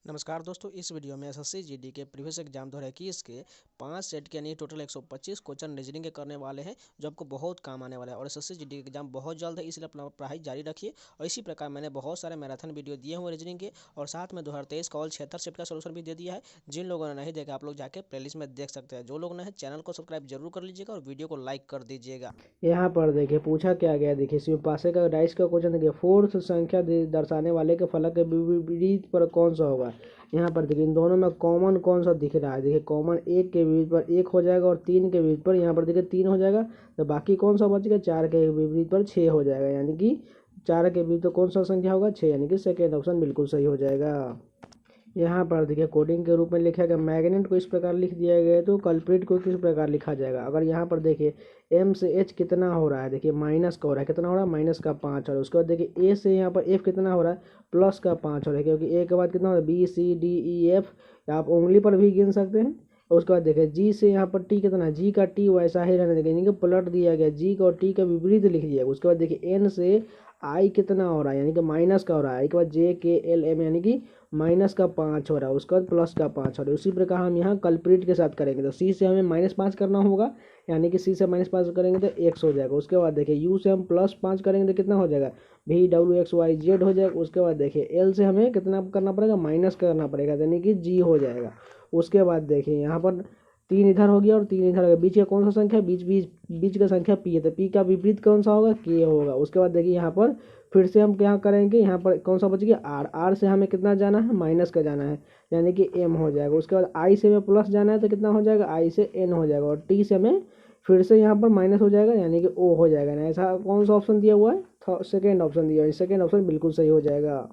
नमस्कार दोस्तों, इस वीडियो में एसएससी जीडी के प्रीवियस एग्जाम 2021 के 5 सेट के यानी टोटल 125 क्वेश्चन रीजनिंग के करने वाले हैं, जो आपको बहुत काम आने वाला है। और एसएससी जीडी का एग्जाम बहुत जल्द है, इसलिए अपना पढ़ाई जारी रखिए। और इसी प्रकार मैंने बहुत सारे मैराथन वीडियो दिए हुए रीजनिंग के, और साथ में 2023 का ऑल 76 सेट का सोल्यूशन भी दे दिया है। जिन लोगों ने नहीं देखा, आप लोग जाके प्लेलिस्ट में देख सकते हैं। जो लोग नहीं, चैनल को सब्सक्राइब जरूर कर लीजिएगा और वीडियो को लाइक कर दीजिएगा। यहाँ पर देखिए पूछा क्या गया। देखिए इसमें पासे का डाइस का क्वेश्चन देखिए, फोर्थ संख्या दर्शाने वाले के फलक के विपरीत पर कौन सा होगा। यहाँ पर देखिए इन दोनों में कॉमन कौन सा दिख रहा है। देखिए कॉमन एक के विपरीत पर एक हो जाएगा और तीन के विपरीत पर यहाँ पर देखिए तीन हो जाएगा। तो बाकी कौन सा बचेगा, चार के विपरीत पर छः हो जाएगा। यानी कि चार के विपरीत तो कौन सा संख्या होगा, छः। यानी कि सेकेंड ऑप्शन बिल्कुल सही हो जाएगा। यहाँ पर देखिए कोडिंग के रूप में लिखा गया, मैग्नेट को इस प्रकार लिख दिया गया है, तो कल्प्रिट को किस प्रकार लिखा जाएगा। अगर यहाँ पर देखिए एम से एच कितना हो रहा है, देखिए माइनस का हो रहा है, कितना हो रहा है, माइनस का 5। और उसके बाद देखिए ए से यहाँ पर एफ कितना हो रहा है, प्लस का 5 हो रहा है, क्योंकि ए के बाद कितना हो रहा है, B C D E F, आप उंगली पर भी गिन सकते हैं। और उसके बाद देखिए जी से यहाँ पर टी कितना है, जी का टी वैसा ही रहने देंगे, पलट दिया गया, जी का और टी का विपरीत लिख दिया। उसके बाद देखिए एन से आई कितना हो रहा है, यानी कि माइनस का हो रहा है, आई के बाद जे के एल एम, यानी कि माइनस का 5 हो रहा है, उसके बाद प्लस का 5 हो रहा है। उसी प्रकार हम यहाँ कल्प्रिट के साथ करेंगे, तो सी से हमें -5 करना होगा, यानी कि सी से -5 करेंगे तो एक्स हो जाएगा। उसके बाद देखिए यू से हम +5 करेंगे तो कितना हो जाएगा, V W X Y Z हो जाएगा। उसके बाद देखिए एल से हमें कितना करना पड़ेगा, माइनस करना पड़ेगा, यानी कि जी हो जाएगा। उसके बाद देखिए यहाँ पर तीन इधर हो गया और तीन इधर हो गया, बीच का कौन सा संख्या, बीच का संख्या पी है, तो पी का विपरीत कौन सा होगा, के होगा। उसके बाद देखिए यहाँ पर फिर से हम क्या करेंगे, यहाँ पर कौन सा बच गया, आर। आर से हमें कितना जाना है, माइनस का जाना है, यानी कि एम हो जाएगा। उसके बाद आई से हमें प्लस जाना है, तो कितना हो जाएगा, आई से एन हो जाएगा। और टी से हमें फिर से यहाँ पर माइनस हो जाएगा, यानी कि ओ हो जाएगा ना। ऐसा कौन सा ऑप्शन दिया हुआ है, सेकेंड ऑप्शन दिया हुआ है। सेकेंड ऑप्शन बिल्कुल सही हो जाएगा।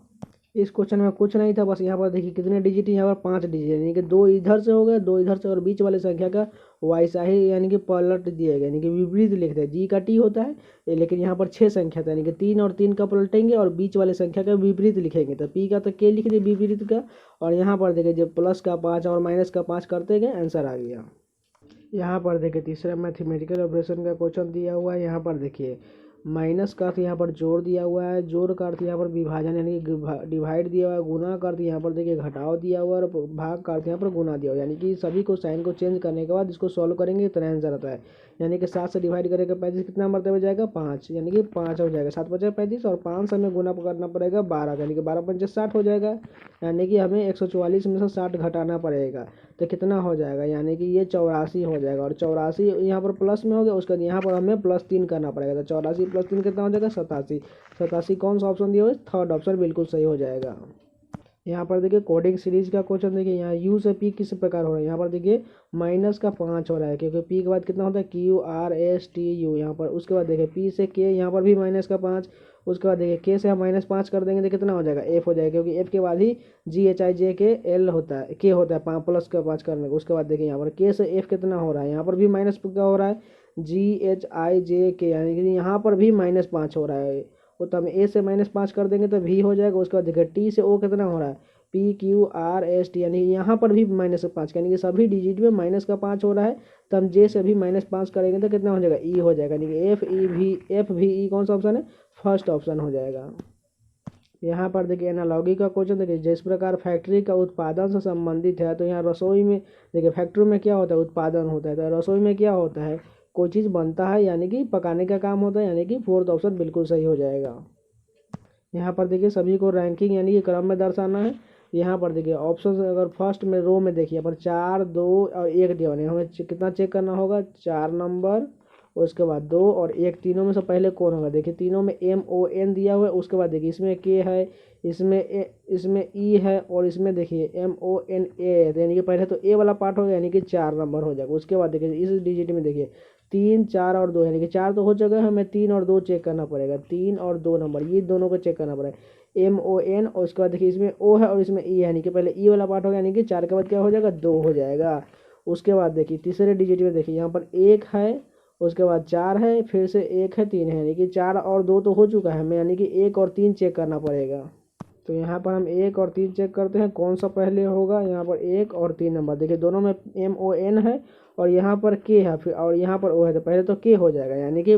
इस क्वेश्चन में कुछ नहीं था, बस यहाँ पर देखिए कितने डिजिट, यहाँ पर 5 डिजिट, यानी कि दो इधर से हो गए, दो इधर से, और बीच वाले संख्या का वैसा ही यानी कि पलट दिया गया, यानी कि विपरीत लिखते हैं। जी का टी होता है, लेकिन यहाँ पर 6 संख्या था, यानी कि 3 और 3 का पलटेंगे और बीच वाले संख्या का विपरीत लिखेंगे। तो पी का तो के लिख दिए विपरीत का, और यहाँ पर देखिए जब प्लस का 5 और माइनस का 5 करते गए, आंसर आ गया। यहाँ पर देखिए तीसरा मैथमेटिकल ऑपरेशन का क्वेश्चन दिया हुआ है। यहाँ पर देखिए माइनस का अर्थ यहाँ पर जोड़ दिया हुआ है, जोड़ का अर्थ यहाँ पर विभाजन यानी कि डिवाइड दिया हुआ है, गुना का अर्थ यहाँ पर देखिए घटाव दिया हुआ है, और भाग का अर्थ यहाँ पर गुना दिया हुआ है। यानी कि सभी को साइन को चेंज करने के बाद इसको सॉल्व करेंगे तो आंसर आता है। यानी कि 7 से डिवाइड करेगा 35, कितना मरतबा जाएगा, 5, यानी कि 5 हो जाएगा। 7 बचा 35 और 5 से हमें गुना करना पड़ेगा 12, यानी कि 12 पंचे 60 हो जाएगा। यानी कि हमें 144 में से 60 घटाना पड़ेगा, तो कितना हो जाएगा, यानी कि ये 84 हो जाएगा। और 84 यहाँ पर प्लस में हो गया, उसके बाद यहाँ पर हमें +3 करना पड़ेगा, तो 84 + 3 कितना हो जाएगा, 87। 87 कौन सा ऑप्शन दिया हुआ है, थर्ड ऑप्शन बिल्कुल सही हो जाएगा। यहाँ पर देखिए कोडिंग सीरीज का क्वेश्चन देखिए, यहाँ यू से पी किस प्रकार हो रहा है। यहाँ पर देखिए -5 हो रहा है, क्योंकि पी के बाद कितना होता है, Q R S T you. यहाँ पर उसके बाद देखिए पी से के, यहाँ पर भी -5। उसके बाद देखिए के से हम -5 कर देंगे तो कितना हो जाएगा, एफ हो जाएगा, क्योंकि एफ के बाद ही जी एच आई जे के एल होता है, के होता है, 5 प्लस का 5 करने का। उसके बाद देखिए यहाँ पर के से एफ कितना हो रहा है, यहाँ पर भी माइनस का हो रहा है, जी एच आई जे के, यानी कि यहाँ पर भी -5 हो रहा है। तो हम ए से -5 कर देंगे तो वी हो जाएगा। उसके बाद देखिए टी से ओ कितना हो रहा है, P Q R S T, यानी यहाँ पर भी -5, यानी कि सभी डिजिट में -5 हो रहा है। तो हम जे से भी -5 करेंगे तो कितना हो जाएगा, ई हो जाएगा, यानी कि एफ भी ई कौन सा ऑप्शन है, फर्स्ट ऑप्शन हो जाएगा। यहाँ पर देखिए एनालॉगी का क्वेश्चन देखिए, जिस प्रकार फैक्ट्री का उत्पादन से संबंधित है, तो यहाँ रसोई में देखिए फैक्ट्री में क्या होता है, उत्पादन होता है, तो रसोई में क्या होता है, कोई चीज़ बनता है, यानी कि पकाने का काम होता है, यानी कि फोर्थ ऑप्शन बिल्कुल सही हो जाएगा। यहाँ पर देखिए सभी को रैंकिंग यानी कि क्रम में दर्शाना है। यहाँ पर देखिए ऑप्शन अगर फर्स्ट में रो में देखिए यहाँ पर 4, 2 और 1 दिया हुआ है, हमें कितना चेक करना होगा, 4 नंबर, उसके बाद 2 और 1, तीनों में से पहले कौन होगा। देखिए तीनों में MON दिया हुआ है। उसके बाद देखिए इसमें के है, इसमें ई है, और इसमें देखिए MONA है, तो यानी कि पहले तो ए वाला पार्ट होगा, यानी कि 4 नंबर हो जाएगा। उसके बाद देखिए इस डिजिट में देखिए 3, 4 और 2, यानी कि 4 तो हो चुका है, हमें 3 और 2 चेक करना पड़ेगा, 3 और 2 नंबर, ये दोनों को चेक करना पड़ेगा, MON। और उसके बाद देखिए इसमें ओ है और इसमें ई है, यानी कि पहले ई वाला पार्ट होगा, यानी कि 4 के बाद क्या हो जाएगा, 2 हो जाएगा। उसके बाद देखिए तीसरे डिजिट में देखिए यहाँ पर 1 है, उसके बाद 4 है, फिर से 1 है, 3 है, यानी कि 4 और 2 तो हो चुका है हमें, यानी कि 1 और 3 चेक करना पड़ेगा। तो यहाँ पर हम 1 और 3 चेक करते हैं, कौन सा पहले होगा। यहाँ पर 1 और 3 नंबर देखिए दोनों में MON है, और यहाँ पर के है, फिर और यहाँ पर ओ है, तो पहले तो के हो जाएगा, यानी कि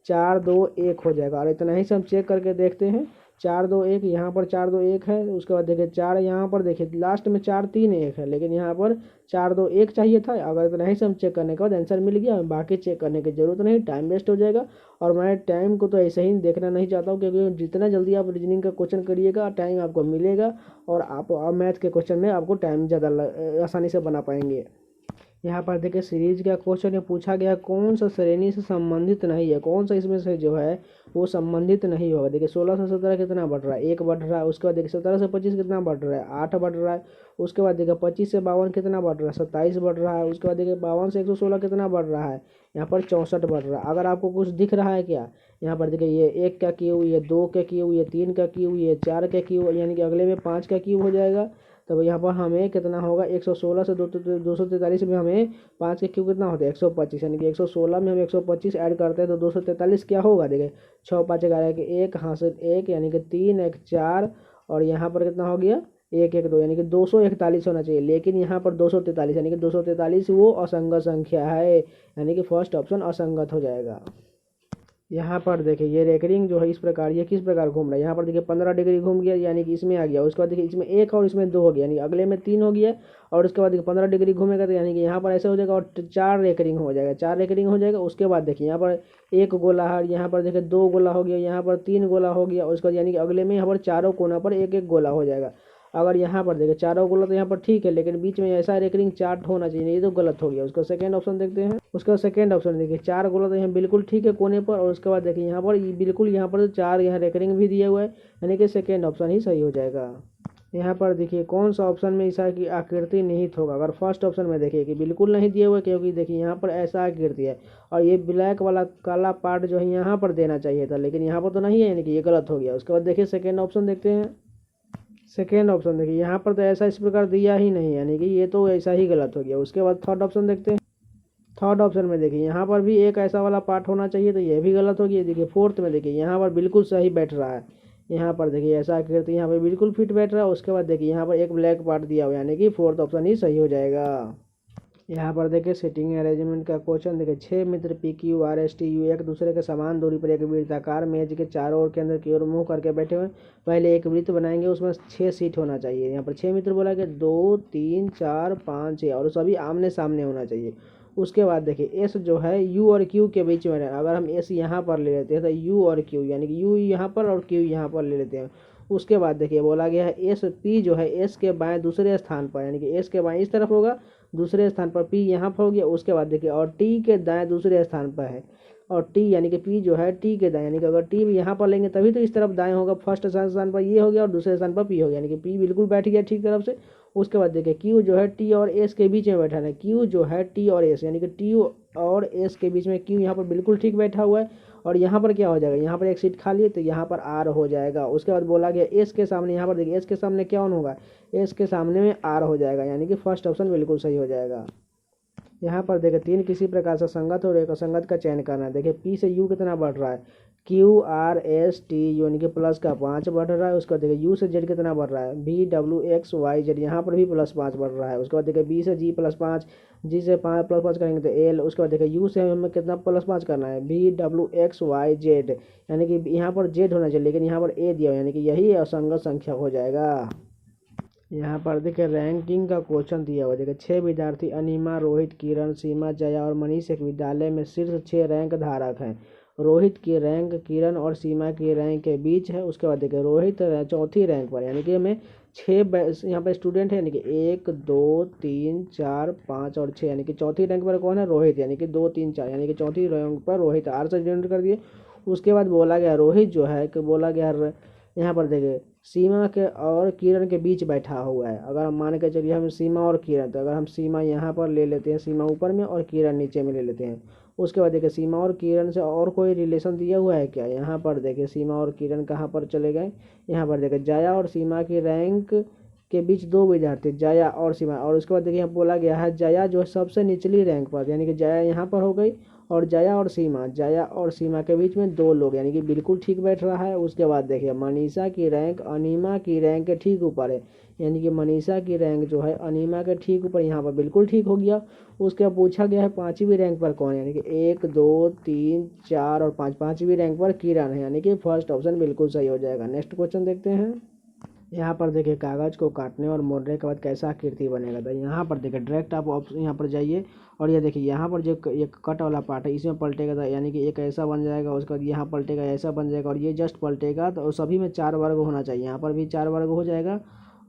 4, 2, 1 हो जाएगा। और इतना ही से हम चेक करके देखते हैं, 4 2 1, यहाँ पर 4 2 1 है। उसके बाद देखिए 4 यहाँ पर देखिए लास्ट में 4 3 1 है, लेकिन यहाँ पर 4 2 1 चाहिए था। अगर इतना ही सम चेक करने के बाद आंसर मिल गया, बाकी चेक करने की जरूरत नहीं, टाइम वेस्ट हो जाएगा। और मैं टाइम को तो ऐसे ही देखना नहीं चाहता हूँ, क्योंकि जितना जल्दी आप रीजनिंग का क्वेश्चन करिएगा टाइम आपको मिलेगा, और आप मैथ के क्वेश्चन में आपको टाइम ज़्यादा आसानी से बना पाएंगे। यहाँ पर देखिए सीरीज का क्वेश्चन ये पूछा गया कौन सा श्रेणी से संबंधित नहीं है, कौन सा इसमें से जो है वो संबंधित नहीं होगा। देखिए 16 से 17 कितना बढ़ रहा है, 1 बढ़ रहा है। उसके बाद देखिए 17 से 25 कितना बढ़ रहा है, 8 बढ़ रहा है। उसके बाद देखिए 25 से 52 कितना बढ़ रहा है, 27 बढ़ रहा है। उसके बाद देखिए 52 से 116 कितना बढ़ रहा है, यहाँ पर 64 बढ़ रहा है। अगर आपको कुछ दिख रहा है क्या, यहाँ पर देखिए ये 1 का क्यूब, ये 2 का क्यूब, ये 3 का क्यूब, ये 4 का क्यूब, यानी कि अगले में 5 का क्यूब हो जाएगा। तब यहाँ पर हमें कितना होगा, 116 से 243 में हमें 5 के क्यूब कितना होता है, 125, यानी कि 116 में हम 125 ऐड करते हैं तो 243 क्या होगा। देखिए 6 5 11 के 1, हाँ से 1, यानी कि 3 1 4, और यहाँ पर कितना हो गया 1 1 2, यानी कि 241 होना चाहिए। लेकिन यहाँ पर 243, यानी कि 243 वो असंगत संख्या है, यानी कि फर्स्ट ऑप्शन असंगत हो जाएगा। यहाँ पर देखिए ये रेकरिंग जो है इस प्रकार, ये किस प्रकार घूम रहा है। यहाँ पर देखिए 15 डिग्री घूम गया, यानी कि इसमें आ गया। उसके बाद देखिए इसमें 1 और इसमें 2 हो गया, यानी अगले में 3 हो गया। और उसके बाद देखिए 15 डिग्री घूमेगा तो यानी कि यहाँ पर ऐसे हो जाएगा, और 4 रेकरिंग हो जाएगा, 4 रेकरिंग हो जाएगा। उसके बाद देखिए यहाँ पर 1 गोला है, यहाँ पर देखिए 2 गोला हो गया, यहाँ पर 3 गोला हो गया। उसके बाद यानी कि अगले में यहाँ पर चारों कोना पर 1 1 गोला हो जाएगा। अगर यहाँ पर देखिए चारों गोला तो यहाँ पर ठीक है, लेकिन बीच में ऐसा रेकरिंग चार्ट होना चाहिए, ये तो गलत हो गया। उसका सेकंड ऑप्शन देखते हैं। उसका सेकंड ऑप्शन देखिए 4 गोला तो यहाँ बिल्कुल ठीक है कोने पर, और उसके बाद देखिए यहाँ पर बिल्कुल यहाँ पर 4 यहाँ रेकरिंग भी दिया हुआ है, यानी कि सेकंड ऑप्शन ही सही हो जाएगा। यहाँ पर देखिए कौन सा ऑप्शन में ऐसा की आकृति निहित होगा। अगर फर्स्ट ऑप्शन में देखिए कि बिल्कुल नहीं दिया हुआ है, क्योंकि देखिए यहाँ पर ऐसा आकृति है, और ये ब्लैक वाला काला पार्ट जो है यहाँ पर देना चाहिए था, लेकिन यहाँ पर तो नहीं है, यानी कि ये गलत हो गया। उसके बाद देखिए सेकेंड ऑप्शन देखते हैं। सेकेंड ऑप्शन देखिए यहाँ पर तो ऐसा इस प्रकार दिया ही नहीं, यानी कि ये तो ऐसा ही गलत हो गया। उसके बाद थर्ड ऑप्शन देखते हैं। थर्ड ऑप्शन में देखिए यहाँ पर भी एक ऐसा वाला पार्ट होना चाहिए, तो ये भी गलत हो गया। देखिए फोर्थ में देखिए यहाँ पर बिल्कुल सही बैठ रहा है, यहाँ पर देखिए ऐसा आकृति यहाँ पर बिल्कुल फिट बैठ रहा है। उसके बाद देखिए यहाँ पर एक ब्लैक पार्ट दिया हुआ है, यानी कि फोर्थ ऑप्शन ही सही हो जाएगा। यहाँ पर देखिए सीटिंग अरेंजमेंट का क्वेश्चन देखिए 6 मित्र P Q R S T U एक दूसरे के समान दूरी पर एक वृत्ताकार मेज के चारों ओर के अंदर की ओर मुंह करके बैठे हुए। पहले एक वृत्त बनाएंगे, उसमें 6 सीट होना चाहिए। यहाँ पर 6 मित्र बोला कि 2 3 4 5 6, और सभी आमने सामने होना चाहिए। उसके बाद देखिए एस जो है यू और क्यू के बीच में है। अगर हम एस यहाँ पर ले लेते हैं तो यू और क्यू, यानी कि यू यहाँ पर और क्यू यहाँ पर ले लेते हैं। उसके बाद देखिए बोला गया है एस पी जो है एस के बाएं दूसरे स्थान पर, यानी कि एस के बाएं इस तरफ होगा, दूसरे स्थान पर पी यहाँ पर हो गया। उसके बाद देखिए और टी के दाएं दूसरे स्थान पर है, और टी यानी कि पी जो है टी के दाएं, यानी कि अगर टी यहाँ पर लेंगे तभी तो इस तरफ दाएं होगा। फर्स्ट स्थान पर ये हो गया और दूसरे स्थान पर पी हो गया, यानी कि पी बिल्कुल बैठ गया ठीक तरफ से। उसके बाद देखिए क्यू जो है टी और एस के बीच में बैठा है। क्यू जो है टी और एस, यानी कि टी और एस के बीच में क्यू यहाँ पर बिल्कुल ठीक बैठा हुआ है। और यहाँ पर क्या हो जाएगा, यहाँ पर एक सीट खाली है तो यहाँ पर आर हो जाएगा। उसके बाद बोला गया एस के सामने, यहाँ पर देखिए एस के सामने क्या ऑन होगा, एस के सामने में आर हो जाएगा, यानी कि फर्स्ट ऑप्शन बिल्कुल सही हो जाएगा। यहाँ पर देखिए 3 किसी प्रकार से संगत और एक असंगत का चयन करना है। देखिए पी से यू कितना बढ़ रहा है, क्यू आर एस टी यानी कि प्लस का 5 बढ़ रहा है। उसके बाद देखिए यू से जेड कितना बढ़ रहा है, B W X Y Z, यहाँ पर भी प्लस 5 बढ़ रहा है। उसके बाद देखिए बी से जी प्लस 5, जी से 5 प्लस 5 करेंगे तो एल। उसके बाद देखिए यू से हमें कितना प्लस 5 करना है, B W X Y Z, यानी कि यहाँ पर जेड होना चाहिए, लेकिन यहाँ पर ए दिया, यानी कि यही असंगत संख्या हो जाएगा। यहाँ पर देखिए रैंकिंग का क्वेश्चन दिया हुआ। देखिए 6 विद्यार्थी अनिमा, रोहित, किरण, सीमा, जया और मनीष एक विद्यालय में शीर्ष 6 रैंक धारक हैं। रोहित की रैंक किरण और सीमा की रैंक के बीच है। उसके बाद देखिए रोहित चौथी रैंक पर, यानी कि हमें 6 यहाँ पर स्टूडेंट है, यानी कि 1 2 3 4 5 और 6, यानी कि चौथी रैंक पर कौन है, रोहित, यानी कि 2 3 4, यानी कि चौथी रैंक पर रोहित, आर से जनरेट कर दिए। उसके बाद बोला गया रोहित जो है कि बोला गया यहाँ पर देखिए सीमा के और किरण के बीच बैठा हुआ है। अगर हम मान के चलिए हम सीमा और किरण, तो अगर हम सीमा यहाँ पर ले लेते हैं, सीमा ऊपर में और किरण नीचे में ले लेते हैं। उसके बाद देखिए सीमा और किरण से और कोई रिलेशन दिया हुआ है क्या, यहाँ पर देखिए सीमा और किरण कहाँ पर चले गए। यहाँ पर देखिए जया और सीमा की रैंक के बीच 2 विद्यार्थी, जया और सीमा। और उसके बाद देखिए यहाँ बोला गया है जया जो सबसे निचली रैंक पर, यानी कि जया यहाँ पर हो गई और जया और सीमा के बीच में 2 लोग, यानी कि बिल्कुल ठीक बैठ रहा है। उसके बाद देखिए मनीषा की रैंक अनीमा की रैंक के ठीक ऊपर है, यानी कि मनीषा की रैंक जो है अनीमा के ठीक ऊपर यहाँ पर बिल्कुल ठीक हो गया। उसके बाद पूछा गया है 5वीं रैंक पर कौन है, यानी कि 1 2 3 4 और 5, 5वीं रैंक पर किरण है, यानी कि फर्स्ट ऑप्शन बिल्कुल सही हो जाएगा। नेक्स्ट क्वेश्चन देखते हैं। यहाँ पर देखिए कागज को काटने और मोड़ने के बाद कैसा आकृति बनेगा। तो यहाँ पर देखिए डायरेक्ट आप ऑप्शन यहाँ पर जाइए और ये देखिए यहाँ पर जो एक कट वाला पार्ट है इसमें पलटेगा, तो यानी कि एक ऐसा बन जाएगा, उसके बाद यहाँ पलटेगा ऐसा बन जाएगा और ये जस्ट पलटेगा, तो सभी में 4 वर्ग होना चाहिए। यहाँ पर भी 4 वर्ग हो जाएगा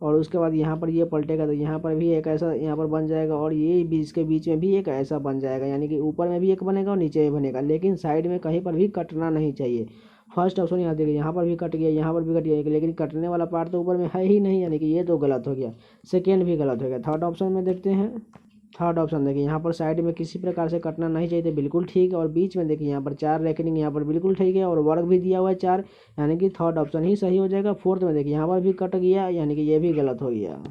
और उसके बाद यहाँ पर ये पलटेगा तो यहाँ पर भी एक ऐसा यहाँ पर बन जाएगा और ये बीच के बीच में भी एक ऐसा बन जाएगा, यानी कि ऊपर में भी एक बनेगा और नीचे भी बनेगा, लेकिन साइड में कहीं पर भी कटना नहीं चाहिए। फर्स्ट ऑप्शन यहाँ देखिए, यहाँ पर भी कट गया, यहाँ पर भी कट गया, लेकिन कटने वाला पार्ट तो ऊपर में है ही नहीं, यानी कि ये तो गलत हो गया। सेकेंड भी गलत हो गया। थर्ड ऑप्शन में देखते हैं। थर्ड ऑप्शन देखिए यहाँ पर साइड में किसी प्रकार से कटना नहीं चाहिए थे, बिल्कुल ठीक है। और बीच में देखिए यहाँ पर 4 रेकनिंग यहाँ पर बिल्कुल ठीक है और वर्ग भी दिया हुआ है 4, यानी कि थर्ड ऑप्शन ही सही हो जाएगा। फोर्थ में देखिए यहाँ पर भी कट गया, यानी कि ये भी गलत हो गया।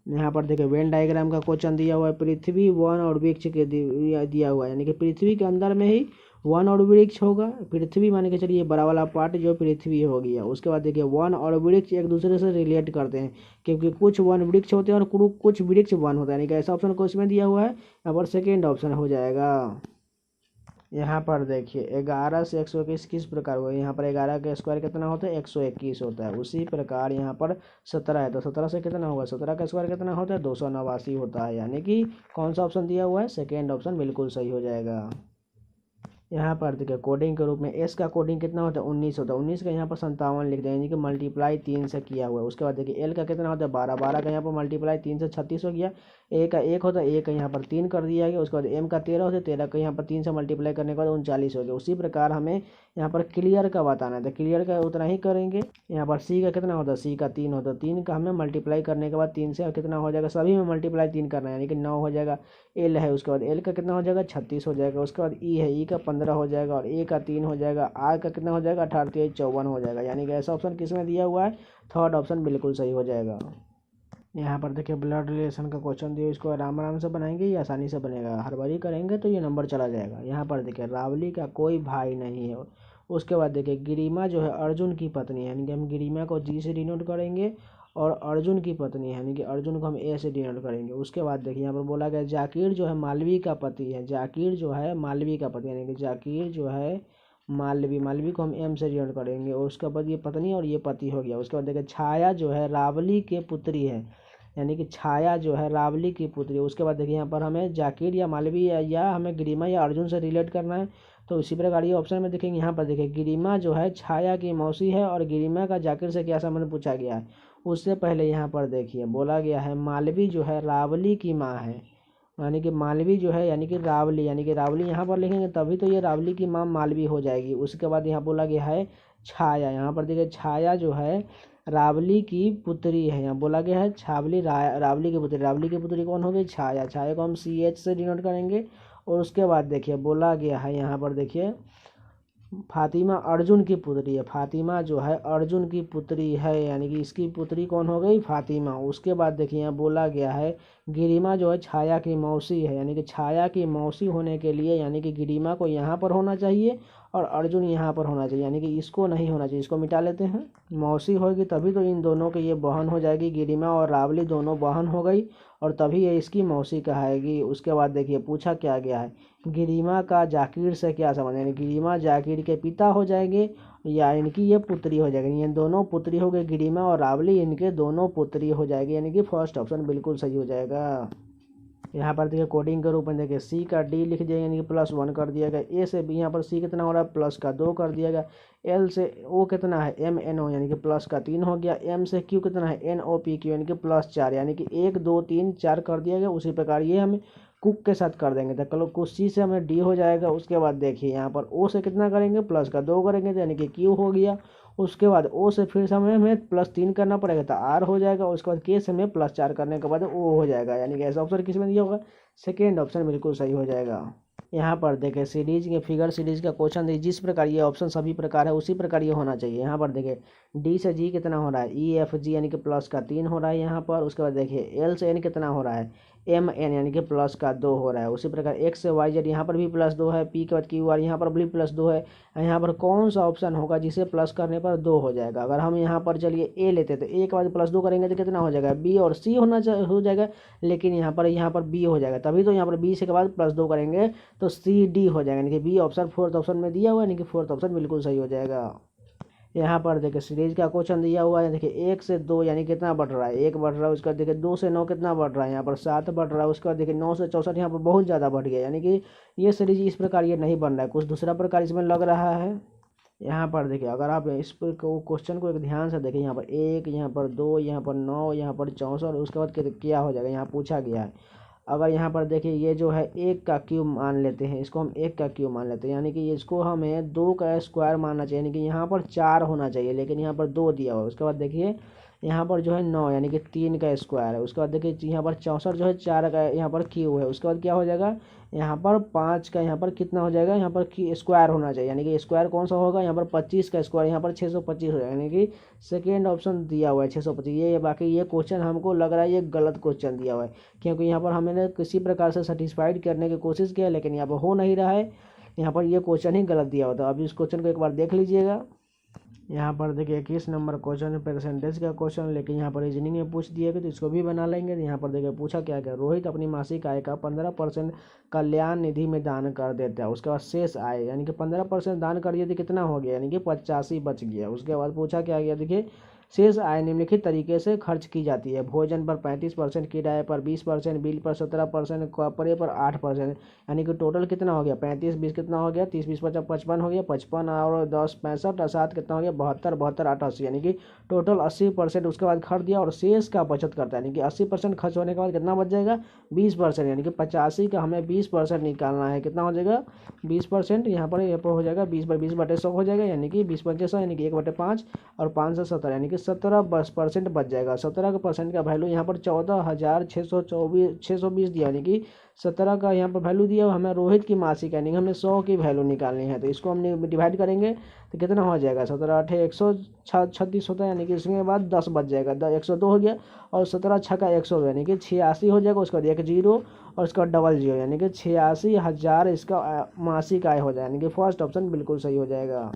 यहाँ पर देखिए वेन डायग्राम का क्वेश्चन दिया हुआ है, पृथ्वी वन और वृक्ष के दिया हुआ है, यानी कि पृथ्वी के अंदर में ही वन और वृक्ष होगा। पृथ्वी मान के चलिए बड़ा वाला पार्ट जो पृथ्वी हो गया। उसके बाद देखिए वन और वृक्ष एक दूसरे से रिलेट करते हैं, क्योंकि कुछ वन वृक्ष होते हैं और कुछ वृक्ष वन होता है, यानी कि ऐसा ऑप्शन क्वेश्चन में दिया हुआ है। यहाँ पर सेकेंड ऑप्शन हो जाएगा। यहाँ पर देखिए 11 से 121 किस प्रकार हुआ। यहाँ पर 11 का स्क्वायर कितना होता है, 121 होता है। उसी प्रकार यहाँ पर 17 है, तो 17 से कितना होगा, 17 का स्क्वायर कितना होता है, 289 होता है, यानी कि कौन सा ऑप्शन दिया हुआ है, सेकेंड ऑप्शन बिल्कुल सही हो जाएगा। यहाँ पर देखिए कोडिंग के रूप में एस का कोडिंग कितना होता है, 19 होता है। 19 का यहाँ पर 57 लिख दें, यानी कि मल्टीप्लाई 3 से किया हुआ है। उसके बाद देखिए एल का कितना होता है, 12, 12 का यहाँ पर मल्टीप्लाई 3 से 36 हो गया। ए का 1 होता है, ए का यहाँ पर 3 कर दिया गया। उसके बाद एम का 13 होता है, 13 का यहाँ पर 3 से मल्टीप्लाई करने के बाद 39 हो गया। उसी प्रकार हमें यहाँ पर क्लियर का बताना है, तो क्लियर का उतना ही करेंगे। यहाँ पर सी का कितना होता है, सी का 3 होता है। 3 का हमें मल्टीप्लाई करने के बाद 3 से कितना हो जाएगा, सभी में मल्टीप्लाई 3 करना है, यानी कि 9 हो जाएगा। एल है, उसके बाद एल का कितना हो जाएगा, 36 हो जाएगा। उसके बाद ई है, ई का 15 हो जाएगा और ए का 3 हो जाएगा। आर का कितना हो जाएगा, 18 54 हो जाएगा, यानी कि ऐसा ऑप्शन किस में दिया हुआ है, थर्ड ऑप्शन बिल्कुल सही हो जाएगा। यहाँ पर देखिए ब्लड रिलेशन का क्वेश्चन दिया, इसको आराम आराम से बनाएंगे, ये आसानी से बनेगा। हर बारी करेंगे तो ये नंबर चला जाएगा। यहाँ पर देखिए रावली का कोई भाई नहीं है। उसके बाद देखिए गिरिमा जो है अर्जुन की पत्नी है, यानी कि हम गिरिमा को जी से डिनोट करेंगे और अर्जुन की पत्नी है, यानी कि अर्जुन को हम ए से डिनोट करेंगे। उसके बाद देखिए यहाँ पर बोला गया जाकिर जो है मालवी का पति है, जाकिर जो है मालवी का पति, यानी कि जाकिर जो है मालवी, मालवी को हम एम से डिनोट करेंगे। और उसके बाद ये पत्नी और ये पति हो गया। उसके बाद देखिए छाया जो है रावली के पुत्री है, यानी कि छाया जो है रावली की पुत्री। उसके बाद देखिए यहाँ पर हमें जाकिर या मालवी या हमें गिरिमा या अर्जुन से रिलेट करना है, तो इसी प्रकार ये ऑप्शन में देखेंगे। यहाँ पर देखिए गिरिमा जो है छाया की मौसी है और गिरिमा का जाकिर से क्या संबंध पूछा गया है। उससे पहले यहाँ पर देखिए बोला गया है मालवी जो है रावली की माँ है, यानी कि मालवी जो है यानी कि रावली, यानी कि रावली यहाँ पर लिखेंगे तभी तो ये रावली की माँ मालवी हो जाएगी। उसके बाद यहाँ बोला गया है छाया, यहाँ पर देखिए छाया जो है रावली की पुत्री है। यहाँ बोला गया है रावली की पुत्री, रावली की पुत्री कौन हो गई, छाया। छाया को हम CH से डिनोट करेंगे। और उसके बाद देखिए बोला गया है यहाँ पर देखिए फातिमा अर्जुन की पुत्री है, फातिमा जो है अर्जुन की पुत्री है, यानी कि इसकी पुत्री कौन हो गई, फातिमा। उसके बाद देखिए यहाँ बोला गया है गिरिमा जो है छाया की मौसी है, यानी कि छाया की मौसी होने के लिए यानी कि गिरिमा को यहाँ पर होना चाहिए और अर्जुन यहाँ पर होना चाहिए, यानी कि इसको नहीं होना चाहिए, इसको मिटा लेते हैं। मौसी होगी तभी तो इन दोनों की ये बहन हो जाएगी, गिरिमा और रावली दोनों बहन हो गई और तभी ये इसकी मौसी कहाएगी। उसके बाद देखिए पूछा क्या गया है गिरिमा का जाकिर से क्या संबंध, यानी गिरिमा जाकिर के पिता हो जाएंगे या इनकी ये पुत्री हो जाएगी। ये दोनों पुत्री हो गए, गिरिमा और रावली इनके दोनों पुत्री हो जाएगी, यानी कि फर्स्ट ऑप्शन बिल्कुल सही हो जाएगा। यहाँ पर देखिए कोडिंग के रूप में देखिए सी का डी लिख दिया, यानी कि +1 कर दिया गया। ए से बी यहाँ पर सी कितना हो रहा है, प्लस का 2 कर दिया गया। एल से ओ कितना है, MNO, यानी कि प्लस का 3 हो गया। एम से क्यू कितना है, NOPQ, यानी कि +4, यानी कि 1 2 3 4 कर दिया गया। उसी प्रकार ये हमें कुक के साथ कर देंगे तो कल कुछ सी से हमें डी हो जाएगा। उसके बाद देखिए यहाँ पर ओ से कितना करेंगे, प्लस का 2 करेंगे तो यानी कि क्यू हो गया। उसके बाद ओ से फिर से हमें +3 करना पड़ेगा तो आर हो जाएगा। उसके बाद के से हमें +4 करने के बाद ओ हो जाएगा, यानी कि ऐसा ऑप्शन किस में दिया होगा, सेकेंड ऑप्शन बिल्कुल सही हो जाएगा। यहाँ पर देखें सीरीज के फिगर सीरीज का क्वेश्चन है, जिस प्रकार ये ऑप्शन सभी प्रकार है उसी प्रकार ये होना चाहिए। यहाँ पर देखें डी से जी कितना हो रहा है, EFG, यानी कि +3 हो रहा है यहाँ पर। उसके बाद देखिए एल से एन कितना हो रहा है, एम एन यानी कि प्लस का 2 हो रहा है। उसी प्रकार एक्स से वाई जेड यहाँ पर भी +2 है, पी के बाद क्यू आर यहाँ पर भी +2 है। यहाँ पर कौन सा ऑप्शन होगा जिसे प्लस करने पर 2 हो जाएगा? अगर हम यहाँ पर चलिए ए लेते तो ए के बाद +2 करेंगे तो कितना हो जाएगा? बी और सी हो जाएगा, लेकिन यहाँ पर बी हो जाएगा, तभी तो यहाँ पर बी से के बाद +2 करेंगे तो सी डी हो जाएगा, यानी कि बी ऑप्शन फोर्थ ऑप्शन में दिया हुआ है, यानी कि फोर्थ ऑप्शन बिल्कुल सही हो जाएगा। यहाँ पर देखिए सीरीज का क्वेश्चन दिया हुआ है। देखिए 1 से 2 यानी कितना बढ़ रहा है? 1 बढ़ रहा है। उसका देखिए 2 से 9 कितना बढ़ रहा है? यहाँ पर 7 बढ़ रहा है। उसके बाद देखिए 9 से 64 यहाँ पर बहुत ज़्यादा बढ़ गया, यानी कि ये सीरीज इस प्रकार ये नहीं बन रहा है, कुछ दूसरा प्रकार इसमें लग रहा है। यहाँ पर देखिए अगर आप इस क्वेश्चन को एक ध्यान से देखें, यहाँ पर 1, यहाँ पर 2, यहाँ पर 9, यहाँ पर 64, उसके बाद क्या हो जाएगा? यहाँ पूछा गया है। अगर यहाँ पर देखिए ये जो है 1 का क्यूब मान लेते हैं, इसको हम 1 का क्यूब मान लेते हैं, यानी कि इसको हमें 2 का स्क्वायर मानना चाहिए, यानी कि यहाँ पर 4 होना चाहिए, लेकिन यहाँ पर 2 दिया हुआ है। उसके बाद देखिए यहाँ पर जो है 9 यानी कि 3 का स्क्वायर है। उसके बाद देखिए यहाँ पर 64 जो है 4 का यहाँ पर क्यूब है। उसके बाद क्या हो जाएगा? यहाँ पर 5 का यहाँ पर कितना हो जाएगा? यहाँ पर स्क्वायर होना चाहिए, यानी कि स्क्वायर कौन सा होगा? यहाँ पर 25 का स्क्वायर, यहाँ पर 625 हो जाएगा, यानी कि सेकेंड ऑप्शन दिया हुआ है 625। ये बाकी ये क्वेश्चन हमको लग रहा है ये गलत क्वेश्चन दिया हुआ है, क्योंकि यहाँ पर हमने किसी प्रकार से सेटिस्फाइड करने की कोशिश किया, लेकिन यहाँ पर हो नहीं रहा है। यहाँ पर ये क्वेश्चन ही गलत दिया होता है। अब इस क्वेश्चन को एक बार देख लीजिएगा। यहाँ पर देखिए 21 नंबर क्वेश्चन परसेंटेज का क्वेश्चन, लेकिन यहाँ पर रीजनिंग में पूछ दिया गया तो इसको भी बना लेंगे। यहाँ पर देखिए पूछा क्या गया? रोहित अपनी मासिक आय का 15% कल्याण निधि में दान कर देता है। उसके बाद शेष आय यानी कि 15% दान कर दिया तो कितना हो गया? यानी कि 85 बच गया। उसके बाद पूछा क्या गया? देखिए शेष आय निम्नलिखित तरीके से खर्च की जाती है: भोजन पर 35%, किराए पर 20%, बिल पर 17%, कपड़े पर 8%, यानी कि टोटल कितना हो गया? 35 20 कितना हो गया? 30 20 50 55 हो गया। 55 और 10 65 और 7 कितना हो गया? 72 72 8 80, यानी कि टोटल 80% उसके बाद खर्च दिया और शेष का बचत करता है, यानी कि 80% खर्च होने के बाद कितना बच जाएगा? 20%, यानी कि 85 का हमें 20% निकालना है। कितना हो जाएगा? 20%। यहाँ पर हो जाएगा 20/20/100 हो जाएगा, यानी कि 20/100 यानी कि 1/5 और 5 से 17 यानी कि 17% बच जाएगा। 17% का वैल्यू यहाँ पर 14,620 दिया, यानी कि 17 का यहाँ पर वैल्यू दिया। हमें रोहित की मासिक यानी कि हमें 100 की वैल्यू निकालनी है, तो इसको हमने डिवाइड करेंगे तो कितना हो जाएगा? 17 8 136 होता है, यानी कि इसके बाद 10 बच जाएगा। 102 हो गया और 17 6 का 100 यानी कि 86 हो जाएगा। उसके बाद एक जीरो और उसका डबल जीरो यानी कि 86,000 इसका मासिक आय हो जाए, यानी कि फर्स्ट ऑप्शन बिल्कुल सही हो जाएगा।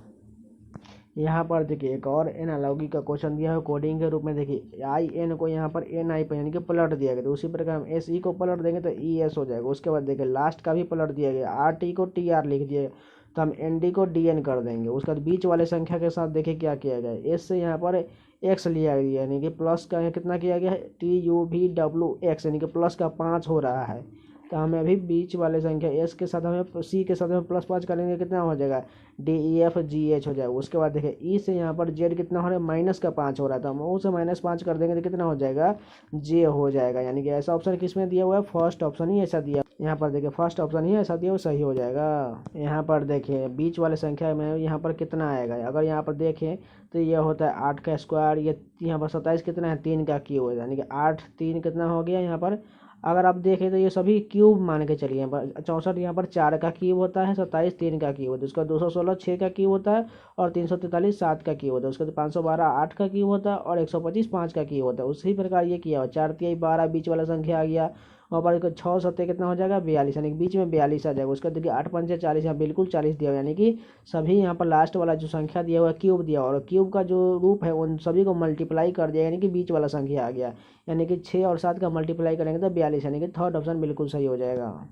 यहाँ पर देखिए एक और एनालॉगी का क्वेश्चन दिया है कोडिंग के रूप में। देखिए आई एन को यहाँ पर एन आई पर यानी कि पलट दिया गया, तो उसी प्रकार हम एस ई को पलट देंगे तो ई एस हो जाएगा। उसके बाद देखिए लास्ट का भी पलट दिया गया, आर टी को टी आर लिख दिया तो हम एन डी को डी एन कर देंगे। उसके बाद बीच वाले संख्या के साथ देखिए क्या किया गया, एस से यहाँ पर एक्स लिया गया, यानी कि प्लस का यहाँ कितना किया गया है? T U V W x, यानी कि प्लस का 5 हो रहा है। तो हमें अभी बीच वाले संख्या एस के साथ हमें सी के साथ हमें +5 करेंगे, कितना हो जाएगा? D E F G H हो जाएगा। उसके बाद देखिए ई से यहाँ पर जेड कितना हो रहा है? -5 हो रहा था, हम उसे -5 कर देंगे तो कितना हो जाएगा? जे हो जाएगा, यानी कि ऐसा ऑप्शन किसमें दिया हुआ है? फर्स्ट ऑप्शन ही ऐसा दिया। यहाँ पर देखिए फर्स्ट ऑप्शन ही ऐसा दिया वो सही हो जाएगा। यहाँ पर देखिए बीच वाले संख्या में यहाँ पर कितना आएगा? अगर यहाँ पर देखें तो ये होता है 8 का स्क्वायर, ये यहाँ पर 27 कितना है? 3 का क्यूब है, यानी कि 8 3 कितना हो गया? यहाँ पर अगर आप देखें तो ये सभी क्यूब मान के चलिए। यहाँ पर 64 यहाँ पर 4 का क्यूब होता है, 27 3 का क्यूब होता है, उसका 216 6 का क्यूब होता है और 343 7 का क्यूब होता है। उसका 512 8 का क्यूब होता है और 125 5 का क्यूब होता है। उसी प्रकार ये किया हुआ 4 3 12 बीच वाला संख्या आ गया। वहाँ पर 6 7 कितना हो जाएगा? 42, यानी कि बीच में 42 आ जाएगा। उसका देखिए 8 5 40, यहाँ बिल्कुल 40 दिया हुआ, यानी कि सभी यहाँ पर लास्ट वाला जो संख्या दिया हुआ है क्यूब दिया हुआ, और क्यूब का जो रूप है उन सभी को मल्टीप्लाई कर दिया, यानी कि बीच वाला संख्या आ गया। यानी कि 6 और 7 का मल्टीप्लाई करेंगे तो 42, यानी कि थर्ड ऑप्शन बिल्कुल सही हो जाएगा।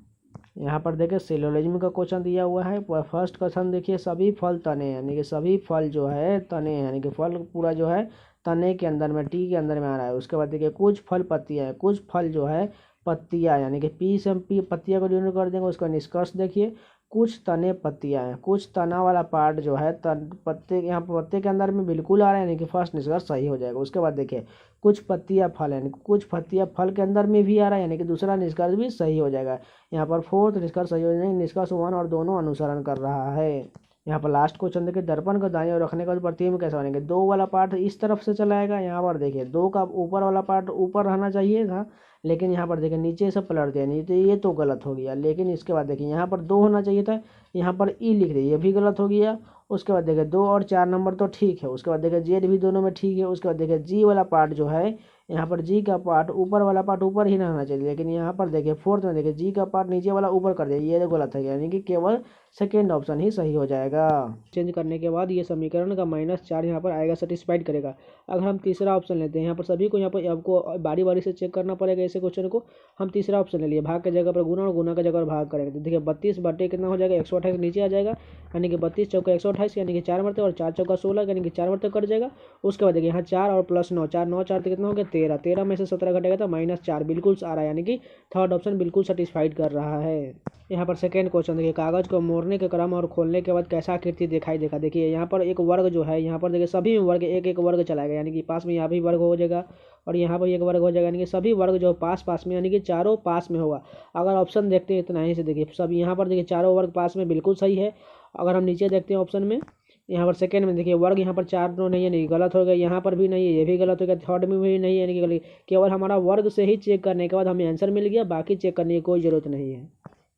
यहाँ पर देखिए सिलोजिज्म का क्वेश्चन दिया हुआ है। फर्स्ट क्वेश्चन देखिए सभी फल तने, यानी कि सभी फल जो है तने, यानी कि फल पूरा जो है तने के अंदर में टी के अंदर में आ रहा है। उसके बाद देखिए कुछ फल पत्तियाँ हैं, कुछ फल जो है पत्तियाँ, यानी कि पी से हम पी पत्तियाँ को डिनोट कर देंगे। उसका निष्कर्ष देखिए कुछ तने पत्तियाँ हैं, कुछ तना वाला पार्ट जो है तन पत्ते यहाँ पर पत्ते के अंदर में बिल्कुल आ रहा है, यानी कि फर्स्ट निष्कर्ष सही हो जाएगा। उसके बाद देखिए कुछ पत्तियाँ फल है, कुछ पत्तियाँ फल के अंदर में भी आ रहा है, यानी कि दूसरा निष्कर्ष भी सही हो जाएगा। यहाँ पर फोर्थ निष्कर्ष सही हो जाएगा, निष्कर्ष 1 और दोनों अनुसरण कर रहा है। यहाँ पर लास्ट क्वेश्चन देखिए दर्पण को दाईं ओर रखने का प्रतिबिंब कैसे बनेंगे? 2 वाला पार्ट इस तरफ से चला आएगा। यहाँ पर देखिए 2 का ऊपर वाला पार्ट ऊपर रहना चाहिए था, लेकिन यहाँ पर देखिए नीचे से पलट दिया, नहीं तो ये तो गलत हो गया। लेकिन इसके बाद देखिए यहाँ पर 2 होना चाहिए था, यहाँ पर ई लिख दिया, ये भी गलत हो गया। उसके बाद देखिए 2 और 4 नंबर तो ठीक है। उसके बाद देखिए जेड भी दोनों में ठीक है। उसके बाद देखिए जी वाला पार्ट जो है यहाँ पर जी का पार्ट ऊपर वाला पार्ट ऊपर ही रहना चाहिए, लेकिन यहाँ पर देखिए फोर्थ में देखिए जी का पार्ट नीचे वाला ऊपर कर दिया, ये गलत है, यानी कि केवल सेकेंड ऑप्शन ही सही हो जाएगा। चेंज करने के बाद ये समीकरण का -4 यहाँ पर आएगा, सेटिस्फाइड करेगा। अगर हम तीसरा ऑप्शन लेते हैं, यहाँ पर सभी को यहाँ पर आपको बारी बारी से चेक करना पड़ेगा ऐसे क्वेश्चन को। हम तीसरा ऑप्शन ले लिए, भाग के जगह पर गुना और गुना के जगह पर भाग करेंगे, तो देखिए 32 बटे कितना हो जाएगा 128 नीचे आ जाएगा, यानी कि 32 चौका 128, यानी कि 4 मरते और 4 चौका 16, यानी कि 4 मरते कट जाएगा। उसके बाद देखिए यहाँ 4 और प्लस 9, 4 9 4 तो कितना हो गया 13, 13 में से 17 घटेगा तो -4 बिल्कुल आ रहा है, यानी कि थर्ड ऑप्शन बिल्कुल सेटिस्फाइड कर रहा है। यहाँ पर सेकेंड क्वेश्चन देखिए, कागज को मोड़ने के क्रम और खोलने के बाद कैसा आकृति दिखाई देगा। देखिए यहाँ पर एक वर्ग जो है, यहाँ पर देखिए सभी में वर्ग एक एक वर्ग चलाएगा, यानी कि पास में यहाँ भी वर्ग हो जाएगा और यहाँ पर एक वर्ग हो जाएगा, यानी कि सभी वर्ग जो पास पास में, यानी कि चारों पास में होगा। अगर ऑप्शन देखते हैं इतना ही से देखिए सब यहाँ पर देखिए चारों वर्ग पास में बिल्कुल सही है। अगर हम नीचे देखते हैं ऑप्शन में, यहाँ पर सेकेंड में देखिए वर्ग यहाँ पर 4 तो नहीं है, नहीं गलत हो गया, यहाँ पर भी नहीं है, ये भी गलत हो गया, थर्ड में भी नहीं है, यानी कि गलत। केवल हमारा वर्ग से ही चेक करने के बाद हमें आंसर मिल गया, बाकी चेक करने की कोई ज़रूरत नहीं है।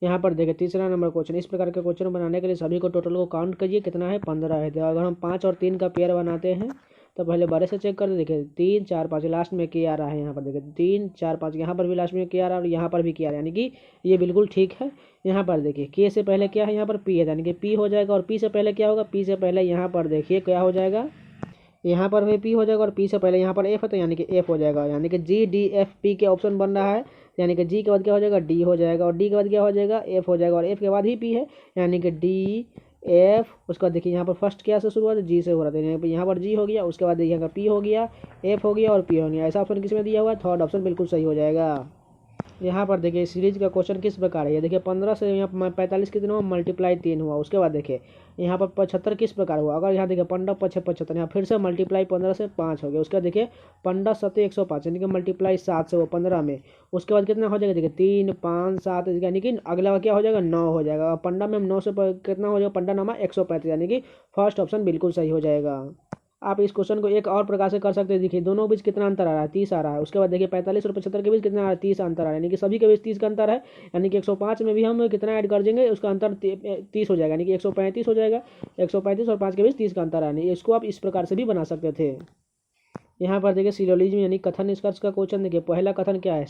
यहाँ पर देखिए तीसरा नंबर क्वेश्चन, इस प्रकार के क्वेश्चन बनाने के लिए सभी को टोटल को काउंट करिए, कितना है 15 है। तो अगर हम 5 और 3 का पेयर बनाते हैं तो पहले बड़े से चेक कर दे, देखिए 3 4 5 लास्ट में के आ रहा है, यहाँ पर देखिए 3 4 5 यहाँ पर भी लास्ट में के आ रहा है और यहाँ पर भी के आ रहा है, यानी कि ये बिल्कुल ठीक है। यहाँ पर देखिए के से पहले क्या है, यहाँ पर पी है, यानी कि पी हो जाएगा, और पी से पहले क्या होगा, पी से पहले यहाँ पर देखिए क्या हो जाएगा, यहाँ पर भी पी हो जाएगा, और पी से पहले यहाँ पर एफ है तो यानी कि एफ हो जाएगा, यानी कि जी डी एफ पी के ऑप्शन बन रहा है, यानी कि जी के बाद क्या हो जाएगा डी हो जाएगा, और डी के बाद क्या हो जाएगा एफ हो जाएगा, और एफ के बाद ही पी है, यानी कि डी एफ। उसके बाद देखिए यहाँ पर फर्स्ट क्या से शुरुआत जी से हो रहा था, यहाँ पर जी हो गया, उसके बाद देखिए पी हो गया, एफ हो गया और पी हो गया। ऐसा ऑप्शन किस में दिया हुआ है, थर्ड ऑप्शन बिल्कुल सही हो जाएगा। यहाँ पर देखिए सीरीज का क्वेश्चन किस प्रकार है, ये देखिए 15 से यहाँ 45 कितना हुआ, मल्टीप्लाई 3 हुआ। उसके बाद देखिए यहाँ पर 75 किस प्रकार हुआ, अगर यहाँ देखिए 15 5 75, यहाँ फिर से मल्टीप्लाई 15 से 5 हो गया। उसके बाद देखिए 15 7 105, यानी कि मल्टीप्लाई 7 से वो 15 में। उसके बाद कितना हो जाएगा, देखिए 3 5 7, यानी कि अगला क्या हो जाएगा 9 हो जाएगा। 15 में हम 9 से कितना हो जाएगा 15 नामा 135, यानी कि फर्स्ट ऑप्शन बिल्कुल सही हो जाएगा। आप इस क्वेश्चन को एक और प्रकार से कर सकते हैं, देखिए दोनों के बीच कितना अंतर आ रहा है, 30 आ रहा है। उसके बाद देखिए 45 और 75 के बीच कितना आ रहा है, 30 अंतर आ रहा है, यानी कि सभी के बीच 30 का अंतर है, यानी कि 105 में भी हम कितना ऐड कर देंगे, उसका अंतर 30 हो जाएगा, यानी कि 135 हो जाएगा। 135 और 5 के बीच 30 का अंतर है, इसको आप इस प्रकार से भी बना सकते थे। यहाँ पर देखिए सिलोजिज्म यानी कथन निष्कर्ष का क्वेश्चन देखिए, पहला कथन क्या है,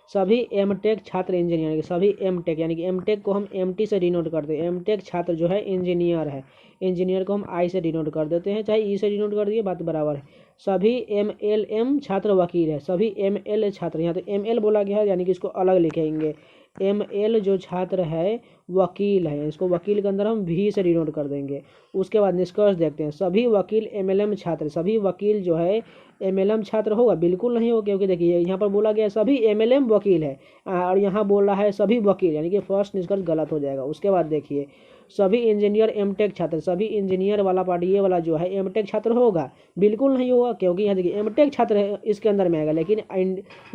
सभी एमटेक छात्र इंजीनियर, यानी कि सभी एमटेक, यानी कि एमटेक को हम एमटी से डिनोट करते हैं, एमटेक छात्र जो है इंजीनियर है, इंजीनियर को हम आई से डिनोट कर देते हैं, चाहे ई से डिनोट कर दिए बात बराबर है। सभी एमएलएम छात्र वकील है, सभी एमएल छात्र, यहाँ तो एमएल बोला गया है, यानी कि इसको अलग लिखेंगे। एमएल जो छात्र है वकील है, इसको वकील के अंदर हम भी से डिनोट कर देंगे। उसके बाद निष्कर्ष देखते हैं, सभी वकील एमएलएम छात्र, सभी वकील जो है एमएलएम छात्र होगा, बिल्कुल नहीं होगा, क्योंकि देखिए यहाँ पर बोला गया सभी एमएलएम वकील है और यहाँ बोल रहा है सभी वकील, यानी कि फर्स्ट निष्कर्ष गलत हो जाएगा। उसके बाद देखिए सभी इंजीनियर एमटेक छात्र, सभी इंजीनियर वाला पार्ट ये वाला जो है एमटेक छात्र होगा, बिल्कुल नहीं होगा, क्योंकि यहाँ देखिए एमटेक छात्र है इसके अंदर में आएगा, लेकिन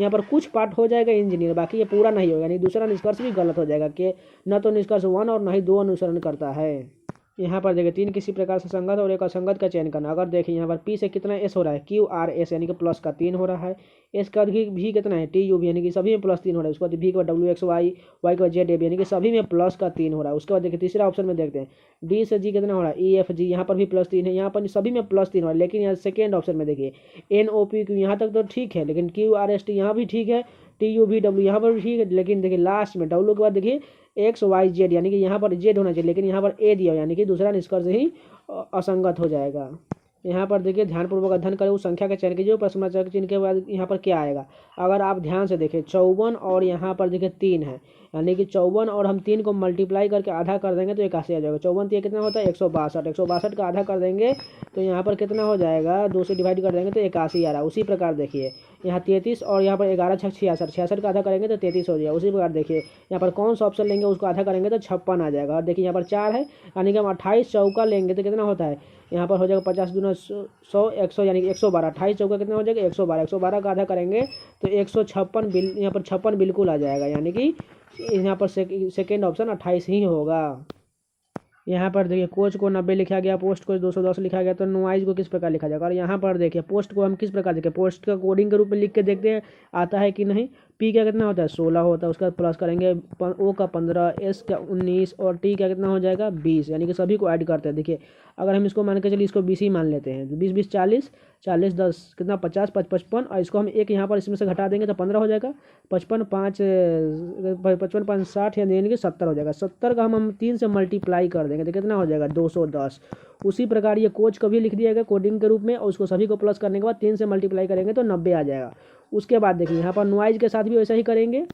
यहाँ पर कुछ पार्ट हो जाएगा इंजीनियर, बाकी ये पूरा नहीं होगा, यानी दूसरा निष्कर्ष भी गलत हो जाएगा कि न तो निष्कर्ष 1 और न ही 2 अनुसरण करता है। यहाँ पर देखिए 3 किसी प्रकार से संगत और एक असंगत का चयन करना। अगर देखिए यहाँ पर पी से कितना एस हो रहा है, क्यू आर एस, यानी कि प्लस का 3 हो रहा है। एस का भी कितना है, टी यू भी, यानी कि सभी में +3 हो रहा है। उसके बाद भी के बाद डब्ल्यू एक्स वाई, वाई के बाद जेड ए बी, यानी कि सभी में प्लस का 3 हो रहा है। उसके बाद देखिए तीसरा ऑप्शन में देखते हैं डी से जी कितना हो रहा है, ई एफ जी, यहाँ पर भी +3 है, यहाँ पर सभी में +3 हो रहा है। लेकिन यहाँ सेकेंड ऑप्शन में देखिए एन ओ पी क्यू, यहाँ तक तो ठीक है, लेकिन क्यू आर एस टी यहाँ भी ठीक है, टी यू भी डब्ल्यू यहाँ पर भी ठीक है, लेकिन देखिए लास्ट में डब्ल्यू के बाद देखिए एक्स वाई जेड, यानी कि यहाँ पर जेड होना चाहिए, लेकिन यहाँ पर ए दिया, यानी कि दूसरा निष्कर्ष ही असंगत हो जाएगा। यहाँ पर देखिए ध्यानपूर्वक अध्ययन करें, उस संख्या का चयन कीजिए, प्रश्नवाचक चिन्ह के बाद यहाँ पर क्या आएगा। अगर आप ध्यान से देखें 54 और यहाँ पर देखिए 3 है, यानी कि 54 और हम 3 को मल्टीप्लाई करके आधा कर देंगे तो 81 आ जाएगा। 54 3 कितना होता है 162, 162 का आधा कर देंगे तो यहाँ पर कितना हो जाएगा, 2 से डिवाइड कर देंगे तो 81 आ रहा है। उसी प्रकार देखिए यहाँ 33 और यहाँ पर 11 6 66, 66 का आधा करेंगे तो 33 हो जाएगा। उसी प्रकार देखिए यहाँ पर कौन सा ऑप्शन लेंगे उसको आधा करेंगे तो 56 आ जाएगा। और देखिए यहाँ पर 4 है, यानी कि हम 28 चौका लेंगे तो कितना होता है, यहाँ पर हो जाएगा 50 दूना 100 100, यानी कि 112। 28 चौका कितना हो जाएगा 112, 112 का आधा करेंगे तो 156 यहाँ पर 56 बिल्कुल आ जाएगा, यानी कि यहाँ पर सेकेंड ऑप्शन 28 ही होगा। यहाँ पर देखिए कोच को 90 लिखा गया, पोस्ट को 210 लिखा गया, तो नॉइज को किस प्रकार लिखा जाएगा। और यहाँ पर देखिए पोस्ट को हम किस प्रकार देखें, पोस्ट का कोडिंग के रूप में लिख के देखते हैं आता है कि नहीं। पी का कितना होता है 16 होता है, उसका प्लस करेंगे ओ का 15, एस का 19 और टी का कितना हो जाएगा 20, यानी कि सभी को ऐड करते हैं। देखिए अगर हम इसको मान के चलिए इसको 20 ही मान लेते हैं तो 20 20 40, 40 10 कितना 50 55 और इसको हम एक यहाँ पर इसमें से घटा देंगे तो 15 हो जाएगा। 55 5 55 5 60 यानी कि 70 हो जाएगा। 70 का हम 3 से मल्टीप्लाई कर देंगे तो कितना हो जाएगा 210। उसी प्रकार ये कोच को भी लिख दिया गया कोडिंग के रूप में और उसको सभी को प्लस करने के बाद 3 से मल्टीप्लाई करेंगे तो 90 आ जाएगा। उसके बाद देखिए यहाँ पर नॉइज के साथ भी वैसा ही करेंगे।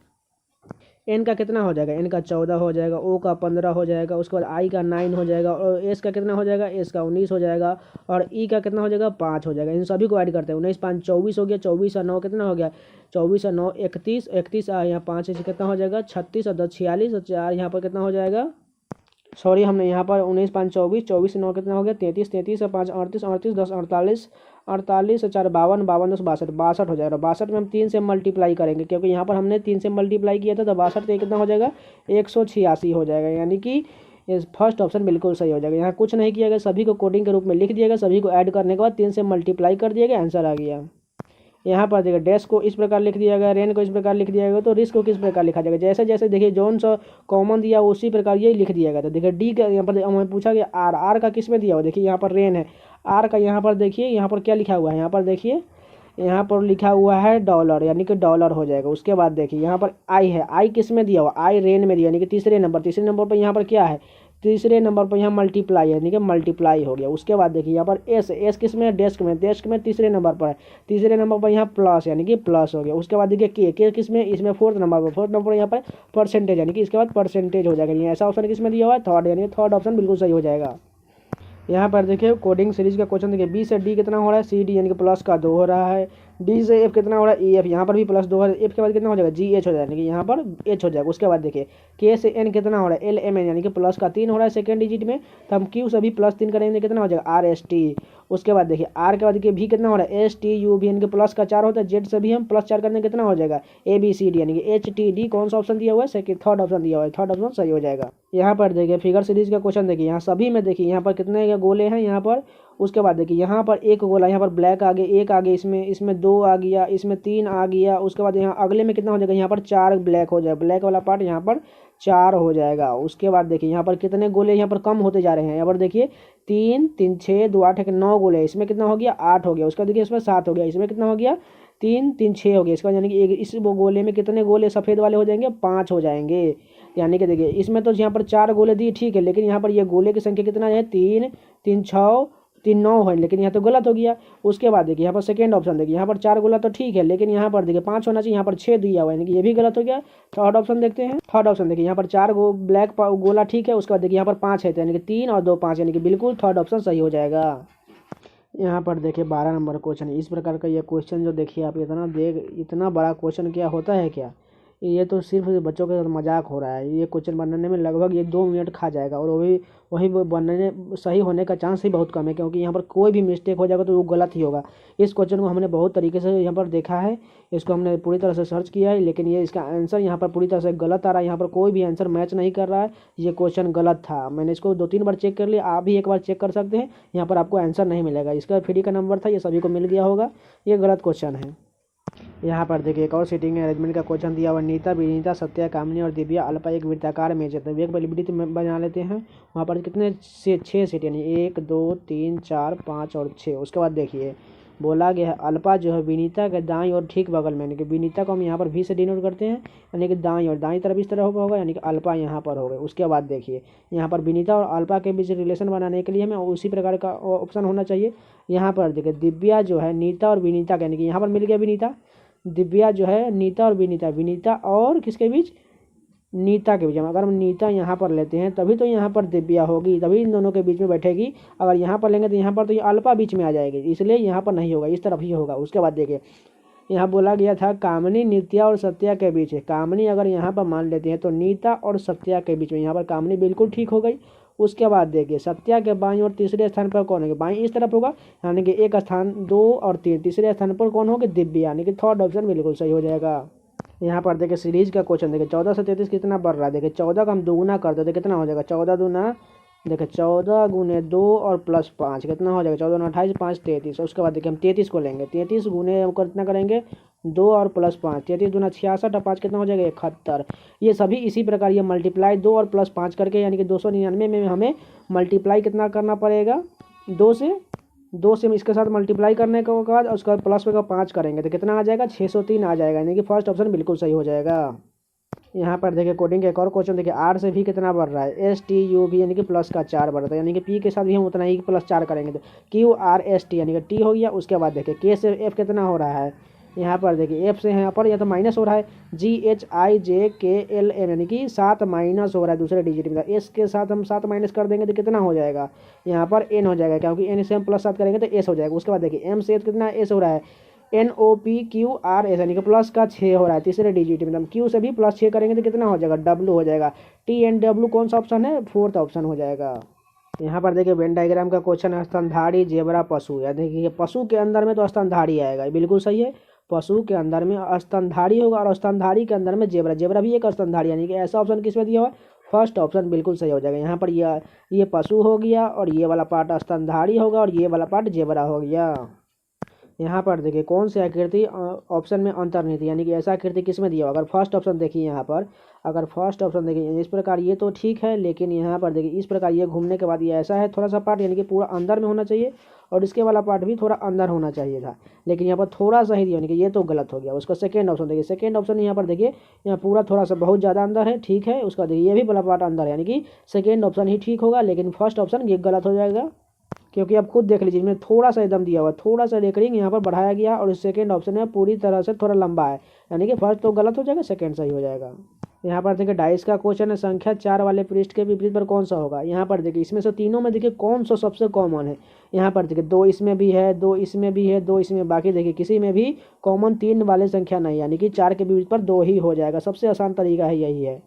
एन का कितना हो जाएगा, एन का 14 हो जाएगा, ओ का 15 हो जाएगा, उसके बाद आई का 9 हो जाएगा और एस का कितना हो जाएगा, एस का 19 हो जाएगा और ई का कितना हो जाएगा 5 हो जाएगा। इन सभी को ऐड करते हैं 19 5 24 हो गया, 24 और 9 कितना हो गया 24 और 9 31, 31 यहाँ 5 से कितना हो जाएगा 36 और 10 46 और 4 यहाँ पर कितना हो जाएगा, सॉरी हमने यहाँ पर 19 5 24, 24 से 9 कितना हो गया 33, 33 और 5 38, 38 10 48, 48 और 4 52, 52 10 62, 62 हो जाएगा। 62 में हम 3 से मल्टीप्लाई करेंगे क्योंकि यहाँ पर हमने 3 से मल्टीप्लाई किया था तो 62 से कितना हो जाएगा 186 हो जाएगा, यानी कि फर्स्ट ऑप्शन बिल्कुल सही हो जाएगा। यहाँ कुछ नहीं किया गया, सभी को कोडिंग के रूप में लिख दिया गया, सभी को ऐड करने के बाद 3 से मल्टीप्लाई कर दिया गया, आंसर आ गया। यहाँ पर देखिए डैश को इस प्रकार लिख दिया गया, रेन को इस प्रकार लिख दिया गया, तो रिस्क को किस प्रकार लिखा जाएगा, जैसे जैसे देखिए जोन सा कॉमन दिया उसी प्रकार यही लिख दिया गया था। देखिए डी का यहाँ पर हमें पूछा गया आर, आर का किस में दिया हुआ, देखिए यहाँ पर रेन है, आर का यहाँ पर देखिए यहाँ पर क्या लिखा हुआ है, यहाँ पर देखिए यहाँ पर लिखा हुआ है डॉलर, यानी कि डॉलर हो जाएगा। उसके बाद देखिए यहाँ पर आई है, आई किस में दिया हुआ, आई रेन में दिया, यानी कि तीसरे नंबर पर यहाँ पर क्या है, तीसरे नंबर पर यहाँ मल्टीप्लाई है, यानी कि मल्टीप्लाई हो गया। उसके बाद देखिए यहाँ पर एस, एस किस में, डेस्क में, डेस्क में तीसरे नंबर पर है, तीसरे नंबर पर यहाँ प्लस यानी कि प्लस हो गया। उसके बाद देखिए के किस में, इसमें फोर्थ नंबर पर, फोर्थ नंबर पर यहाँ पर परसेंटेज यानी कि इसके बाद परसेंटेज हो जाएगा। ये ऐसा ऑप्शन किस में दिया हुआ है थर्ड, यानी थर्ड ऑप्शन बिल्कुल सही हो जाएगा। यहाँ पर देखिए कोडिंग सीरीज का क्वेश्चन देखिए बी से डी कितना हो रहा है, सी डी यानी कि प्लस का 2 हो रहा है, डी से एफ कितना हो रहा है, ई एफ यहाँ पर भी प्लस 2 है, एफ के बाद कितना हो जाएगा जी एच हो जाएगा, यानी कि यहाँ पर एच हो जाएगा। उसके बाद देखिए के से एन कितना हो रहा है, एल एम एन यानी कि प्लस का 3 हो रहा है सेकंड डिजिट में, तो हम क्यू से भी प्लस 3 करेंगे कितना हो जाएगा आर एस टी। उसके बाद देखिए आर के बाद देखिए भी कितना हो रहा है, एस टी यू भी यानी कि प्लस का 4 होता है, जेड से भी हम प्लस 4 करने कितना हो जाएगा ए बी सी डी, यानी कि एच टी डी कौन सा ऑप्शन दिया हुआ है, सेकंड थर्ड ऑप्शन दिया हुआ है, थर्ड ऑप्शन सही हो जाएगा। यहाँ पर देखिए फिगर सीरीज का क्वेश्चन देखिए यहाँ सभी में देखिए यहाँ पर कितने गोले हैं यहाँ पर। उसके बाद देखिए यहाँ पर एक गोला, यहाँ पर ब्लैक आ गया, एक आ गया, इसमें 2 आ गया, इसमें 3 आ गया। उसके बाद यहाँ अगले में कितना हो जाएगा, यहाँ पर 4 ब्लैक हो जाएगा, ब्लैक वाला पार्ट यहाँ पर 4 हो जाएगा। उसके बाद देखिए यहाँ पर कितने गोले यहाँ पर कम होते जा रहे हैं, यहाँ पर देखिए 3 3 6 2 8 9 गोले, इसमें कितना हो गया 8 हो गया। उसका देखिए इसमें 7 हो गया, इसमें कितना हो गया 3 3 6 हो गया। इसका यानी कि इस गोले में कितने गोले सफ़ेद वाले हो जाएंगे 5 हो जाएंगे। यानी कि देखिए इसमें तो यहाँ पर 4 गोले दिए ठीक है, लेकिन यहाँ पर ये गोले की संख्या कितना है 3 3 6 3 9 है, लेकिन यहाँ तो गलत हो गया। उसके बाद देखिए यहाँ पर सेकेंड ऑप्शन देखिए यहाँ पर 4 गोला तो ठीक है, लेकिन यहाँ पर देखिए 5 होना चाहिए, यहाँ पर 6 दिया हुआ है, यानी कि ये भी गलत हो गया। थर्ड ऑप्शन देखते हैं, थर्ड ऑप्शन देखिए यहाँ पर 4 ब्लैक गोला ठीक है, उसके बाद देखिए यहाँ पर 5 है, तो यानी कि 3 और 2 5, यानी कि बिल्कुल थर्ड ऑप्शन सही हो जाएगा। यहाँ पर देखिए 12 नंबर क्वेश्चन, इस प्रकार का ये क्वेश्चन जो देखिए आप इतना बड़ा क्वेश्चन क्या होता है क्या, ये तो सिर्फ बच्चों के साथ मजाक हो रहा है। ये क्वेश्चन बनाने में लगभग ये 2 मिनट खा जाएगा और वही वो बनने सही होने का चांस ही बहुत कम है, क्योंकि यहाँ पर कोई भी मिस्टेक हो जाएगा तो वो गलत ही होगा। इस क्वेश्चन को हमने बहुत तरीके से यहाँ पर देखा है, इसको हमने पूरी तरह से सर्च किया है, लेकिन ये इसका आंसर यहाँ पर पूरी तरह से गलत आ रहा है। यहाँ पर कोई भी आंसर मैच नहीं कर रहा है, ये क्वेश्चन गलत था। मैंने इसको 2-3 बार चेक कर लिया, आप भी एक बार चेक कर सकते हैं, यहाँ पर आपको आंसर नहीं मिलेगा। इसका फ्री का नंबर था, ये सभी को मिल गया होगा, ये गलत क्वेश्चन है। यहाँ पर देखिए एक और सीटिंग अरेंजमेंट का क्वेश्चन दिया हुआ, नीता विनीता सत्या कामनी और दिव्या अल्पा एक वृत्ताकार मेज है, तो एक वृत्त में बना लेते हैं। वहाँ पर कितने से 6 सीट, यानी 1 2 3 4 5 और 6। उसके बाद देखिए बोला गया है अल्पा जो है विनीता के दाईं और ठीक बगल में, यानी कि विनीता को हम यहाँ पर वी से डिनोट करते हैं, यानी कि दाईं और दाईं तरफ इस तरह होगा, यानी कि अल्पा यहाँ पर होगा। उसके बाद देखिए यहाँ पर विनीता और अल्पा के बीच रिलेशन बनाने के लिए हमें उसी प्रकार का ऑप्शन होना चाहिए। यहाँ पर देखिए दिव्या जो है नीता और विनीता का, यानी कि यहाँ पर मिल गया विनीता, दिव्या जो है नीता और विनीता, विनीता और किसके बीच, नीता के बीच। अगर हम नीता यहाँ पर लेते हैं तभी तो यहाँ पर दिव्या होगी, तभी इन दोनों के बीच में बैठेगी। अगर यहाँ पर लेंगे तो यहाँ पर तो ये अल्पा बीच में आ जाएगी, इसलिए यहाँ पर नहीं होगा, इस तरफ ही होगा। उसके बाद देखिए यहाँ बोला गया था कामनी नित्या और सत्या के बीच है, कामनी अगर यहाँ पर मान लेते हैं तो नीता और सत्या के बीच में, यहाँ पर कामनी बिल्कुल ठीक हो गई। उसके बाद देखिए सत्या के बाईं और तीसरे स्थान पर कौन होगा, बाईं इस तरफ होगा, यानी कि एक स्थान 2 और 3, तीसरे स्थान पर कौन होगा दिव्या, यानी कि थर्ड ऑप्शन बिल्कुल सही हो जाएगा। यहाँ पर देखिए सीरीज का क्वेश्चन देखिए 14 से 33 कितना बढ़ रहा है, देखिए 14 का हम दोगुना कर देते कितना हो जाएगा, 14 दूना देखिए 14 गुने 2 और प्लस 5 कितना हो जाएगा, 14 28 5 33। उसके बाद देखिए हम 33 को लेंगे, 33 गुने कितना करेंगे 2 और प्लस 5, 33 दूना 66 और 5 कितना हो जाएगा 71। ये सभी इसी प्रकार ये मल्टीप्लाई 2 और प्लस 5 करके यानी कि 299 में हमें मल्टीप्लाई कितना करना पड़ेगा 2 से इसके साथ मल्टीप्लाई करने के बाद उसका प्लस में 5 करेंगे तो कितना आ जाएगा 603 आ जाएगा, यानी कि फर्स्ट ऑप्शन बिल्कुल सही हो जाएगा। यहाँ पर देखिए कोडिंग का एक और क्वेश्चन देखिए, आर से भी कितना बढ़ रहा है एस टी यू भी यानी कि प्लस का 4 बढ़ रहा है, यानी कि पी के साथ भी हम उतना ही प्लस 4 करेंगे तो क्यू आर एस टी यानी कि टी हो गया। उसके बाद देखिए के से एफ कितना हो रहा है, यहाँ पर देखिए एफ से यहाँ पर या तो माइनस हो रहा है जी एच आई जे के एल एम यानी कि 7 माइनस हो रहा है दूसरे डिजिट में, एस के साथ हम 7 माइनस कर देंगे तो कितना हो जाएगा यहाँ पर एन हो जाएगा, क्योंकि एन से हम प्लस 7 करेंगे तो एस हो जाएगा। उसके बाद देखिए एम से कितना एस हो रहा है N O P Q R S यानी कि प्लस का 6 हो रहा है तीसरे डिजिट में, क्यू से भी प्लस 6 करेंगे तो कितना हो जाएगा डब्लू हो जाएगा। टी एन डब्लू कौन सा ऑप्शन है, फोर्थ ऑप्शन हो जाएगा। यहाँ पर देखिए वेन डायग्राम का क्वेश्चन है, स्तनधारी जेबरा पशु, या देखिए पशु के अंदर में तो स्तनधारी आएगा, बिल्कुल सही है। पशु के अंदर में स्तनधारी होगा और स्तनधारी के अंदर में जेबरा, जेबरा भी एक स्तनधारी, यानी कि ऐसा ऑप्शन किस में दिया हुआ है, फर्स्ट ऑप्शन बिल्कुल सही हो जाएगा। यहाँ पर ये पशु हो गया और ये वाला पार्ट स्तनधारी होगा और ये वाला पार्ट जेबरा हो गया। यहाँ पर देखिए कौन सी आकृति ऑप्शन में अंतर्निहित यानी कि ऐसा आकृति किस में दिया होगा, अगर फर्स्ट ऑप्शन देखिए यहाँ पर, अगर फर्स्ट ऑप्शन देखिए इस प्रकार ये तो ठीक है, लेकिन यहाँ पर देखिए इस प्रकार ये घूमने के बाद ये ऐसा है थोड़ा सा पार्ट यानी कि पूरा अंदर में होना चाहिए और इसके वाला पार्ट भी थोड़ा अंदर होना चाहिए था, लेकिन यहाँ पर थोड़ा सा ही दिया यानी कि ये तो गलत हो गया। उसका सेकेंड ऑप्शन देखिए, सेकेंड ऑप्शन यहाँ पर देखिए यहाँ पूरा थोड़ा सा बहुत ज़्यादा अंदर है, ठीक है। उसका देखिए ये भी वाला पार्ट अंदर है, यानी कि सेकेंड ऑप्शन ही ठीक होगा, लेकिन फर्स्ट ऑप्शन ये गलत हो जाएगा, क्योंकि आप खुद देख लीजिए इसमें थोड़ा सा एकदम दिया हुआ, थोड़ा सा लेकरिंग यहाँ पर बढ़ाया गया और इस सेकेंड ऑप्शन में पूरी तरह से थोड़ा लंबा है, यानी कि फर्स्ट तो गलत हो जाएगा, सेकेंड सही हो जाएगा। यहाँ पर देखिए डाइस का क्वेश्चन है, संख्या 4 वाले पृष्ठ के विपरीत पर कौन सा होगा। यहाँ पर देखिए इसमें से तीनों में देखिए कौन सा सबसे कॉमन है। यहाँ पर देखिए 2 इसमें भी है, 2 इसमें भी है, 2 इसमें, बाकी देखिए किसी में भी कॉमन 3 वाले संख्या नहीं, यानी कि 4 के विपरीत पर 2 ही हो जाएगा, सबसे आसान तरीका है यही है।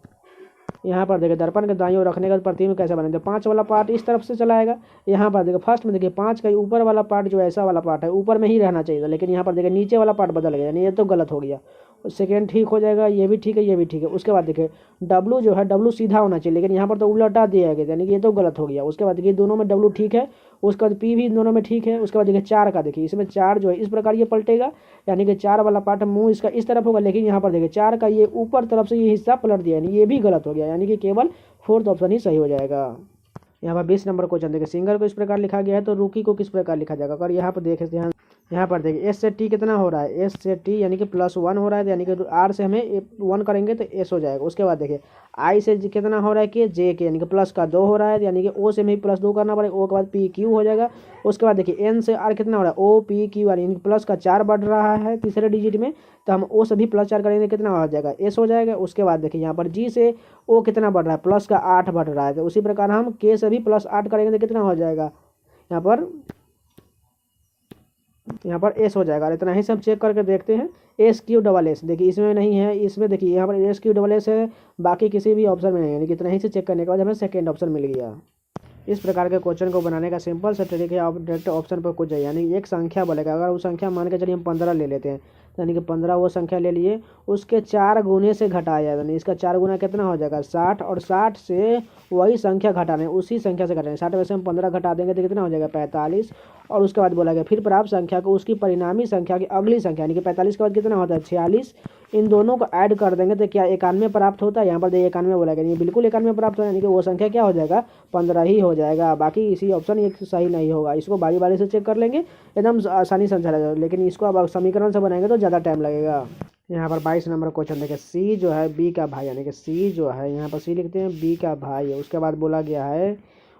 यहाँ पर देखिए दर्पण के दाईं ओर रखने का प्रतिबिंब कैसे बनेगा, 5 वाला पार्ट इस तरफ से चलाएगा। यहाँ पर देखिए फर्स्ट में देखिए 5 का ऊपर वाला पार्ट जो ऐसा वाला पार्ट है ऊपर में ही रहना चाहिए था, लेकिन यहाँ पर देखिए नीचे वाला पार्ट बदल गया, यानी ये तो गलत हो गया। सेकेंड ठीक हो जाएगा, ये भी ठीक है, ये भी ठीक है। उसके बाद देखिए डब्लू जो है डब्लू सीधा होना चाहिए, लेकिन यहाँ पर तो उल्टा दिया गया, यानी कि ये तो गलत हो गया। उसके बाद देखिए दोनों में डब्लू ठीक है, उसके बाद पी भी दोनों में ठीक है। उसके बाद देखिए 4 का देखिए इसमें 4 जो है इस प्रकार ये पलटेगा, यानी कि 4 वाला पार्ट मुंह इसका इस तरफ होगा, लेकिन यहाँ पर देखिए 4 का ये ऊपर तरफ से ये हिस्सा पलट दिया, यानी ये भी गलत हो गया, यानी कि केवल फोर्थ ऑप्शन ही सही हो जाएगा। यहाँ पर 20 नंबर क्वेश्चन देखिए, सिंगर को इस प्रकार लिखा गया है तो रुकी को किस प्रकार लिखा जाएगा। अगर यहाँ पर देखें ध्यान, यहाँ पर देखिए एस से टी कितना हो रहा है, एस से टी यानी कि +1 हो रहा है, यानी कि आर से हमें 1 करेंगे तो एस हो जाएगा। उसके बाद देखिए आई से कितना हो रहा है कि जे के यानी कि प्लस का 2 हो रहा है, यानी कि ओ से हमें +2 करना पड़ेगा, ओ के बाद पी क्यू हो जाएगा। उसके बाद देखिए एन से आर कितना हो रहा है, ओ पी क्यू आर, यानी कि प्लस का 4 बढ़ रहा है तीसरे डिजिट में, तो हम ओ से भी +4 करेंगे कितना हो जाएगा एस हो जाएगा। उसके बाद देखिए यहाँ पर जी से ओ कितना बढ़ रहा है, प्लस का 8 बढ़ रहा है, तो उसी प्रकार हम के से भी +8 करेंगे तो कितना हो जाएगा यहाँ पर एस हो जाएगा। इतना ही सब चेक करके देखते हैं। एस क्यू डबल एस देखिए इसमें नहीं है, इसमें देखिए यहाँ पर एस क्यू डबल एस है, बाकी किसी भी ऑप्शन में नहीं है, यानी कि इतना ही से चेक करने के बाद हमें सेकेंड ऑप्शन मिल गया। इस प्रकार के क्वेश्चन को बनाने का सिंपल सा ट्रिक है, आप डायरेक्ट ऑप्शन पर कुछ जाइए, यानी एक संख्या बोलेगा, अगर वो संख्या मान के चलिए हम 15 ले लेते हैं, यानी कि 15 वो संख्या ले लिए, उसके 4 गुने से घटाया, यानी इसका 4 गुना कितना हो जाएगा 60, और 60 से वही संख्या घटाने, उसी संख्या से घटाने, 60 में से हम 15 घटा देंगे तो कितना हो जाएगा 45। और उसके बाद बोला गया फिर प्राप्त संख्या को उसकी परिणामी संख्या की अगली संख्या, यानी कि 45 के बाद कितना होता है 46, इन दोनों को ऐड कर देंगे तो क्या 91 प्राप्त होता है। यहाँ पर देखिए 91 बोला गया, बिल्कुल 91 प्राप्त होगा, यानी कि वो संख्या क्या हो जाएगा 15 ही हो जाएगा, बाकी इसी ऑप्शन ये सही नहीं होगा। इसको बारी बारी से चेक कर लेंगे, एकदम आसानी से समझा जाएगा, लेकिन इसको अब समीकरण से बनाएंगे तो ज़्यादा टाइम लगेगा। यहाँ पर 22 नंबर क्वेश्चन देखिए, सी जो है बी का भाई, यानी कि सी जो है यहाँ पर सी लिखते हैं बी का भाई है। उसके बाद बोला गया है,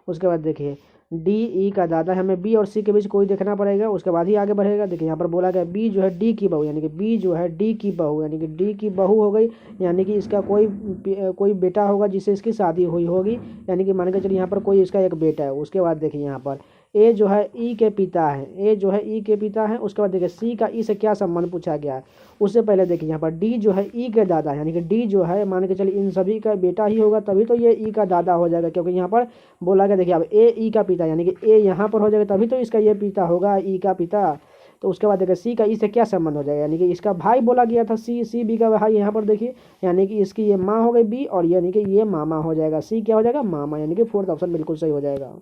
उसके बाद देखिए डी ई का दादा है, हमें बी और सी के बीच कोई देखना पड़ेगा, उसके बाद ही आगे बढ़ेगा। देखिए यहाँ पर बोला गया बी जो है डी की बहू, यानी कि बी जो है डी की बहू, यानी कि डी की बहू हो गई, यानी कि इसका कोई बेटा होगा जिससे इसकी शादी हुई होगी, यानी कि मान के चलिए यहाँ पर कोई इसका एक बेटा है। उसके बाद देखिए यहाँ पर ए जो है ई के पिता है, ए जो है ई के पिता है। उसके बाद देखिए सी का ई से क्या संबंध पूछा गया है, उससे पहले देखिए यहाँ पर डी जो है ई के दादा, यानी कि डी जो है मान के चलिए इन सभी का बेटा ही होगा, तभी तो ये ई का दादा हो जाएगा, क्योंकि यहाँ पर बोला गया देखिए अब ए ई का पिता, यानी कि ए यहाँ पर हो जाएगा तभी तो इसका ये पिता होगा ई का पिता। तो उसके बाद देखिए सी का ई से क्या संबंध हो जाएगा, यानी कि इसका भाई बोला गया था सी बी का भाई, यहाँ पर देखिए यानी कि इसकी ये माँ हो गई बी, और यानी कि ये मामा हो जाएगा, सी क्या हो जाएगा मामा, यानी कि फोर्थ ऑप्शन बिल्कुल सही हो जाएगा।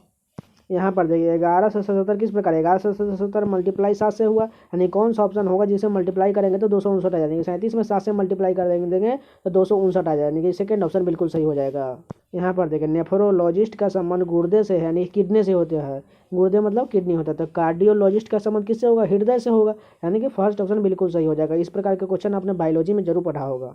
यहाँ पर देखिए 1177 किस प्रकार 1177 मल्टीप्लाई 7 से हुआ, यानी कौन सा ऑप्शन होगा जिसे मल्टीप्लाई करेंगे तो 259 आ जाएंगे। 37 में 7 से मल्टीप्लाई कर देंगे तो 259 आ जाएगा, यानी कि सेकंड ऑप्शन बिल्कुल सही हो जाएगा। यहाँ पर देखिए नेफ्रोलॉजिस्ट का संबंध गुर्दे से है, यानी किडनी से होता है। गुर्दे मतलब किडनी होता है, तो कार्डियोलॉजिस्ट का संबंध किससे होगा, हृदय से होगा, यानी कि फर्स्ट ऑप्शन बिल्कुल सही हो जाएगा। इस प्रकार के क्वेश्चन आपने बायोलॉजी में जरूर पढ़ा होगा।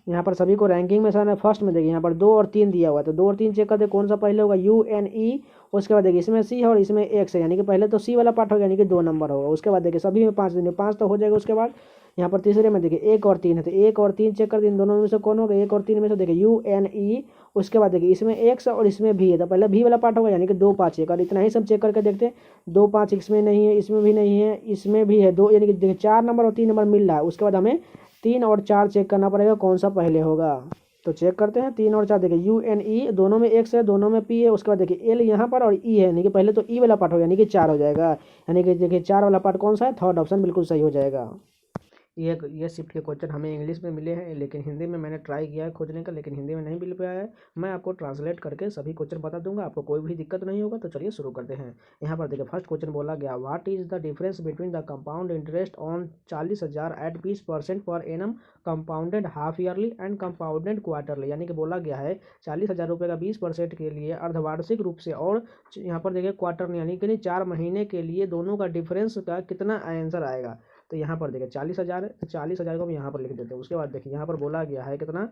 यहाँ पर सभी को रैंकिंग में सर फर्स्ट में देखिए यहाँ पर 2 और 3 दिया हुआ है, तो 2 और 3 चेक कर दे कौन सा पहले होगा, UNE। उसके बाद देखिए इसमें C है और इसमें X है, यानी कि पहले तो C वाला पार्ट होगा, यानी कि 2 नंबर होगा। उसके बाद देखिए सभी में 5 देंगे, 5 तो हो जाएगा। उसके बाद यहाँ पर तीसरे में देखिए 1 और 3 है, तो 1 और 3 चेक कर दें, इन दोनों में से कौन होगा, 1 और 3 में से देखिए UNE। उसके बाद देखिए इसमें X और इसमें भी है, तो पहले भी वाला पार्ट होगा, यानी कि 2 5 चेक, और इतना ही सब चेक करके देखते हैं। 2 5 इसमें नहीं है, इसमें भी नहीं है, इसमें भी है 2, यानी कि देखिए 4 नंबर और 3 नंबर मिल रहा है। उसके बाद हमें 3 और 4 चेक करना पड़ेगा कौन सा पहले होगा। तो चेक करते हैं 3 और 4, देखिए UNE दोनों में X है, दोनों में P है। उसके बाद देखिए L यहाँ पर और E है, यानी कि पहले तो E वाला पार्ट होगा, यानी कि 4 हो जाएगा। यानी कि देखिए 4 वाला पार्ट कौन सा है, थर्ड ऑप्शन बिल्कुल सही हो जाएगा। ये शिफ्ट के क्वेश्चन हमें इंग्लिश में मिले हैं, लेकिन हिंदी में मैंने ट्राई किया है खोजने का, लेकिन हिंदी में नहीं मिल पाया है। मैं आपको ट्रांसलेट करके सभी क्वेश्चन बता दूंगा, आपको कोई भी दिक्कत नहीं होगा। तो चलिए शुरू करते हैं। यहाँ पर देखिए फर्स्ट क्वेश्चन बोला गया, what is the difference between the compound interest on 40,000 at 20% per annum compounded half yearly and compounded quarterly. यानी कि बोला गया है 40,000 रुपये का 20% के लिए अर्धवार्षिक रूप से, और यहाँ पर देखिए क्वार्टर यानी कि 4 महीने के लिए, दोनों का डिफरेंस का कितना आंसर आएगा। तो यहाँ पर देखिए 40,000 है, तो 40,000 को हम यहाँ पर लिख देते हैं। उसके बाद देखिए यहाँ पर बोला गया है कितना,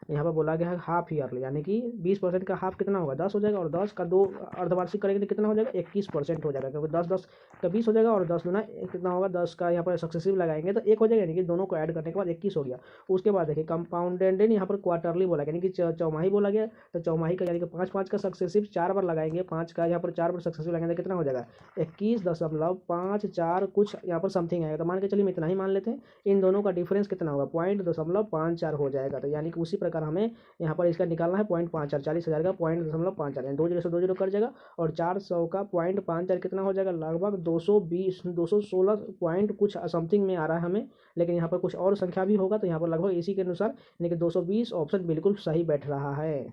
यहाँ पर बोला गया है हाफ ईयरली, यानी कि 20% का हाफ कितना होगा, 10 हो जाएगा, और 10 का 2 अर्धवार्षिक करेंगे तो कितना हो जाएगा, 21% हो जाएगा, क्योंकि 10 10 का 20 हो जाएगा, और 10 गुना कितना होगा, 10 का यहाँ पर सक्सेसिव लगाएंगे तो 1 हो जाएगा, यानी कि दोनों को ऐड करने के बाद 21 हो गया। उसके बाद देखिए कंपाउंडेड यहाँ पर क्वार्टरली बोला, यानी कि चौमाही बोला गया, तो चौमाही का यानी कि 5 का सक्सेसिव 4 बार लगाएंगे, 5 का यहाँ पर 4 बार सक्सेसिव लगाएंगे तो कितना हो जाएगा, 21.54 कुछ यहाँ पर समथिंग आएगा। तो मान के चलिए हम इतना ही मान लेते हैं। इन दोनों का डिफरेंस कितना होगा, 0.54 हो जाएगा। तो यानी कि उसी प्रकार हमें यहाँ पर इसका निकालना है 0.54, 40,000 का 0.54, यानी 2 जीरो से 2 जीरो कट जाएगा, और 400 का 0.54 कितना हो जाएगा, लगभग 220 216 पॉइंट कुछ समथिंग में आ रहा है हमें। लेकिन यहाँ पर कुछ और संख्या भी होगा, तो यहाँ पर लगभग इसी के अनुसार यानी कि 220 ऑप्शन बिल्कुल सही बैठ रहा है।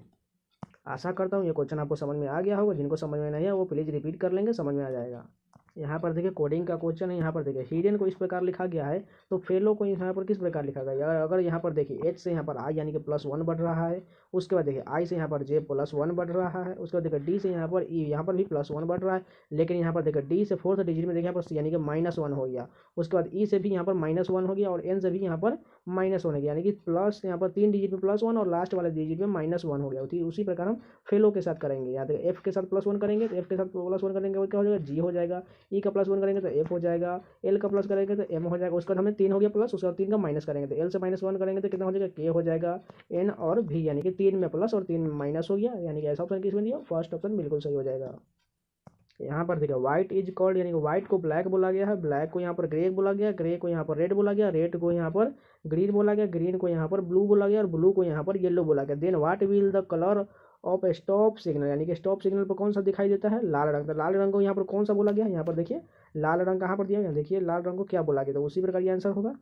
आशा करता हूँ ये क्वेश्चन आपको समझ में आ गया होगा। जिनको समझ में नहीं है वो प्लीज़ रिपीट कर लेंगे, समझ में आ जाएगा। यहाँ पर देखिए कोडिंग का क्वेश्चन है। यहाँ पर देखिए हीडन को इस प्रकार लिखा गया है, तो फेलो को यहाँ पर किस प्रकार लिखा गया है। अगर यहाँ पर देखिए H से यहाँ पर I यानी कि +1 बढ़ रहा है। उसके बाद देखिए I से यहाँ पर J +1 बढ़ रहा है। उसके बाद देखिए D से यहाँ पर E, यहाँ पर भी +1 बढ़ रहा है। लेकिन यहाँ पर देखिए D से 4th डिजिट में देखिए यहाँ पर C यानी कि -1 हो गया। उसके बाद E से भी यहाँ पर -1 हो गया, और N से भी यहाँ पर -1 हो गया, यानी कि प्लस यहाँ पर 3 डिजिट में +1 और लास्ट वाले डिजिट में -1 हो गया। उसी प्रकार हम फेलो के साथ करेंगे। यहाँ देखिए F के साथ +1 करेंगे, तो F के साथ +1 करेंगे और क्या हो जाएगा, G हो जाएगा। E का +1 करेंगे तो F हो जाएगा, L का प्लस करेंगे तो M हो जाएगा। उसके बाद हमें 3 हो गया प्लस, उसके बाद 3 का माइनस करेंगे तो L से -1 करेंगे तो कितना हो जाएगा, K हो जाएगा। N और V यानी कि 3 में प्लस और 3 में माइनस हो गया, यानी कि ऐसा ऑप्शन किसमें दिया, फर्स्ट ऑप्शन बिल्कुल सही हो जाएगा। यहाँ पर देखिए व्हाइट इज कॉल्ड, यानी कि व्हाइट को ब्लैक बोला गया है, ब्लैक को यहाँ पर ग्रे बोला गया, ग्रे को यहाँ पर रेड बोला गया, रेड को यहाँ पर ग्रीन बोला गया, ग्रीन को यहाँ पर ब्लू बोला गया, और ब्लू को यहाँ पर येलो बोला गया। Then what will the colour of stop signal, यानी कि स्टॉप सिग्नल पर कौन सा दिखाई देता है, लाल रंग। तो लाल रंग को यहाँ पर कौन सा बोला गया, यहाँ पर देखिए लाल रंग कहाँ पर दिया, यहाँ देखिए लाल रंग को क्या बोला गया, तो उसी प्रकार ये आंसर होगा।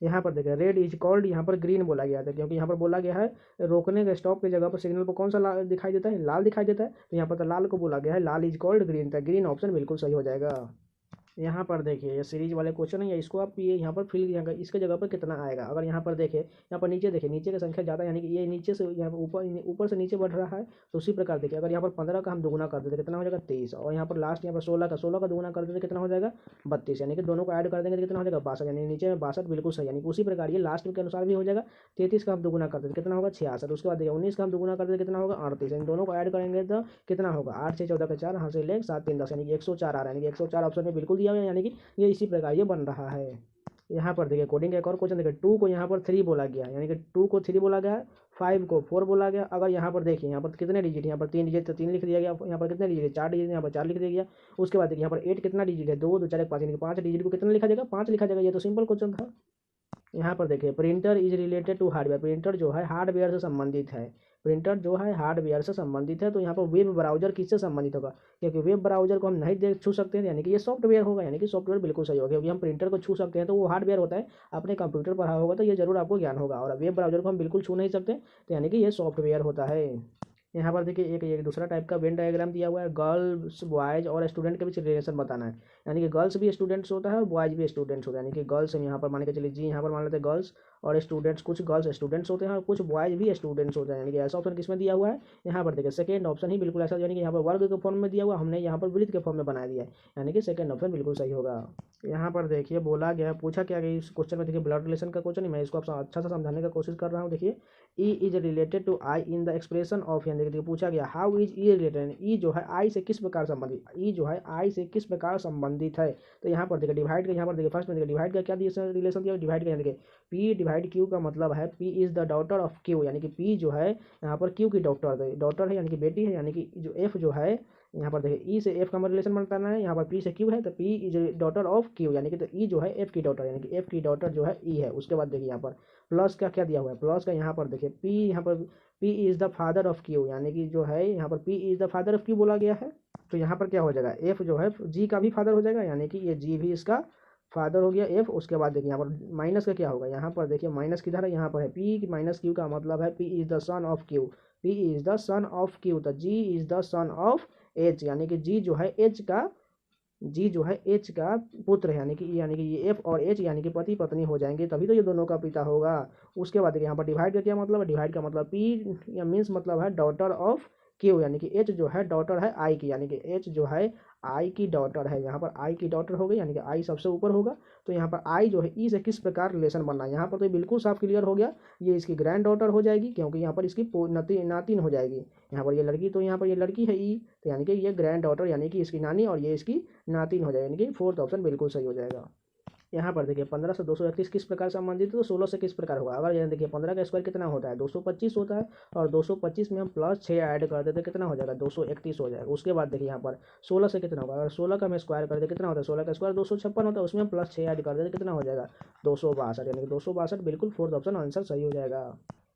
यहाँ पर देखिए रेड इज कॉल्ड, यहाँ पर ग्रीन बोला गया था, क्योंकि यहाँ पर बोला गया है रोकने के स्टॉप की जगह पर सिग्नल पर कौन सा दिखाई देता है, लाल दिखाई देता है। तो यहाँ पर तो लाल को बोला गया है लाल इज कॉल्ड ग्रीन, था ग्रीन ऑप्शन बिल्कुल सही हो जाएगा। यहाँ पर देखिए ये सीरीज वाले क्वेश्चन है, या इसको आप ये यहाँ पर फिल यहाँ इसके जगह पर कितना आएगा। अगर यहाँ पर देखें, यहाँ पर नीचे देखिए नीचे की संख्या ज़्यादा, यानी कि ये नीचे से यहाँ पर ऊपर से नीचे बढ़ रहा है। तो उसी प्रकार देखिए अगर यहाँ पर 15 का हम दुगुना कर देते कितना हो जाएगा 23, और यहाँ पर लास्ट यहाँ पर 16 का दुगुना कर देते कितना हो जाएगा 32, यानी कि दोनों को ऐड कर देंगे तो कितना हो जाएगा 62, यानी नीचे में 62 बिल्कुल सही। यानी कि उसी प्रकार ये लास्ट के अनुसार भी हो जाएगा। 33 का हम दुगुना कर देते कितना होगा 66, उसके बाद देखिए 19 का हम दुगुना कर देते कितना होगा 38, इन दोनों को ऐड करेंगे तो कितना होगा 8 6 14 का 4, हाँ से ले 7 3 10, यानी कि 104 आ रहा है, यानी कि 104 ऑप्शन में बिल्कुल दिया हुआ है, यानी कि ये इसी प्रकार ये बन रहा है। यहाँ पर देखिए कोडिंग का एक और क्वेश्चन देखिए 2 को यहाँ पर 3 बोला गया, यानी कि 2 को 3 बोला गया, 5 को 4 बोला गया। अगर यहाँ पर देखिए यहाँ पर कितने डिजिट, यहाँ पर 3 डिजिट तो 3 लिख दिया गया, यहाँ पर कितने डिजिट 4 डिजिट, यहाँ पर 4 लिख दिया गया। उसके बाद देखिए यहाँ पर 8 कितना डिजिट है 2 2 4 1 5, यानी कि 5 डिजिट को कितना लिखा जाएगा 5 लिखा जाएगा। ये तो सिंपल क्वेश्चन था। यहाँ पर देखिए printer is related to hardware, printer जो है हार्डवेयर से संबंधित है, प्रिंटर जो है हार्डवेयर से संबंधित है। तो यहाँ पर वेब ब्राउजर किससे संबंधित होगा, क्योंकि वेब ब्राउजर को हम नहीं देख छू सकते हैं, यानी कि ये सॉफ्टवेयर होगा, यानी कि सॉफ्टवेयर बिल्कुल सही होगा, क्योंकि हम प्रिंटर को छू सकते हैं तो वो हार्डवेयर होता है। आपने कंप्यूटर पढ़ा होगा तो ये जरूर आपको ज्ञान होगा, और वेब ब्राउजर को हम बिल्कुल छू नहीं सकते, तो यानी कि ये सॉफ्टवेयर होता है। यहाँ पर देखिए एक दूसरा टाइप का वेन डायग्राम दिया हुआ है। गर्ल्स बॉयज और स्टूडेंट के बीच रिलेशन बताना है, यानी कि गर्ल्स भी स्टूडेंट्स होता है और बॉयज भी स्टूडेंट्स होता है। यानी कि गर्ल्स यहाँ पर मान के चलिए जी, यहाँ पर मान लेते हैं गर्ल्स और स्टूडेंट्स, कुछ गर्ल्स स्टूडेंट्स होते हैं और कुछ बॉयज भी स्टूडेंट्स होते हैं। यानी कि ऐसा ऑप्शन किसमें दिया हुआ है, यहाँ पर देखिए सेकंड ऑप्शन ही बिल्कुल ऐसा, यानी कि यहाँ पर वर्ग के फॉर्म में दिया हुआ, हमने यहाँ पर वृत्त के फॉर्म में बना दिया है, यानी कि सेकंड ऑप्शन बिल्कुल सही होगा। यहाँ पर देखिए बोला गया, पूछा क्या गया इस क्वेश्चन में, देखिए ब्लड रिलेशन का क्वेश्चन है, मैं इसको आपसे अच्छा से समझाने का कोशिश कर रहा हूँ। देखिए E is related to I in the expression of, यानी देखिए पूछा गया how is E related, E जो है आई से किस प्रकार संबंधित, ई जो है आई से किस प्रकार संबंधित है। तो यहाँ पर देखिए डिवाइड का, यहाँ पर देखिए फर्स्ट में देखिए डिवाइड का क्या दिया रिलेशन दिया, डिवाइड का देखिए पी डिवाइड क्यू का मतलब है P is the daughter of Q, यानी कि पी जो है यहाँ पर क्यू की डॉटर है, यानी कि बेटी है, यानी कि जो एफ जो है यहाँ पर देखिए ई से एफ का रिलेशन बताना है, यहाँ पर पी से क्यू है तो P is daughter of Q, यानी कि तो ई जो है एफ की डॉटर, यानी कि एफ की डॉटर जो है ई है। उसके बाद देखिए यहाँ पर प्लस का क्या दिया हुआ है, प्लस का यहाँ पर देखिए पी, यहाँ पर P is the father of Q, यानी कि जो है यहाँ पर P is the father of Q बोला गया है। तो यहाँ पर क्या हो जाएगा, एफ जो है जी का भी फादर हो जाएगा, यानी कि ये जी भी इसका फादर हो गया एफ। उसके बाद देखिए यहाँ पर माइनस का क्या होगा, यहाँ पर देखिए माइनस किधर है, यहाँ पर है पी माइनस क्यू का मतलब है P is the son of Q, P is the son of Q, तो G is the son of H, यानी कि जी जो है एच का, जी जो है एच का पुत्र है, यानी कि ये एफ और एच यानी कि पति पत्नी हो जाएंगे, तभी तो ये दोनों का पिता होगा। उसके बाद देखिए यहाँ पर डिवाइड का क्या मतलब है, डिवाइड का मतलब पी या मीन्स मतलब है डॉटर ऑफ क्यू, यानी कि एच जो है डॉटर है आई की, यानी कि एच जो है आई की डॉटर है, यहाँ पर आई की डॉटर हो गई, यानी कि आई सबसे ऊपर होगा। तो यहाँ पर आई जो है ई से किस प्रकार रिलेशन बनना है, यहाँ पर तो बिल्कुल साफ क्लियर हो गया, ये इसकी ग्रैंड डॉटर हो जाएगी, क्योंकि यहाँ पर इसकी नातिन हो जाएगी। यहाँ पर ये लड़की, तो यहाँ पर ये लड़की है ई, तो यानी कि ये ग्रैंड डॉटर यानी कि इसकी नानी और ये इसकी नातिन हो जाएगी, यानी कि फोर्थ ऑप्शन बिल्कुल सही हो जाएगा। यहाँ पर देखिए 15 से 231 किस प्रकार संबंधित है, तो 16 से किस प्रकार होगा। अगर यहाँ देखिए 15 का स्क्वायर कितना होता है 225 होता है, और 225 में हम प्लस 6 ऐड कर देते कितना हो जाएगा 231 हो जाएगा। उसके बाद देखिए यहाँ पर 16 से कितना होगा, अगर 16 का हम स्क्वायर कर दे कितना होता है, 16 का स्क्वायर 256 होता है, उसमें हम प्लस 6 ऐड कर देते कितना हो जाएगा 262, यानी कि 262 बिल्कुल फोर्थ ऑप्शन आंसर सही हो जाएगा।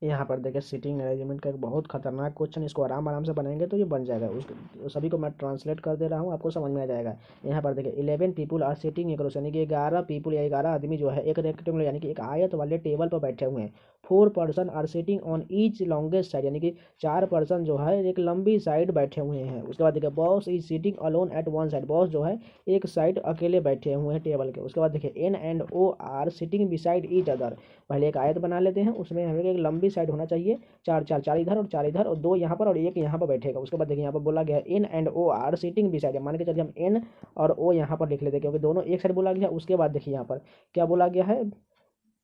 यहाँ पर देखिए सिटिंग अरेंजमेंट का एक बहुत खतरनाक क्वेश्चन, इसको आराम आराम से बनाएंगे तो ये बन जाएगा। उस सभी को मैं ट्रांसलेट कर दे रहा हूँ, आपको समझ में आ जाएगा। यहाँ पर देखिए 11 पीपुल आर सिटिंग एक, यानी कि 11 पीपुल या 11 आदमी जो है एक रेक्टेंगुलर यानी कि एक आयत वाले टेबल पर बैठे हुए हैं। 4 person are sitting on each longest side, यानी कि 4 पर्सन जो है एक लंबी साइड बैठे हुए हैं। उसके बाद देखिए boss is sitting alone at one side, boss जो है एक साइड अकेले बैठे हुए हैं टेबल के। उसके बाद देखिए N and O are sitting beside each other, पहले एक आयत बना लेते हैं, उसमें हमें एक लंबी साइड होना चाहिए, चार चार, चार इधर और चार इधर और 2 यहाँ पर और एक यहाँ पर बैठेगा। उसके बाद देखिए यहाँ पर बोला गया है N and O are sitting beside, मान के चलिए हम एन और ओ यहाँ पर लिख लेते हैं क्योंकि दोनों एक साइड बोला गया। उसके बाद देखिए यहाँ पर क्या बोला गया है,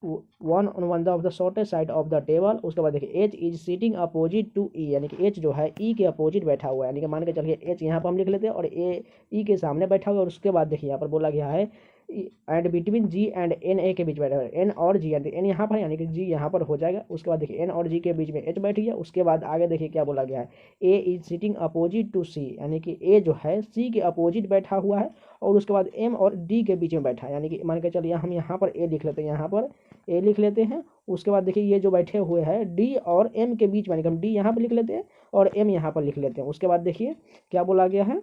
one on one of the shortest side of the table. उसके बाद देखिए H is sitting opposite to E, यानी कि एच जो है ई के अपोजिट बैठा हुआ है, यानी कि मान के चलिए एच यहाँ पर हम लिख लेते हैं और ए ई के सामने बैठा हुआ है। और उसके बाद देखिए यहाँ पर बोला गया है and between G and N A के बीच बैठा है, एन और जी, यानी एन यहाँ पर यानी कि जी यहाँ पर हो जाएगा। उसके बाद देखिए एन और जी के बीच में एच बैठ गया। उसके बाद आगे देखिए क्या बोला गया है, ए इज सिटिंग अपोजिट टू सी, यानी कि ए जो है सी के अपोजिट बैठा हुआ है। और उसके बाद एम और डी के बीच में बैठा है, यानी कि मान के चलिए हम यहाँ पर ए लिख लेते हैं, यहाँ पर ए लिख लेते हैं। उसके बाद देखिए ये जो बैठे हुए हैं डी और एम के बीच में, यानी कि हम डी यहाँ पर लिख लेते हैं और एम यहाँ पर लिख लेते हैं। उसके बाद देखिए क्या बोला गया है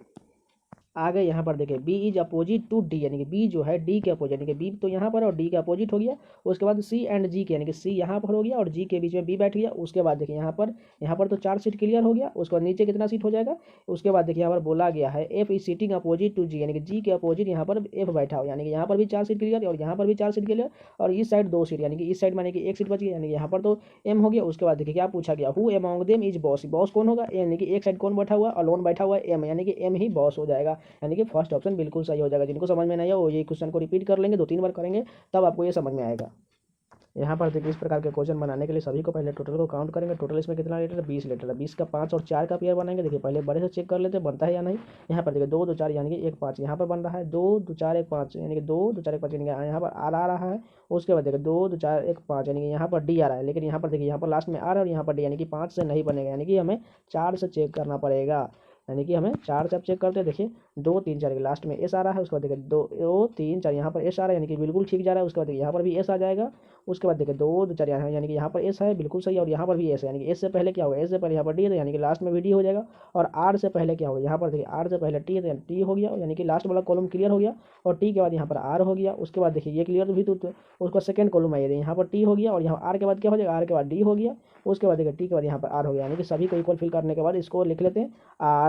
आगे, यहाँ पर देखिए B is opposite to D, यानी कि बी जो है डी के अपोजिट, यानी कि बी तो यहाँ पर और डी के अपोजिट हो गया। उसके बाद सी एंड जी के, यानी कि सी यहाँ पर हो गया और जी के बीच में बी बैठ गया। उसके बाद देखिए यहाँ पर तो 4 सीट क्लियर हो गया। उसके बाद नीचे कितना सीट हो जाएगा, उसके बाद देखिए यहाँ पर बोला गया है F is sitting opposite to G, यानी कि जी के अपोजिट यहाँ पर एफ बैठा हो, यानी कि यहाँ पर भी 4 सीट क्लियर और यहाँ पर भी 4 सीट क्लियर और इस साइड 2 सीट, यानी कि इस साइड माने कि 1 सीट बच गई, यानी कि यहाँ पर तो एम हो गया। उसके बाद देखिए क्या पूछा गया, who among them is boss, boss कौन होगा, यानी कि एक साइड कौन बैठा हुआ अलोन बैठा हुआ है एम, यानी कि एम ही बॉस हो जाएगा, यानी कि फर्स्ट ऑप्शन बिल्कुल सही हो जाएगा। जिनको समझ में नहीं आया वो ये क्वेश्चन को रिपीट कर लेंगे, 2-3 बार करेंगे तब आपको ये समझ में आएगा। यहाँ पर देखिए इस प्रकार के क्वेश्चन बनाने के लिए सभी को पहले टोटल को काउंट करेंगे। टोटल इसमें कितना लीटर है 20 लीटर है, 20 का 5 और 4 का पेयर बनाएंगे। देखिए पहले बड़े से चेक कर लेते हैं बनता है या नहीं। यहाँ पर देखिए 2 2 4 यानी कि 1 5 यहाँ पर बन रहा है, 2 2 4 1 5 यानी कि 2 2 4 1 5 यानी कि यहाँ पर आर आ रहा है। उसके बाद देखिए 2 2 4 1 5 यानी कि यहाँ पर डी आ रहा है, लेकिन यहाँ पर देखिए यहाँ पर लास्ट में आर और यहाँ पर डी, यानी कि 5 से नहीं बनेगा, यानी कि हमें 4 से चेक करना पड़ेगा। यानी कि हमें 4 से आप चेक करते हैं, देखिए 2 3 4 के लास्ट में एस आ रहा है। उसके बाद देखिए 2 3 4 यहाँ पर एस आ रहा है, यानी कि बिल्कुल ठीक जा रहा है। उसके बाद देखिए यहाँ पर भी एस आ जाएगा। उसके बाद देखिए 2 2 4 यानी कि यहाँ पर एस है बिल्कुल सही, और यहाँ पर भी एस है, यानी कि एस से पहले क्या होगा, एस से पहले यहाँ पर डी है, यानी कि लास्ट में भी डी हो जाएगा। और आर से पहले क्या होगा, यहाँ पर देखिए आर से पहले टी है, तो टी हो गया, यानी कि लास्ट वाला कॉलम क्लियर हो गया। और टी के बाद यहाँ पर आर हो गया। उसके बाद देखिए ये क्लियर भी, तो उसका सेकंड कॉलम है, यहाँ पर टी हो गया, और यहाँ आर के बाद क्या हो जाएगा, आर के बाद डी हो गया। उसके बाद देखिए टी के बाद यहाँ पर आर हो गया, यानी कि सभी को इक्वल फिल करने के बाद इसको लिख लेते हैं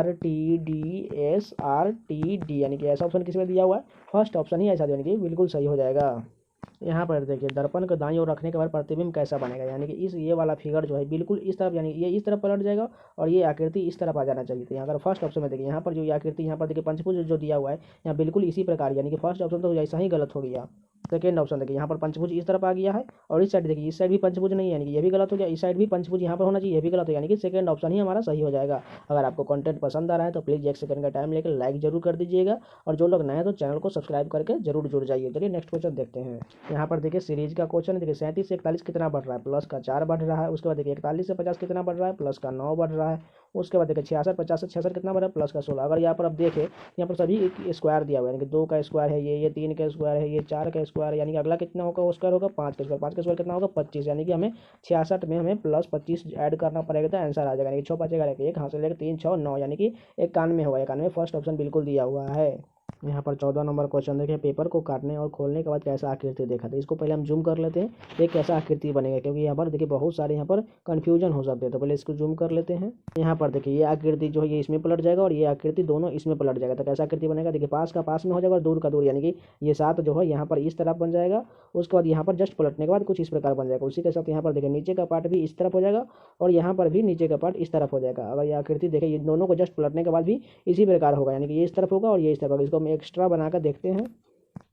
RTDSRTD, यानी कि ऐसा ऑप्शन किस में दिया हुआ है, फर्स्ट ऑप्शन ही ऐसा, यानी कि बिल्कुल सही हो जाएगा। यहाँ पर देखिए दर्पण को दाईं ओर रखने के बाद प्रतिबिंब कैसा बनेगा, यानी कि इस ये वाला फिगर जो है बिल्कुल इस तरफ, यानी ये इस तरफ पलट जाएगा और ये आकृति इस तरफ आ जाना चाहिए। तो यहाँ अगर फर्स्ट ऑप्शन में देखिए यहाँ पर जो ये आकृति यहाँ पर देखिए पंचभुज जो दिया हुआ है यहाँ बिल्कुल इसी प्रकार, यानी कि फर्स्ट ऑप्शन तो ऐसा ही गलत हो गया। सेकेंड ऑप्शन देखिए यहाँ पर पंचभुज इस तरफ आ गया है, और इस साइड देखिए इस साइड भी पंचभुज नहीं है, यानी कि ये भी गलत हो गया। इस साइड भी पंचभुज यहाँ पर होना चाहिए, ये भी गलत है, यानी कि सेकंड ऑप्शन ही हमारा सही हो जाएगा। अगर आपको कंटेंट पसंद आ रहा है तो प्लीज़ 1 सेकंड का टाइम लेकर लाइक जरूर कर दीजिएगा, और जो लोग नए हैं तो चैनल को सब्सक्राइब करके जरूर जुड़ जाइए। चलिए नेक्स्ट क्वेश्चन देखते हैं। यहाँ पर देखिए सीरीज का क्वेश्चन देखिए 37 से 41 कितना बढ़ रहा है, प्लस का 4 बढ़ रहा है। उसके बाद देखिए 41 से 50 कितना बढ़ रहा है, प्लस का 9 बढ़ रहा है। उसके बाद देखिए 66 50 से 66 कितना बढ़ रहा है, प्लस का 16। अगर यहाँ पर आप देखें यहाँ पर सभी एक स्क्वायर दिया हुआ है, यानी कि 2 का स्क्वायर है, ये 3 का स्क्वायर है, ये 4 का स्क्वायर है, यानी कि अगला कितना होगा वो स्क्वायर होगा 5 का स्क्वायर। 5 का स्क्वायर कितना होगा 25, यानी कि हमें 66 में हमें प्लस 25 ऐड करना पड़ेगा तो आंसर आ जाएगा, यानी कि 6 5 11 1 हाथ से लेकर 3 6 9, यानी कि 91 होगा। 91 फर्स्ट ऑप्शन बिल्कुल दिया हुआ है। यहाँ पर 14 नंबर क्वेश्चन देखें, पेपर को काटने और खोलने के बाद कैसा आकृति देखा था। इसको पहले हम जूम कर लेते हैं, ये कैसा आकृति बनेगा, क्योंकि यहाँ पर देखिए बहुत सारे यहाँ पर कन्फ्यूजन हो सकते हैं, तो पहले इसको जूम कर लेते हैं। यहाँ पर देखिए ये आकृति जो है ये इसमें पलट जाएगा और ये आकृति दोनों इसमें पलट जाएगा, तो कैसा आकृति बनेगा देखिए, पास का पास में हो जाएगा और दूर का दूर, यानी कि ये 7 जो है यहाँ पर इस तरफ बन जाएगा। उसके बाद यहाँ पर जस्ट पलटने के बाद कुछ इस प्रकार बन जाएगा। उसी के साथ यहाँ पर देखिए नीचे का पार्ट भी इस तरफ हो जाएगा और यहाँ पर भी नीचे का पार्ट इस तरफ हो जाएगा। अगर ये आकृति देखिए ये दोनों को जस्ट पलटने के बाद भी इसी प्रकार होगा, यानी कि ये इस तरफ होगा और ये इस तरफ होगा। इसको हम एक्स्ट्रा बनाकर देखते हैं,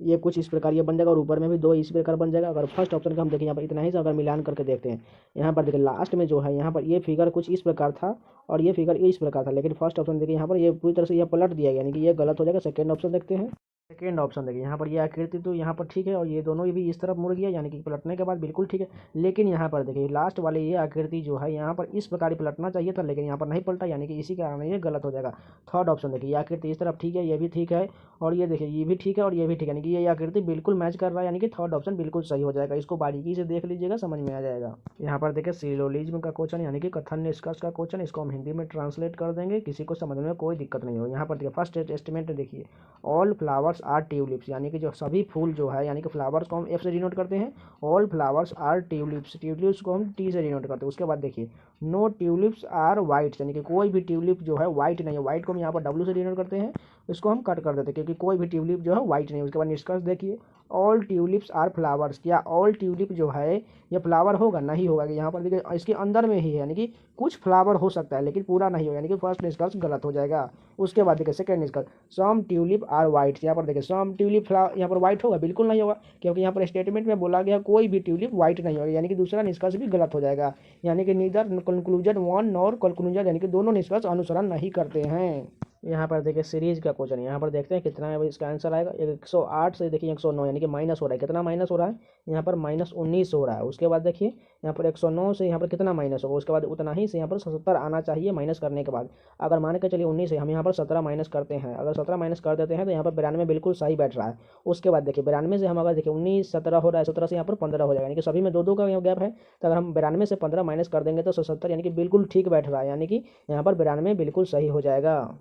ये कुछ इस प्रकार ये बन जाएगा और ऊपर में भी 2 इस प्रकार बन जाएगा। अगर फर्स्ट ऑप्शन का हम देखें यहाँ पर इतना ही अगर मिलान करके देखते हैं, यहाँ पर देखिए लास्ट में जो है यहाँ पर ये फिगर कुछ इस प्रकार था और ये फिगर इस प्रकार था, लेकिन फर्स्ट ऑप्शन देखिए यहाँ पर ये पूरी तरह से ये पलट दिया गया, यानी कि ये गलत हो जाएगा। सेकंड ऑप्शन देखते हैं। सेकेंड ऑप्शन देखिए यहाँ पर ये आकृति तो यहाँ पर ठीक है और ये दोनों भी इस तरफ मुड़ गया, यानी कि पलटने के बाद बिल्कुल ठीक है। लेकिन यहाँ पर देखिए लास्ट वाले ये आकृति जो है यहाँ पर इस प्रकार पलटना चाहिए था, लेकिन यहाँ पर नहीं पलटा, यानी कि इसी कारण ये गलत हो जाएगा। थर्ड ऑप्शन देखिए ये आकृति इस तरफ ठीक है, ये भी ठीक है, और ये देखिए ये भी ठीक है और ये भी ठीक है, यानी कि ये आकृति बिल्कुल मैच कर रहा है, यानी कि थर्ड ऑप्शन बिल्कुल सही हो जाएगा। इसको बारीकी से देख लीजिएगा, समझ में आ जाएगा। यहाँ पर देखिए सिलोजिज्म का क्वेश्चन, यानी कि कथन निष्कर्ष का क्वेश्चन, इसको हम हिंदी में ट्रांसलेट कर देंगे, किसी को समझने में कोई दिक्कत नहीं हो। यहाँ पर देखिए फर्स्ट एस्टिमेट देखिए, ऑल फ्लावर्स आर ट्यूलिप्स, यानी कि जो सभी फूल जो है, यानी कि फ्लावर्स को हम एफ से डिनोट करते हैं, all flowers are tulips, tulips को हम टी से डिनोट करते हैं। उसके बाद देखिए नो ट्यूलिप्स आर वाइट, यानी कि कोई भी ट्यूलिप जो है वाइट नहीं है, वाइट को हम यहाँ पर डब्ल्यू से डिनोट करते हैं, इसको हम कट कर देते हैं क्योंकि कोई भी ट्यूलिप जो है वाइट नहीं है। उसके बाद निष्कर्ष देखिए, ऑल ट्यूलिप्स आर फ्लावर्स, क्या ऑल ट्यूलिप जो है ये फ्लावर होगा, नहीं होगा। कि यहाँ पर देखिए इसके अंदर में ही है, यानी कि कुछ फ्लावर हो सकता है लेकिन पूरा नहीं होगा, यानी कि फर्स्ट निष्कर्ष गलत हो जाएगा। उसके बाद देखिए सेकंड निष्कर्ष, सम ट्यूलिप आर वाइट, यहाँ पर देखिए सम ट्यूलिप फ्लावर यहाँ पर वाइट होगा, बिल्कुल नहीं होगा, क्योंकि यहाँ पर स्टेटमेंट में बोला गया कोई भी ट्यूलिप वाइट नहीं होगा, यानी कि दूसरा निष्कर्ष भी गलत हो जाएगा। यानी कि neither conclusion one nor conclusion, यानी कि दोनों निष्कर्ष अनुसरण नहीं करते हैं। यहाँ पर देखिए सीरीज का क्वेश्चन, यहाँ पर देखते हैं कितना है इसका आंसर आएगा। 108 से देखिए 109, यानी कि माइनस हो रहा है, कितना माइनस हो रहा है यहाँ पर -19 हो रहा है। उसके बाद देखिए यहाँ पर 109 से यहाँ पर कितना माइनस होगा, उसके बाद उतना ही से यहाँ पर 70 आना चाहिए माइनस करने के बाद। अगर मान के चलिए 19 से हम यहाँ पर 17 माइनस करते हैं, अगर 17 माइनस कर देते हैं तो यहाँ पर 92 बिल्कुल सही बैठ रहा है। उसके बाद देखिए 92 से हम अगर देखिए 19 17 हो रहा है, 17 से यहाँ पर 15 हो जाएगा, यानी कि सभी में 2 2 का यहाँ गैप है। तो अगर हम 92 से 15 माइनस कर देंगे तो 77, यानी कि बिल्कुल ठीक बैठ रहा है, यानी कि यहाँ पर 92 बिल्कुल सही हो जाएगा।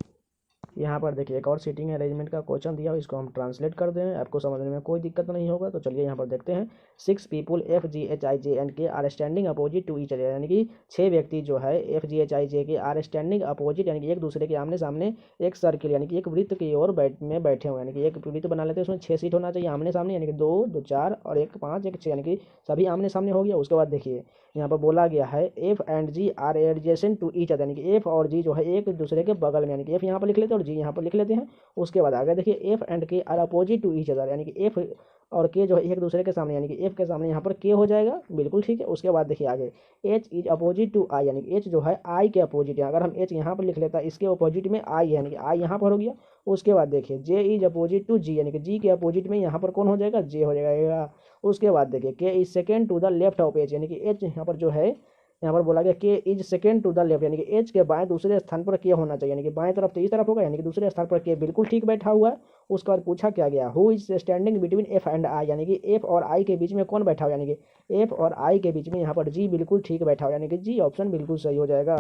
यहाँ पर देखिए एक और सीटिंग अरेंजमेंट का क्वेश्चन दिया हो, इसको हम ट्रांसलेट कर दें, आपको समझने में कोई दिक्कत नहीं होगा। तो चलिए यहाँ पर देखते हैं, 6 people FGHIJ are standing opposite to each other, यानी कि 6 व्यक्ति जो है FGHIJ के आर स्टैंडिंग अपोजिट, यानी कि एक दूसरे के आमने सामने एक सर्किल, यानी कि एक वृत्त की ओर बैठे हुए, यानी कि एक वृत्त बना लेते हैं, उसमें 6 सीट होना चाहिए आमने सामने, यानी कि 2 2 4 और 1 5 1 6, यानी कि सभी आमने सामने हो गया। उसके बाद देखिए यहाँ पर बोला गया है F and G are adjacent to each other, यानी कि F और G जो है एक दूसरे के बगल में, यानी कि F यहाँ पर लिख लेते हैं और G यहाँ पर लिख लेते हैं। उसके बाद आगे देखिए F and K are opposite to each other, यानी कि F और K जो है एक दूसरे के सामने, यानी कि F के सामने यहाँ पर K हो जाएगा, बिल्कुल ठीक है। उसके बाद देखिए आगे H is opposite to I, यानी कि H जो है I के अपोजिट है। अगर हम H यहाँ पर लिख लेता है, इसके अपोजिट में I है, यानी कि I यहाँ पर हो गया। उसके बाद देखिए J is opposite to G, यानी कि G के अपोजिट में यहाँ पर कौन हो जाएगा, J हो जाएगा। उसके बाद देखिए K is second to the left of H, यानी कि H यहाँ पर जो है यहाँ पर बोला गया K is second to the left, यानी कि एच के बाएं दूसरे स्थान पर के होना चाहिए, यानी कि बाएं तरफ तो इस तरफ होगा, यानी कि दूसरे स्थान पर के बिल्कुल ठीक बैठा हुआ है। उसके बाद पूछा क्या गया, who is standing between F and I, यानी कि एफ और आई के बीच में कौन बैठा हुआ, यानी कि एफ और आई के बीच में यहाँ पर जी बिल्कुल ठीक बैठा हुआ, यानी कि जी ऑप्शन बिल्कुल सही हो जाएगा।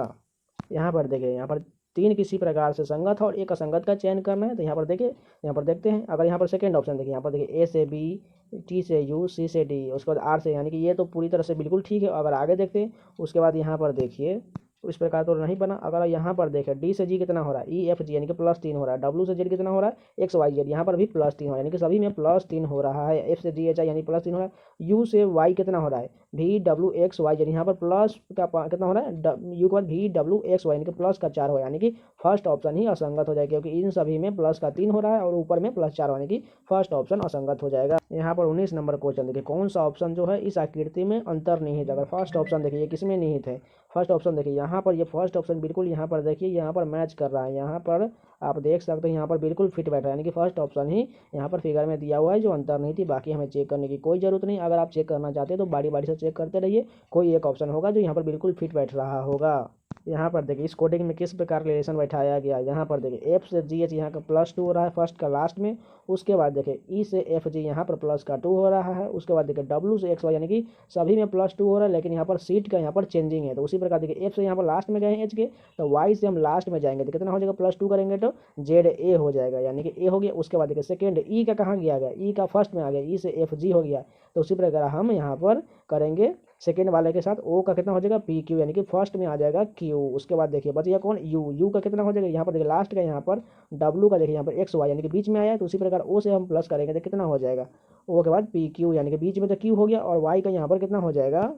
यहाँ पर देखिए, यहाँ पर तीन किसी प्रकार से संगत है और एक असंगत का चयन करना है। तो यहाँ पर देखिए, यहाँ पर देखते हैं, अगर यहाँ पर सेकंड ऑप्शन देखिए, यहाँ पर देखिए ए से बी, टी से यू, सी से डी, उसके बाद आर से, यानी कि ये तो पूरी तरह से बिल्कुल ठीक है। अगर आगे देखते हैं, उसके बाद यहाँ पर देखिए इस प्रकार तो नहीं बना। अगर यहाँ पर देखें डी से जी कितना हो रहा है, ई एफ जी, यानी कि +3 हो रहा है। डब्ल्यू से जेड कितना हो रहा है, एक्स वाई जेड, यहाँ पर भी +3 हो रहा है, यानी कि सभी में +3 हो रहा है। एफ से जी एच आई, यानी +3 हो रहा है। यू से वाई कितना हो रहा है, भी डब्ल्यू एक्स वाई जेड, यहाँ पर प्लस का कितना हो रहा है, यू के बाद भी डब्ल्यू एक्स वाई, यानी कि प्लस का 4 हो, यानी कि फर्स्ट ऑप्शन ही असंगत हो जाएगा, क्योंकि इन सभी में प्लस का 3 हो रहा है और ऊपर में +4, यानी कि फर्स्ट ऑप्शन असंगत हो जाएगा। यहाँ पर 19 नंबर क्वेश्चन देखिए, कौन सा ऑप्शन जो है इस आकृति में अंतर्निहित है। अगर फर्स्ट ऑप्शन देखिए, ये किसमें निहित है, फर्स्ट ऑप्शन देखिए, यहाँ पर ये फर्स्ट ऑप्शन बिल्कुल यहाँ पर देखिए, यहाँ पर मैच कर रहा है। यहाँ पर आप देख सकते हैं, यहाँ पर बिल्कुल फिट बैठ रहा है, यानी कि फर्स्ट ऑप्शन ही यहाँ पर फिगर में दिया हुआ है जो अंतर्निहित थी। बाकी हमें चेक करने की कोई जरूरत नहीं। अगर आप चेक करना चाहते हैं तो बारी बारी से चेक करते रहिए, कोई एक ऑप्शन होगा जो यहाँ पर बिल्कुल फिट बैठ रहा होगा। यहाँ पर देखिए, इस कोडिंग में किस प्रकार रिलेशन बैठाया गया। यहाँ पर देखिए, एफ से जी एच यहाँ का +2 हो रहा है फर्स्ट का लास्ट में। उसके बाद देखिए, ई से एफ जी यहाँ पर प्लस का 2 हो रहा है। उसके बाद देखिए, डब्ल्यू से एक्स वाई, यानी कि सभी में +2 हो रहा है, लेकिन यहाँ पर सीट का यहाँ पर चेंजिंग है। तो उसी प्रकार देखिए, एफ से यहाँ पर लास्ट में गए हैं एच के, तो वाई से हम लास्ट में जाएंगे तो कितना हो जाएगा, +2 करेंगे तो जेड ए हो जाएगा, यानी कि ए हो गया। उसके बाद देखिए, सेकेंड ई का कहाँ गया, ई का फर्स्ट में आ गया, ई से एफ जी हो गया। तो उसी प्रकार हम यहाँ पर करेंगे सेकेंड वाले के साथ, ओ का कितना हो जाएगा, पी क्यू, यानी कि फर्स्ट में आ जाएगा क्यू। उसके बाद देखिए बच गया कौन, यू, यू का कितना हो जाएगा, यहाँ पर देखिए लास्ट का, यहाँ पर डब्लू का देखिए यहाँ पर एक्स वाई, यानी कि बीच में आया है। तो उसी प्रकार ओ से हम प्लस करेंगे तो कितना हो जाएगा, ओ के बाद पी क्यू, यानी कि बीच में तो क्यू हो गया, और वाई का यहाँ पर कितना हो जाएगा,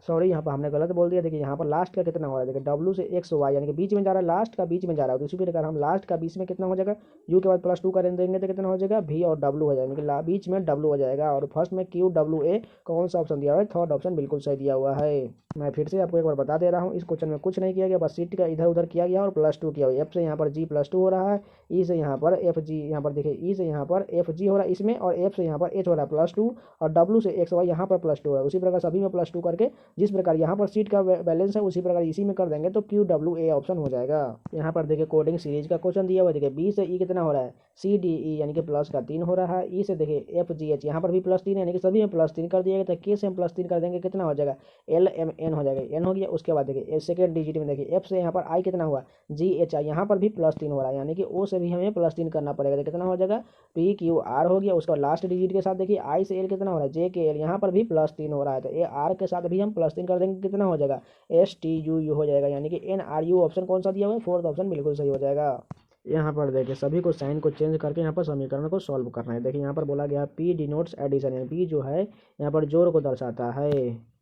सॉरी यहाँ पर हमने गलत बोल दिया। देखिए, यहाँ पर लास्ट का कितना हो रहा है, देखिए डब्ल्यू से एक्स वाई, यानी कि बीच में जा रहा है, लास्ट का बीच में जा रहा है। तो इसी प्रकार हम लास्ट का बीच में कितना हो जाएगा, यू के बाद +2 कर देंगे तो कितना हो जाएगा, भी और डब्ल्यू हो जाएगा, यानी कि बीच में डब्ल्यू हो जाएगा। और फर्स्ट में क्यू डब्ल्यू ए, कौन सा ऑप्शन दिया हुआ है, थर्ड ऑप्शन बिल्कुल सही दिया हुआ है। मैं फिर से आपको एक बार बता दे रहा हूँ, इस क्वेश्चन में कुछ नहीं किया गया, बस सीट का इधर उधर किया गया और +2 किया हुआ। एफ से यहाँ पर जी +2 हो रहा है, ई से यहाँ पर एफ जी, यहाँ पर देखिए ई से यहाँ पर एफ जी हो रहा है इसमें, और एफ से यहाँ पर एच हो रहा है +2, और डब्ल्यू से एक्स वाई यहाँ पर +2 है। उसी प्रकार सभी में +2 करके, जिस प्रकार यहाँ पर सीट का बैलेंस है उसी प्रकार इसी में कर देंगे तो क्यू डब्ल्यू ए ऑप्शन हो जाएगा। यहाँ पर देखिए, कोडिंग सीरीज का क्वेश्चन दिया हुआ है। देखिए, बी से ई कितना हो रहा है, सी डी ई, यानी कि प्लस का 3 हो रहा है। ई से देखिए एफ जी एच, यहाँ पर भी +3 है, यानी कि सभी में +3 कर दिया गया। तो के से हम +3 कर देंगे कितना हो जाएगा, एल एम एन हो जाएगा, एन हो गया। उसके बाद देखिए सेकेंड डिजिट में देखिए, एफ से यहाँ पर आई कितना हुआ, जी एच आई, यहाँ पर भी +3 हो रहा है, यानी कि ओ से भी हमें +3 करना पड़ेगा। तो कितना हो जाएगा, पी क्यू आर हो गया। उसका लास्ट डिजिट के साथ देखिए, आई से एल कितना हो रहा है, जे के एल, यहाँ पर भी +3 हो रहा है। तो ए आर के साथ भी हम +3 कर देंगे, कितना हो जाएगा, एस टी यू यू हो जाएगा, यानी कि एन आर यू ऑप्शन कौन सा दिया हुआ है, फोर्थ ऑप्शन बिल्कुल सही हो जाएगा। यहाँ पर देखिए, सभी को साइन को चेंज करके यहाँ पर समीकरण को सॉल्व करना है। देखिए, यहाँ पर बोला गया पी डिनोट्स एडिशन, यानी पी जो है यहाँ पर जोड़ को दर्शाता है,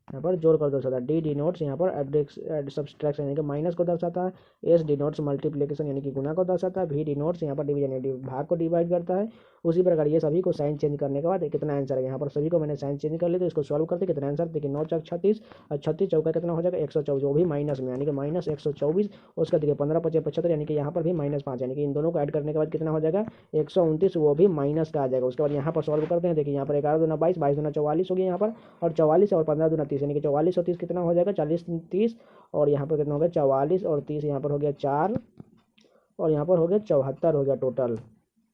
यहाँ पर जोड़ कर दर्शाता है। डी डिनोट्स यहाँ पर सब्सट्रैक्शन, यानी कि माइनस को दर्शाता है। एस डिनोट्स मल्टीप्लिकेशन, यानी कि गुना को दर्शाता है। वी डिनोट्स यहाँ पर डिवीजन, यानी भाग को डिवाइड करता है। उसी प्रकार ये सभी को साइन चेंज करने के बाद कितना आंसर है, यहाँ पर सभी को मैंने साइन चेंज कर लिया। तो इसको सॉल्व करते कितना आंसर, देखिए 9 चौक 36, और 36 चौका कितना हो जाएगा, 124, वो भी माइनस में, यानी कि -124। उसका देखिए 15 5 75, यानी कि यहाँ पर भी -5, यानी कि इन दोनों को ऐड करने के बाद कितना हो जाएगा, 129, वो भी माइनस का आ जाएगा। उसके बाद यहाँ पर सॉल्व करते हैं। देखिए, यहाँ पर 11 दूना 22, 22 दूना 44 हो गया यहाँ पर, और 44 और 15 दूना 30, यानी कि 44 और 30 कितना हो जाएगा, 40 30, और यहाँ पर कितना हो गया, 44 और 30, यहाँ पर हो गया 4, और यहाँ पर हो गया 74 हो गया टोटल।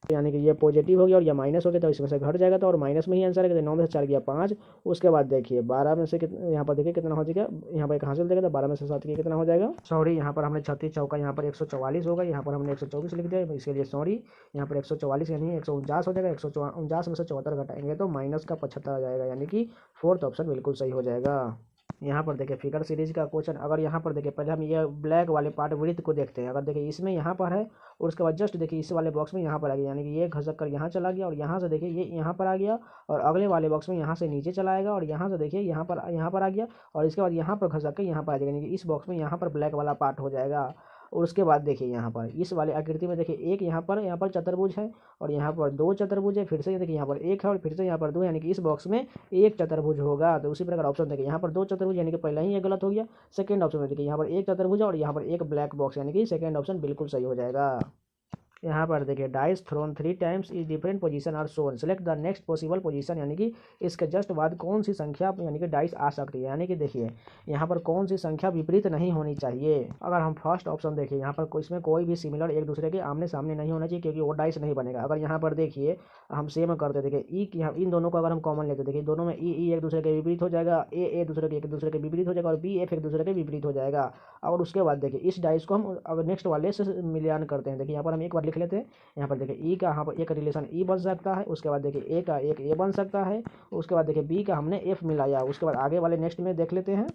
यानी कि ये पॉजिटिव हो गया और ये माइनस हो गया, तो इसमें से घट जाएगा, तो और माइनस में ही आंसर है। 9 में से 4 गया 5। उसके बाद देखिए 12 में से यहाँ पर देखिए कितना हो जाएगा, यहाँ पर एक हासिल देगा, तो 12 में से 7 किया कितना हो जाएगा, सॉरी यहाँ पर हमने 36 चौका, यहाँ पर 144 होगा, यहाँ पर हमने 124 लिख दिया, इसके लिए सॉरी। यहाँ पर 144 यानी 149 हो जाएगा, 149 में से 74 घटाएंगे तो माइनस का 75 आ जाएगा, यानी कि फोर्थ ऑप्शन बिल्कुल सही हो जाएगा। यहाँ पर देखिए, फिगर सीरीज का क्वेश्चन, अगर यहाँ पर देखिए पहले हम ये ब्लैक वाले पार्ट वृत्त को देखते हैं। अगर देखिए इसमें यहाँ पर है, और उसके बाद जस्ट देखिए इस वाले बॉक्स में यहाँ पर आ गया, यानी कि ये घसक कर यहाँ चला गया, और यहाँ से देखिए ये यहाँ पर आ गया, और अगले वाले बॉक्स में यहाँ से नीचे चला आएगा, और यहाँ से देखिए यहाँ पर आ गया, और इसके बाद यहाँ पर घसक कर यहाँ पर आ जाएगा, यानी कि इस बॉक्स में यहाँ पर ब्लैक वाला पार्ट हो जाएगा। और उसके बाद देखिए यहाँ पर इस वाले आकृति में देखिए एक यहाँ पर चतुर्भुज है, और यहाँ पर 2 चतुर्भुज है। फिर से देखिए यहाँ पर 1 है, और फिर से यहाँ पर 2, यानी कि इस बॉक्स में एक चतुर्भुज होगा। तो उसी प्रकार ऑप्शन देखिए, यहाँ पर 2 चतुर्भुज, यानी कि पहला ही ये गलत हो गया। सेकंड ऑप्शन में देखिए यहाँ पर एक चतुर्भुज है, और यहाँ पर एक ब्लैक बॉक्स, यानी कि सेकंड ऑप्शन बिल्कुल सही हो जाएगा। यहाँ पर देखिए dice thrown 3 times is different position are shown, select the next possible position, यानी कि इसके जस्ट बाद कौन सी संख्या यानी कि डाइस आ सकती है। यानी कि देखिए यहाँ पर कौन सी संख्या विपरीत नहीं होनी चाहिए। अगर हम फर्स्ट ऑप्शन देखिए यहाँ पर इसमें कोई भी सिमिलर एक दूसरे के आमने सामने नहीं होना चाहिए, क्योंकि वो डाइस नहीं बनेगा। अगर यहाँ पर देखिए हम सेम करते देखिए ई की इन दोनों को अगर हम कॉमन लेते देखिए दोनों में ई एक दूसरे के विपरीत हो जाएगा, ए दूसरे के एक दूसरे के विपरीत हो जाएगा और बी एफ एक दूसरे के विपरीत हो जाएगा। और उसके बाद देखिए इस डाइस को हम अगर नेक्स्ट वाले से मिलान करते हैं, देखिए यहाँ पर हम एक बार लिख लेते हैं। यहाँ पर देखिए ई का यहाँ पर एक रिलेशन ई बन सकता है, उसके बाद देखिए ए का एक ए बन सकता है, उसके बाद देखिए बी का हमने एफ मिलाया, उसके बाद आगे वाले नेक्स्ट में देख लेते हैं।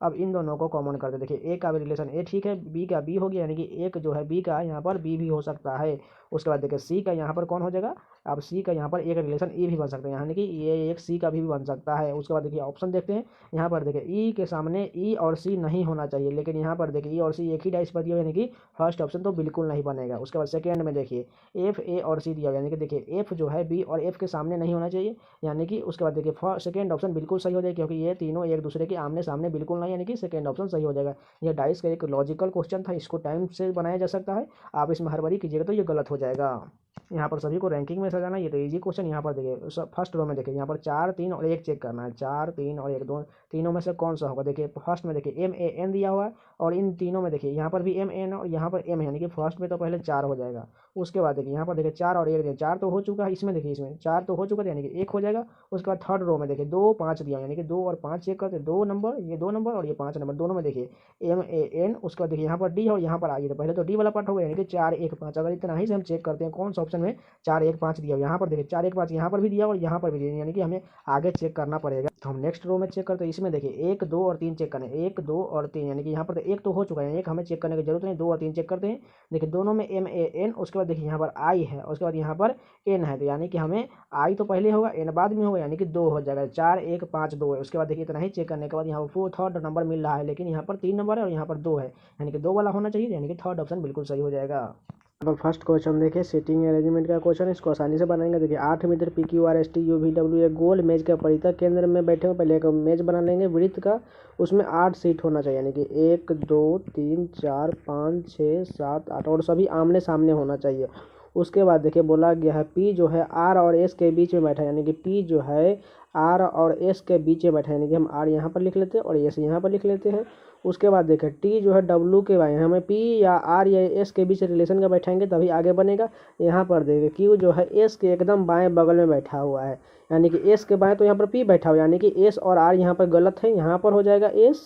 अब इन दोनों को कॉमन करते देखिए ए का भी रिलेशन ए ठीक है, बी का बी हो गया, यानी कि एक जो है बी का यहाँ पर बी भी हो सकता है। उसके बाद देखिए सी का यहाँ पर कौन हो जाएगा, अब सी का यहाँ पर एक रिलेशन ई भी बन सकता है, यानी कि ये एक सी का भी बन सकता है। उसके बाद देखिए ऑप्शन देखते हैं। यहाँ पर देखिए ई के सामने ई और सी नहीं होना चाहिए, लेकिन यहाँ पर देखिए ई और सी एक ही डाइस पर दिया, यानी कि फर्स्ट ऑप्शन तो बिल्कुल नहीं बनेगा। उसके बाद सेकेंड में देखिए एफ ए और सी दिया, यानी कि देखिए एफ जो है बी और एफ के सामने नहीं होना चाहिए, यानी कि उसके बाद देखिए सेकेंड ऑप्शन बिल्कुल सही हो जाएगा, क्योंकि ये तीनों एक दूसरे के आमने सामने बिल्कुल नहीं, यानी कि सेकेंड ऑप्शन सही हो जाएगा। यह डाइस का एक लॉजिकल क्वेश्चन था, इसको टाइम से बनाया जा सकता है, आप इसमें हर बारी कीजिएगा तो ये गलत हो जाएगा। यहाँ पर सभी को रैंकिंग में सजाना, ये तो इजी क्वेश्चन। यहाँ पर देखिए फर्स्ट रो में देखिए यहाँ पर 4 3 और 1 चेक करना है, 4 3 और 1 दो तीनों में से कौन सा होगा। देखिए फर्स्ट में देखिए एम ए एन दिया हुआ है और इन तीनों में देखिए यहाँ पर भी एम एन और यहाँ पर एम है, यानी कि फर्स्ट में तो पहले 4 हो जाएगा। उसके बाद देखिए यहाँ पर देखिए 4 और 1 दिया, 4 तो हो चुका है इसमें, देखिए इसमें 4 तो हो चुका है, यानी कि 1 हो जाएगा। उसके बाद थर्ड रो में देखिए 2 5 दिया, यानी कि 2 और 5 चेक करते, 2 नंबर ये 2 नंबर और ये 5 नंबर, दोनों में देखिए एम ए एन। उसके बाद देखिए यहाँ पर डी है और यहाँ पर आइए, तो पहले तो डी वाला पार्ट हो गया, यानी कि 4 1 5। अगर इतना ही से हम चेक करते हैं कौन सा ऑप्शन में 4 1 5 दिया, यहाँ पर देखिए 4 1 5 यहाँ पर भी दिया और यहाँ पर भी दिया, यानी कि हमें आगे चेक करना पड़ेगा। तो हम नेक्स्ट रो में चेक करते हैं, इसमें देखिए 1 2 और 3 चेक करना है, 1 2 और 3, यानी कि यहाँ पर एक तो हो चुका है, एक हमें चेक करने की जरूरत नहीं, 2 और 3 चेक करते हैं। देखिए दोनों में एम ए एन, उसके बाद देखिए यहाँ पर आई है, उसके बाद यहाँ पर एन है, तो यानी कि हमें आई तो पहले होगा एन बाद में होगा, यानी कि 2 हो जाएगा। 4 1 5 2 है। उसके बाद देखिए इतना ही चेक करने के बाद यहाँ पर थर्ड नंबर मिल रहा है, लेकिन यहाँ पर 3 नंबर है और यहाँ पर 2 है, यानी कि 2 वाला होना चाहिए, यानी कि थर्ड ऑप्शन बिल्कुल सही हो जाएगा। अब फर्स्ट क्वेश्चन देखिए सीटिंग अरेंजमेंट का क्वेश्चन, इसको आसानी से बनाएंगे। देखिए 8 metre P Q R S T U V W एक गोल मेज के परितः केंद्र में बैठे हुए, पहले एक मेज बना लेंगे वृत्त का, उसमें 8 सीट होना चाहिए, यानी कि 1 2 3 4 5 6 7 8 और सभी आमने सामने होना चाहिए। उसके बाद देखिए बोला गया है पी जो है आर और एस के बीच में बैठा है, यानी कि पी जो है आर और एस के बीच में बैठा है, यानी कि हम आर यहाँ पर लिख लेते हैं और एस यहाँ पर लिख लेते हैं। उसके बाद देखें टी जो है डब्लू के बाएं, हमें पी या आर या एस के बीच रिलेशन का बैठाएंगे तभी आगे बनेगा। यहाँ पर देखें क्यू जो है एस के एकदम बाएं बगल में बैठा हुआ है, यानी कि एस के बाएं, तो यहाँ पर पी बैठा हुआ है, यानी कि एस और आर यहाँ पर गलत है, यहाँ पर हो जाएगा एस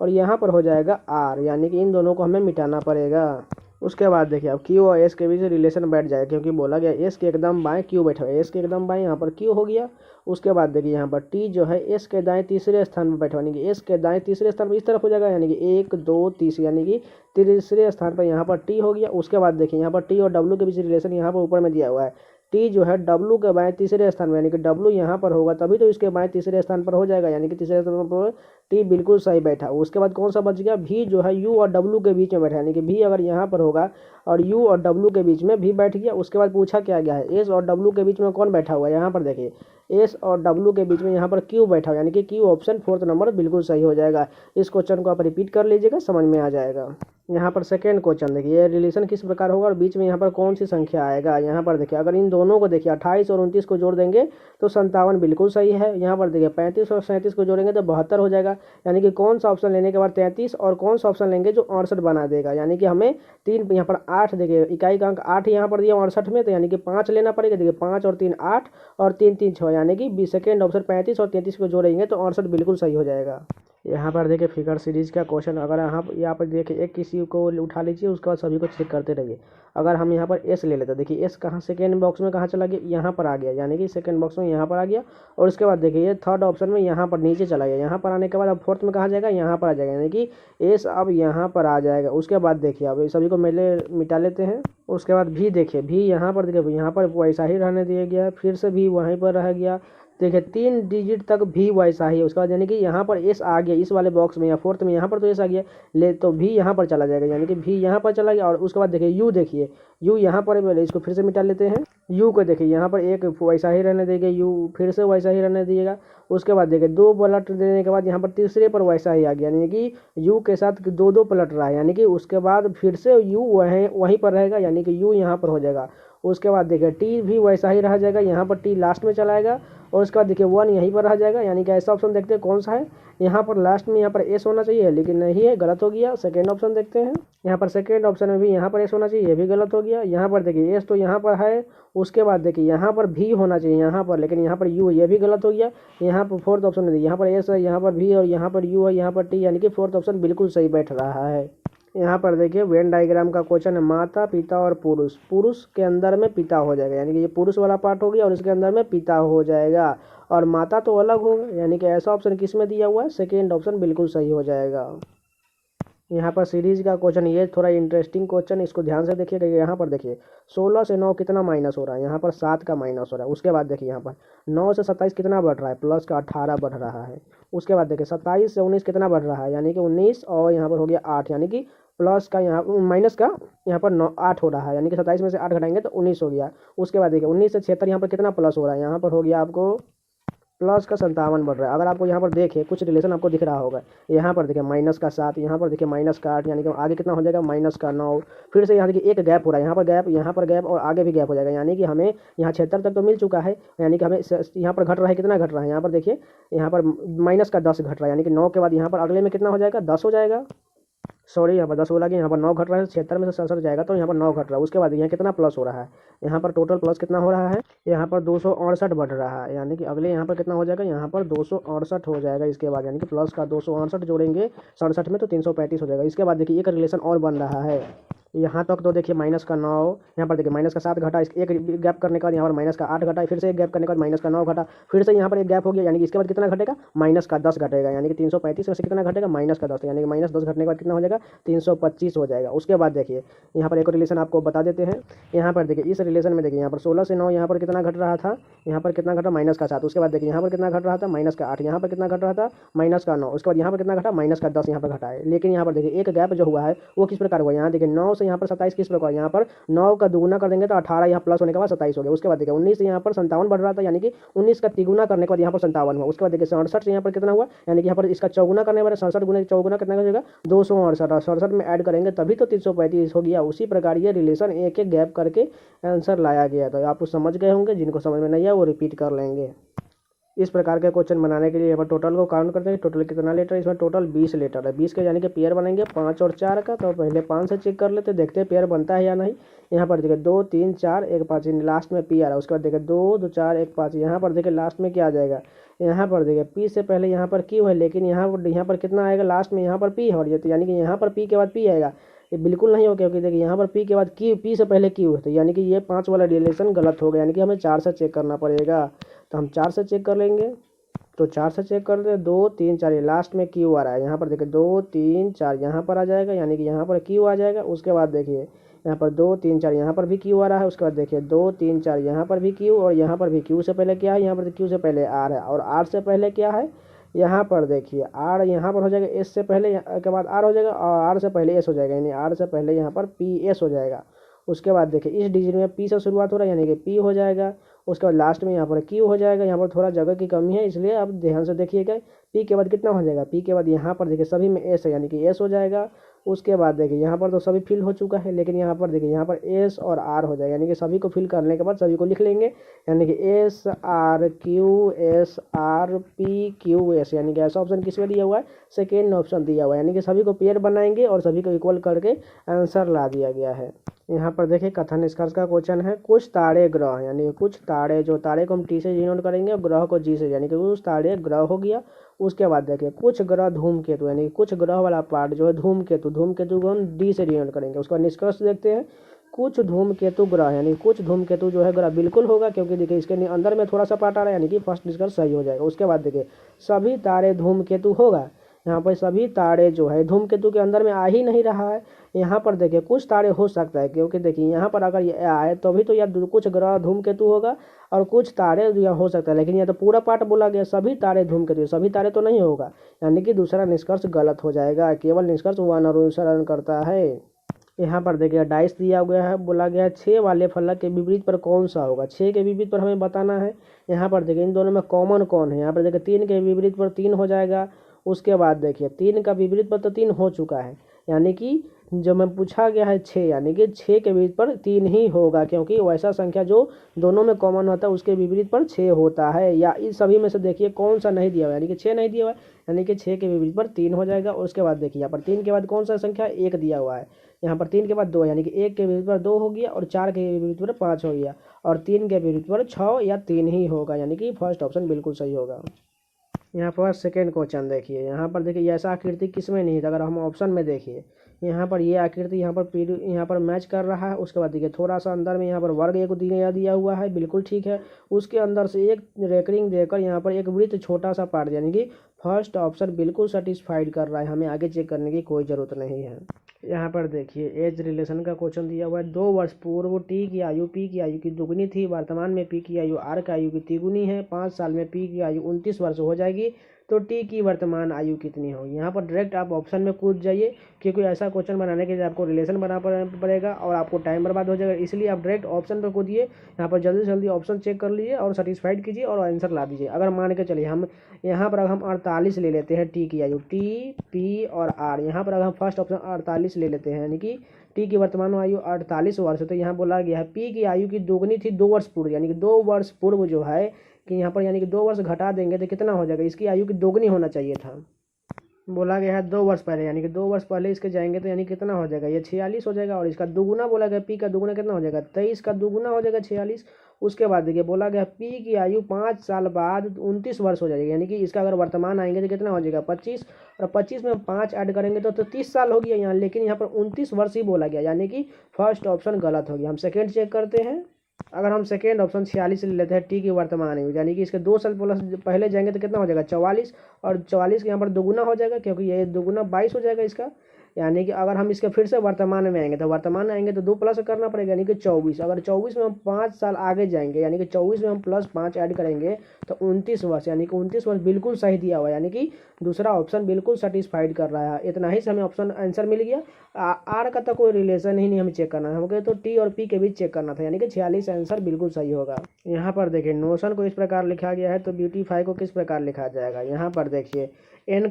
और यहाँ पर हो जाएगा आर, यानी कि इन दोनों को हमें मिटाना पड़ेगा। उसके बाद देखिए अब क्यू और एस के बीच रिलेशन बैठ जाएगा, क्योंकि बोला गया एस के एकदम बाएं क्यू बैठा हुआ है, एस के एकदम बाएं यहाँ पर क्यू हो गया। उसके बाद देखिए यहाँ पर टी जो है एस के दाएं तीसरे स्थान पर बैठा हुआ, यानी कि एस के दाएं तीसरे स्थान पर इस तरफ हो जाएगा, यानी कि 1 2 3, यानी कि तीसरे स्थान पर यहाँ पर टी हो गया। उसके बाद देखिए यहाँ पर टी और डब्लू के बीच रिलेशन यहाँ पर ऊपर में दिया हुआ है, टी जो है डब्लू के बाएं तीसरे स्थान में, यानी कि डब्लू यहाँ पर होगा तभी तो इसके बाएं तीसरे स्थान पर हो जाएगा, यानी कि तीसरे स्थान पर टी बिल्कुल सही बैठा। उसके बाद कौन सा बच गया, भी जो है यू और डब्लू के बीच में बैठा, यानी कि भी अगर यहाँ पर होगा और यू और डब्लू के बीच में भी बैठ गया। उसके बाद पूछा क्या गया है, एस और डब्लू के बीच में कौन बैठा हुआ है, यहाँ पर देखिए एस और डब्लू के बीच में यहाँ पर क्यू बैठा हुआ, यानी कि क्यू ऑप्शन फोर्थ नंबर बिल्कुल सही हो जाएगा। इस क्वेश्चन को आप रिपीट कर लीजिएगा, समझ में आ जाएगा। यहाँ पर सेकेंड क्वेश्चन देखिए रिलेशन किस प्रकार होगा और बीच में यहाँ पर कौन सी संख्या आएगा। यहाँ पर देखिए अगर इन दोनों को देखिए 28 और 29 को जोड़ देंगे तो 57 बिल्कुल सही है। यहाँ पर देखिए 35 और 37 को जोड़ेंगे तो 72 हो जाएगा, यानी कि कौन सा ऑप्शन लेने के बाद 33 और कौन सा ऑप्शन लेंगे जो 68 बना देगा, यानी कि हमें 3 यहाँ पर 8 देखिए इकाई का अंक 8 यहाँ पर दिया 68 में, तो यानी कि 5 लेना पड़ेगा। देखिए 5 और 3 8 और 3 3 6, यानी कि सेकेंड ऑप्शन 35 और 33 को जोड़ेंगे तो 68 बिल्कुल सही हो जाएगा। यहाँ पर देखिए फिगर सीरीज का क्वेश्चन, अगर यहाँ पर देखिए एक किसी को उठा लीजिए, उसके बाद सभी को चेक करते रहिए। अगर हम यहाँ पर एस ले लेते, देखिए एस कहाँ सेकेंड बॉक्स में कहाँ चला गया, यहाँ पर आ गया, यानी कि सेकेंड बॉक्स में यहाँ पर आ गया। और उसके बाद देखिए ये थर्ड ऑप्शन में यहाँ पर नीचे चला गया, यहाँ पर आने के बाद अब फोर्थ में कहाँ जाएगा, यहाँ पर आ जाएगा, यानी कि एस अब यहाँ पर आ जाएगा। उसके बाद देखिए अब सभी को मिटा लेते हैं। उसके बाद भी देखिए भी यहाँ पर देखिए यहाँ पर वैसा ही रहने दिया गया है, फिर से भी वहीं पर रह गया, देखिए 3 डिजिट तक भी वैसा ही है। उसके बाद यानी कि यहाँ पर एस आ गया इस वाले बॉक्स में या फोर्थ में, यहाँ पर तो एस आ गया ले तो भी यहाँ पर चला जाएगा, यानी कि भी यहाँ पर चला गया। और उसके बाद देखिए यू, देखिए यू यहाँ पर पहले इसको फिर से मिटा लेते हैं। यू को देखिए यहाँ पर एक वैसा ही रहने देंगे, यू फिर से वैसा ही रहने दिएगा। उसके बाद देखिए 2 पलट देने के बाद यहाँ पर तीसरे पर वैसा ही आ गया, यानी कि यू के साथ 2 पलट रहा है, यानी कि उसके बाद फिर से यू वहीं पर रहेगा, यानी कि यू यहाँ पर हो जाएगा। उसके बाद देखिए टी भी वैसा ही रह जाएगा, यहाँ पर टी लास्ट में चलाएगा। और उसके बाद देखिए 1 यहीं पर रह जाएगा, यानी कि ऐसा ऑप्शन देखते हैं कौन सा है। यहाँ पर लास्ट में यहाँ पर एस होना चाहिए, लेकिन नहीं है, गलत हो गया। सेकेंड ऑप्शन देखते हैं, यहाँ पर सेकेंड ऑप्शन में भी यहाँ पर एस होना चाहिए, ये भी गलत हो गया। यहाँ पर देखिए एस तो यहाँ पर है, उसके बाद देखिए यहाँ पर भी होना चाहिए यहाँ पर, लेकिन यहाँ पर यू, ये भी गलत हो गया। यहाँ पर फोर्थ ऑप्शन में यहाँ पर एस है, यहाँ पर भी और यहाँ पर यू है, यहाँ पर टी, यानी कि फोर्थ ऑप्शन बिल्कुल सही बैठ रहा है। यहाँ पर देखिए वेन डायग्राम का क्वेश्चन है, माता पिता और पुरुष, पुरुष के अंदर में पिता हो जाएगा, यानी कि ये पुरुष वाला पार्ट हो गया और इसके अंदर में पिता हो जाएगा, और माता तो अलग होगा, यानी कि ऐसा ऑप्शन किस में दिया हुआ है, सेकेंड ऑप्शन बिल्कुल सही हो जाएगा। यहाँ पर सीरीज का क्वेश्चन, ये थोड़ा इंटरेस्टिंग क्वेश्चन, इसको ध्यान से देखिएगा। यहाँ पर देखिए 16 से 9 कितना माइनस हो रहा है, यहाँ पर 7 का माइनस हो रहा है। उसके बाद देखिए यहाँ पर 9 से 27 कितना बढ़ रहा है, प्लस का 18 बढ़ रहा है। उसके बाद देखिए 27 से 19 कितना बढ़ रहा है, यानी कि 19, और यहाँ पर हो गया 8, यानी कि प्लस का यहाँ माइनस का यहाँ पर 8 हो रहा है, यानी कि 27 में से 8 घटाएंगे तो 19 हो गया। उसके बाद देखिए 19 से 76 यहाँ पर कितना प्लस हो रहा है, यहाँ पर हो गया आपको प्लस का 57 बढ़ रहा है। अगर आपको यहाँ पर देखे कुछ रिलेशन आपको दिख रहा होगा, यहाँ पर देखिए माइनस का 7, यहाँ पर देखिए माइनस का 8, यानी कि आगे कितना हो जाएगा, माइनस का 9। फिर से यहाँ देखिए एक गैप हो रहा है, यहाँ पर गैप, यहाँ पर गैप, और आगे भी गैप हो जाएगा, यानी कि हमें यहाँ 76 तक तो मिल चुका है, यानी कि हमें यहाँ पर घट रहा है, कितना घट रहा है, यहाँ पर देखिए यहाँ पर माइनस का 10 घट रहा है, यानी कि 9 के बाद यहाँ पर अगले में कितना हो जाएगा, 10 हो जाएगा। सॉरी, यहाँ पर 10 बोला कि यहाँ पर 9 घट रहा है, 76 में से 67 जाएगा तो यहाँ पर 9 घट रहा है। उसके बाद यहाँ कितना प्लस हो रहा है, यहाँ पर टोटल प्लस कितना हो रहा है, यहाँ पर 268 बढ़ रहा है, यानी कि अगले यहाँ पर कितना हो जाएगा, यहाँ पर 268 हो जाएगा। इसके बाद यानी कि प्लस का 268 जोड़ेंगे 67 में तो 335 हो जाएगा। इसके बाद देखिए एक रिलेशन और बन रहा है, यहाँ तक तो देखिए माइनस का 9, यहाँ पर देखिए माइनस का 7 घटा, एक गैप करने के बाद यहाँ पर माइनस का 8 घटा, फिर से एक गैप करने के बाद माइनस का 9 घटा, फिर से यहाँ पर एक गैप हो गया, यानी कि इसके बाद कितना घटेगा, माइनस का 10 घटेगा, यानी कि 335 में से कितना घटेगा, माइनस का 10, यानी कि माइनस 10 घटने के बाद कितना हो जाएगा, 325 हो जाएगा। उसके बाद देखिए यहाँ पर एक रिलेशन आपको बता देते हैं। यहाँ पर देखिए इस रिलेशन में देखिए यहाँ पर 16 से 9 यहाँ पर कितना घट रहा था, यहाँ पर कितना घटा, माइनस का 7। उसके बाद देखिए यहाँ पर कितना घट रहा था, माइनस का 8। यहाँ पर कितना घट रहा था, माइनस का 9। उसके बाद यहाँ पर कितना घटा, माइनस का 10 यहाँ पर घटा है। लेकिन यहाँ पर देखिए एक गैप जो हुआ है वो किस प्रकार हुआ, यहाँ देखिए 9 से यहाँ पर 27 किस प्रकार, यहाँ पर 9 का दुगुना कर देंगे तो 18, यहाँ प्लस होने के बाद 27 हो गया। उसके बाद देखिए 19 से यहाँ पर 57 बढ़ रहा था, यानी कि 19 का तिगुना करने के बाद यहाँ पर 57 हुआ। उसके बाद देखिए 67 से यहाँ पर कितना हुआ, यानी कि यहाँ पर इसका चौगुना करने वाले 67 गुना चौगुना कितना हो जाएगा, 268, और 67 में ऐड करेंगे तभी तो 335 हो गया। उसी प्रकार ये रिलेशन एक एक गैप करके आंसर लाया गया। तो आप समझ गए होंगे, जिनको समझ में नहीं आया वो रिपीट कर लेंगे। इस प्रकार के क्वेश्चन बनाने के लिए यहाँ पर टोटल को काउंट करते हैं, टोटल कितना लेटर है, इसमें टोटल 20 लेटर है। 20 के यानी कि पेयर बनेंगे 5 और 4 का, तो पहले 5 से चेक कर लेते, देखते हैं पेयर बनता है या नहीं। यहाँ पर देखिए 2 3 4 1 5, लास्ट में पी आ रहा है। उसके बाद देखिए 2 2 4 1 5, यहाँ पर देखिए लास्ट में क्या आ जाएगा, यहाँ पर देखिए पी से पहले यहाँ पर क्यू है, लेकिन यहाँ पर कितना आएगा लास्ट में, यहाँ पर पी है, और ये तो यानी कि यहाँ पर पी के बाद पी आएगा, ये बिल्कुल नहीं हो, क्योंकि देखिए यहाँ पर पी के बाद क्यू, पी से पहले क्यू है, तो यानी कि ये 5 वाला रिलेशन गलत हो गया, यानी कि हमें 4 से चेक करना पड़ेगा। तो हम 4 से चेक कर लेंगे, तो 4 से चेक करते हैं, 2 3 4, ये लास्ट में क्यू आ रहा है। यहाँ पर देखिए 2 3 4 यहाँ पर आ जाएगा, यानी कि यहाँ पर क्यू आ जाएगा। उसके बाद देखिए यहाँ पर 2 3 4 यहाँ पर भी क्यू आ रहा है। उसके बाद देखिए 2 3 4 यहाँ पर भी क्यू, और यहाँ पर भी क्यू से पहले क्या है, यहाँ पर क्यू से पहले आर है, और आर से पहले क्या है, यहाँ पर देखिए आर यहाँ पर हो जाएगा, एस से पहले के बाद आर हो जाएगा, और आर से पहले एस हो जाएगा, यानी आर से पहले यहाँ पर पी एस हो जाएगा। उसके बाद देखिए इस डिजिट में पी से शुरुआत हो रहा है, यानी कि पी हो जाएगा। उसके बाद लास्ट में यहाँ पर क्यू हो जाएगा। यहाँ पर थोड़ा जगह की कमी है, इसलिए आप ध्यान से देखिएगा। पी के बाद कितना हो जाएगा, पी के बाद यहाँ पर देखिए सभी में एस है, यानी कि एस हो जाएगा। उसके बाद देखिए यहाँ पर तो सभी फिल हो चुका है, लेकिन यहाँ पर देखिए यहाँ पर एस और आर हो जाएगा, यानी कि सभी को फिल करने के बाद सभी को लिख लेंगे, यानी कि S R Q S R P Q S, यानी कि ऐसा ऑप्शन किस में दिया हुआ है, सेकेंड ऑप्शन दिया हुआ है, यानी कि सभी को पेयर बनाएंगे और सभी को इक्वल करके आंसर ला दिया गया है। यहाँ पर देखिए कथन निष्कर्ष का क्वेश्चन है, कुछ तारे ग्रह, यानी कुछ तारे, जो तारे को हम टी से डिनोट करेंगे और ग्रह को जी से, यानी कि कुछ तारे ग्रह हो गया। उसके बाद देखिए कुछ ग्रह धूमकेतु, यानी कि कुछ ग्रह वाला पार्ट जो है धूमकेतु, धूमकेतु को हम डी से डिनोट करेंगे। उसका निष्कर्ष देखते हैं, कुछ धूमकेतु ग्रह, यानी कुछ धूमकेतु जो है ग्रह बिल्कुल होगा, क्योंकि देखिए इसके अंदर में थोड़ा सा पार्ट आ रहा है, यानी कि फर्स्ट निष्कर्ष सही हो जाएगा। उसके बाद देखिए सभी तारे धूमकेतु होगा, यहाँ पर सभी तारे जो है धूमकेतु के अंदर में आ ही नहीं रहा है। यहाँ पर देखिए कुछ तारे हो सकता है, क्योंकि देखिए यहाँ पर अगर ये आए तो भी तो यार कुछ ग्रह धूमकेतु होगा और कुछ तारे यहाँ हो सकता है, लेकिन यह तो पूरा पार्ट बोला गया सभी तारे धूमकेतु, सभी तारे तो नहीं होगा, यानी कि दूसरा निष्कर्ष गलत हो जाएगा। केवल निष्कर्ष वन अनुसरण करता है। यहाँ पर देखिए डाइस दिया गया है, बोला गया है 6 वाले फलक के विपरीत पर कौन सा होगा। 6 के विपरीत पर हमें बताना है। यहाँ पर देखिए इन दोनों में कॉमन कौन है। यहाँ पर देखिए 3 के विपरीत पर 3 हो जाएगा। उसके बाद देखिए 3 का विपरीत पर तो 3 हो चुका है, यानी कि जो मैं पूछा गया है 6, यानी कि 6 के विपरीत पर 3 ही होगा, क्योंकि वैसा संख्या जो दोनों में कॉमन होता है उसके विपरीत पर 6 होता है। या इस सभी में से देखिए कौन सा नहीं दिया हुआ, यानी कि 6 नहीं दिया हुआ है, यानी कि 6 के विपरीत पर 3 हो जाएगा। और उसके बाद देखिए यहाँ पर 3 के बाद कौन सा संख्या 1 दिया हुआ है। यहाँ पर 3 के बाद 2, यानी कि 1 के विपरीत पर 2 हो गया और 4 के विपरीत पर 5 हो गया और 3 के विपरीत पर 6 या 3 ही होगा, यानी कि फर्स्ट ऑप्शन बिल्कुल सही होगा। यहाँ पर सेकेंड क्वेश्चन देखिए, यहाँ पर देखिए ऐसा आकृति किसमें नहीं था। अगर हम ऑप्शन में देखिए यहाँ पर ये आकृति यहाँ पर मैच कर रहा है। उसके बाद देखिए थोड़ा सा अंदर में यहाँ पर वर्ग एक दिया हुआ है, बिल्कुल ठीक है। उसके अंदर से एक रेकरिंग देकर यहाँ पर एक वृत्त छोटा सा पार्ट, यानी कि फर्स्ट ऑप्शन बिल्कुल सेटिस्फाइड कर रहा है, हमें आगे चेक करने की कोई ज़रूरत नहीं है। यहाँ पर देखिए एज रिलेशन का क्वेश्चन दिया हुआ है। 2 वर्ष पूर्व टी की आयु पी की आयु की दुगनी थी, वर्तमान में पी की आयु आर की आयु की तिगुनी है। 5 साल में पी की आयु 29 वर्ष हो जाएगी, तो टी की वर्तमान आयु कितनी होगी। यहाँ पर डायरेक्ट आप ऑप्शन में कूद जाइए, क्योंकि ऐसा क्वेश्चन बनाने के लिए आपको रिलेशन बनाना पड़ेगा और आपको टाइम बर्बाद हो जाएगा, इसलिए आप डायरेक्ट ऑप्शन पर कूदिए। यहाँ पर जल्दी से जल्दी ऑप्शन चेक कर लीजिए और सेटिस्फाइड कीजिए और आंसर ला दीजिए। अगर मान के चलिए हम यहाँ पर अगर हम 48 ले लेते हैं टी की आयु, टी पी और आर, यहाँ पर अगर हम फर्स्ट ऑप्शन 48 ले लेते हैं, यानी कि टी की वर्तमान आयु 48 वर्ष है, तो यहाँ बोला गया है पी की आयु की दोगुनी थी 2 वर्ष पूर्व, यानी कि 2 वर्ष पूर्व जो है कि यहाँ पर यानी कि 2 वर्ष घटा देंगे तो कितना हो जाएगा, इसकी आयु की दोगुनी होना चाहिए था। बोला गया है 2 वर्ष पहले, यानी कि 2 वर्ष पहले इसके जाएंगे तो यानी कितना हो जाएगा, ये 46 हो जाएगा। और इसका दुगुना बोला गया, पी का दुगुना कितना हो जाएगा, 23 का दुगुना हो जाएगा 46। उसके बाद देखिए बोला गया पी की आयु 5 साल बाद 29 वर्ष हो जाएगी, यानी कि इसका अगर वर्तमान आएंगे तो कितना हो जाएगा 25, और 25 में 5 ऐड करेंगे तो 30 साल हो गया यहाँ, लेकिन यहाँ पर 29 वर्ष ही बोला गया, यानी कि फर्स्ट ऑप्शन गलत हो गया। हम सेकेंड चेक करते हैं। अगर हम सेकेंड ऑप्शन 46 ले लेते हैं टी की वर्तमान आयु, यानी कि इसके 2 साल प्लस पहले जाएंगे तो कितना हो जाएगा 44, और 44 के यहाँ पर दोगुना हो जाएगा, क्योंकि ये दोगुना 22 हो जाएगा इसका। यानी कि अगर हम इसके फिर से वर्तमान में आएंगे तो वर्तमान में आएंगे तो 2 प्लस करना पड़ेगा, यानी कि 24। अगर 24 में हम 5 साल आगे जाएंगे, यानी कि 24 में हम प्लस 5 ऐड करेंगे तो 29 वर्ष, यानी कि 29 वर्ष बिल्कुल सही दिया हुआ है, यानी कि दूसरा ऑप्शन बिल्कुल सेटिस्फाइड कर रहा है। इतना ही से हमें ऑप्शन आंसर मिल गया। आर का तो कोई रिलेशन ही नहीं हमें चेक करना है, हमको तो टी और पी के बीच चेक करना था, यानी कि 46 आंसर बिल्कुल सही होगा। यहाँ पर देखिए नोशन को इस प्रकार लिखा गया है, तो ब्यूटीफाई को किस प्रकार लिखा जाएगा। यहाँ पर देखिए एन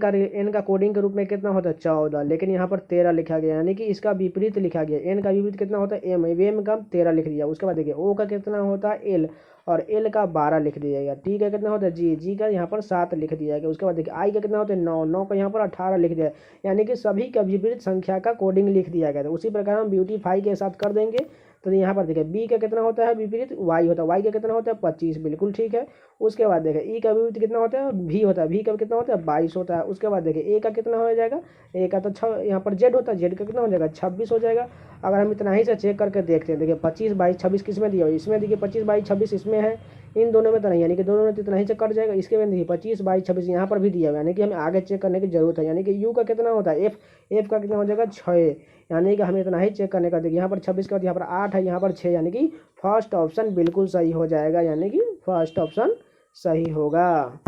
का कोडिंग के रूप में कितना होता है 14, लेकिन यहाँ पर 13 लिखा गया, यानी कि इसका विपरीत लिखा गया। एन का विपरीत कितना होता है एम, एम का 13 लिख दिया। उसके बाद देखिए ओ का कितना होता है एल, और एल का 12 लिख दिया जाएगा। टी का कितना होता है जी, जी का यहाँ पर 7 लिख दिया जाएगा। उसके बाद देखिए आई का कितना होता है 9, 9 का यहाँ पर 18 लिख दिया, यानी कि सभी का विपरीत संख्या का कोडिंग लिख दिया गया। तो उसी प्रकार हम ब्यूटीफाई के साथ कर देंगे। तो यहाँ पर देखिए बी का कितना होता है विपरीत वाई होता है, वाई का कितना होता है 25, बिल्कुल ठीक है। उसके बाद देखिए ई का विपरीत कितना होता है भी होता है, भी का कितना होता है 22 होता है। उसके बाद देखिए ए का कितना हो जाएगा, ए का तो 6, यहाँ पर जेड होता है, जेड का कितना हो जाएगा 26 हो जाएगा। अगर हम इतना ही से चेक करके देखते हैं, देखिए 25, 22, 26 किस में दिया हुआ, इसमें देखिए 25, 22, 26 इसमें है, इन दोनों में तो नहीं, यानी कि दोनों में तो इतना ही से कट जाएगा। इसके बाद देखिए 25, 22, 26 यहाँ पर भी दिया हुआ है, यानी कि हमें आगे चेक करने की जरूरत है। यानी कि यू का कितना होता है एफ, एफ का कितना हो जाएगा 6, यानी कि हमें इतना ही चेक करने का। देखिए यहाँ पर 26 के बाद यहाँ पर 8 है, यहाँ पर 6, यानी कि फर्स्ट ऑप्शन बिल्कुल सही हो जाएगा, यानी कि फर्स्ट ऑप्शन सही होगा।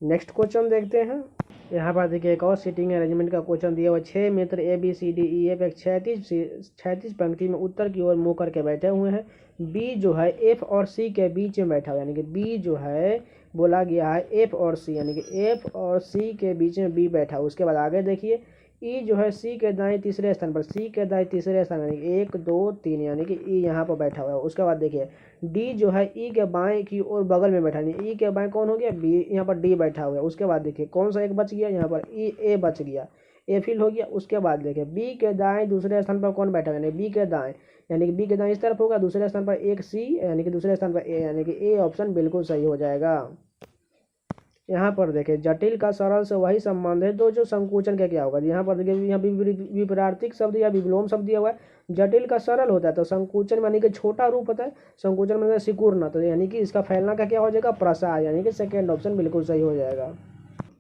नेक्स्ट क्वेश्चन देखते हैं। यहाँ पर देखिए एक और सीटिंग अरेंजमेंट का क्वेश्चन दिया हुआ है। 6 मित्र A B C D E F एक 36 पंक्ति में उत्तर की ओर मुँह करके बैठे हुए हैं। बी जो है एफ और सी के बीच में बैठा हुआ है, यानी कि बी जो है बोला गया है एफ और सी, यानी कि एफ और सी के बीच में बी बैठा। उसके बाद आगे देखिए ई जो है सी के दाएं तीसरे स्थान पर, सी के दाएं तीसरे स्थान यानी कि 1 2 3, यानी कि ई यहाँ पर बैठा हुआ है। उसके बाद देखिए डी जो है ई के बाएं की ओर बगल में बैठा, नहीं ई के बाएं कौन हो गया बी, यहाँ पर डी बैठा हुआ है। उसके बाद देखिए कौन सा एक बच गया, यहाँ पर ई ए बच गया, ए फिल हो गया। उसके बाद देखिए बी के दाएं दूसरे स्थान पर कौन बैठा है, यानी बी के दाएं, यानी कि बी के दाएं इस तरफ होगा, दूसरे स्थान पर एक सी, यानी कि दूसरे स्थान पर ए, यानी कि ए ऑप्शन बिल्कुल सही हो जाएगा। यहाँ पर देखिए जटिल का सरल से वही संबंध है दो जो संकुचन का क्या होगा। यहाँ पर देखिए यहाँ विपरीत शब्द या विलोम शब्द दिया हुआ है। जटिल का सरल होता है तो संकुचन यानी कि छोटा रूप होता है, संकुचन मतलब सिकुड़ना, तो यानी कि इसका फैलना का क्या हो जाएगा प्रसार, यानी कि सेकेंड ऑप्शन बिल्कुल सही हो जाएगा।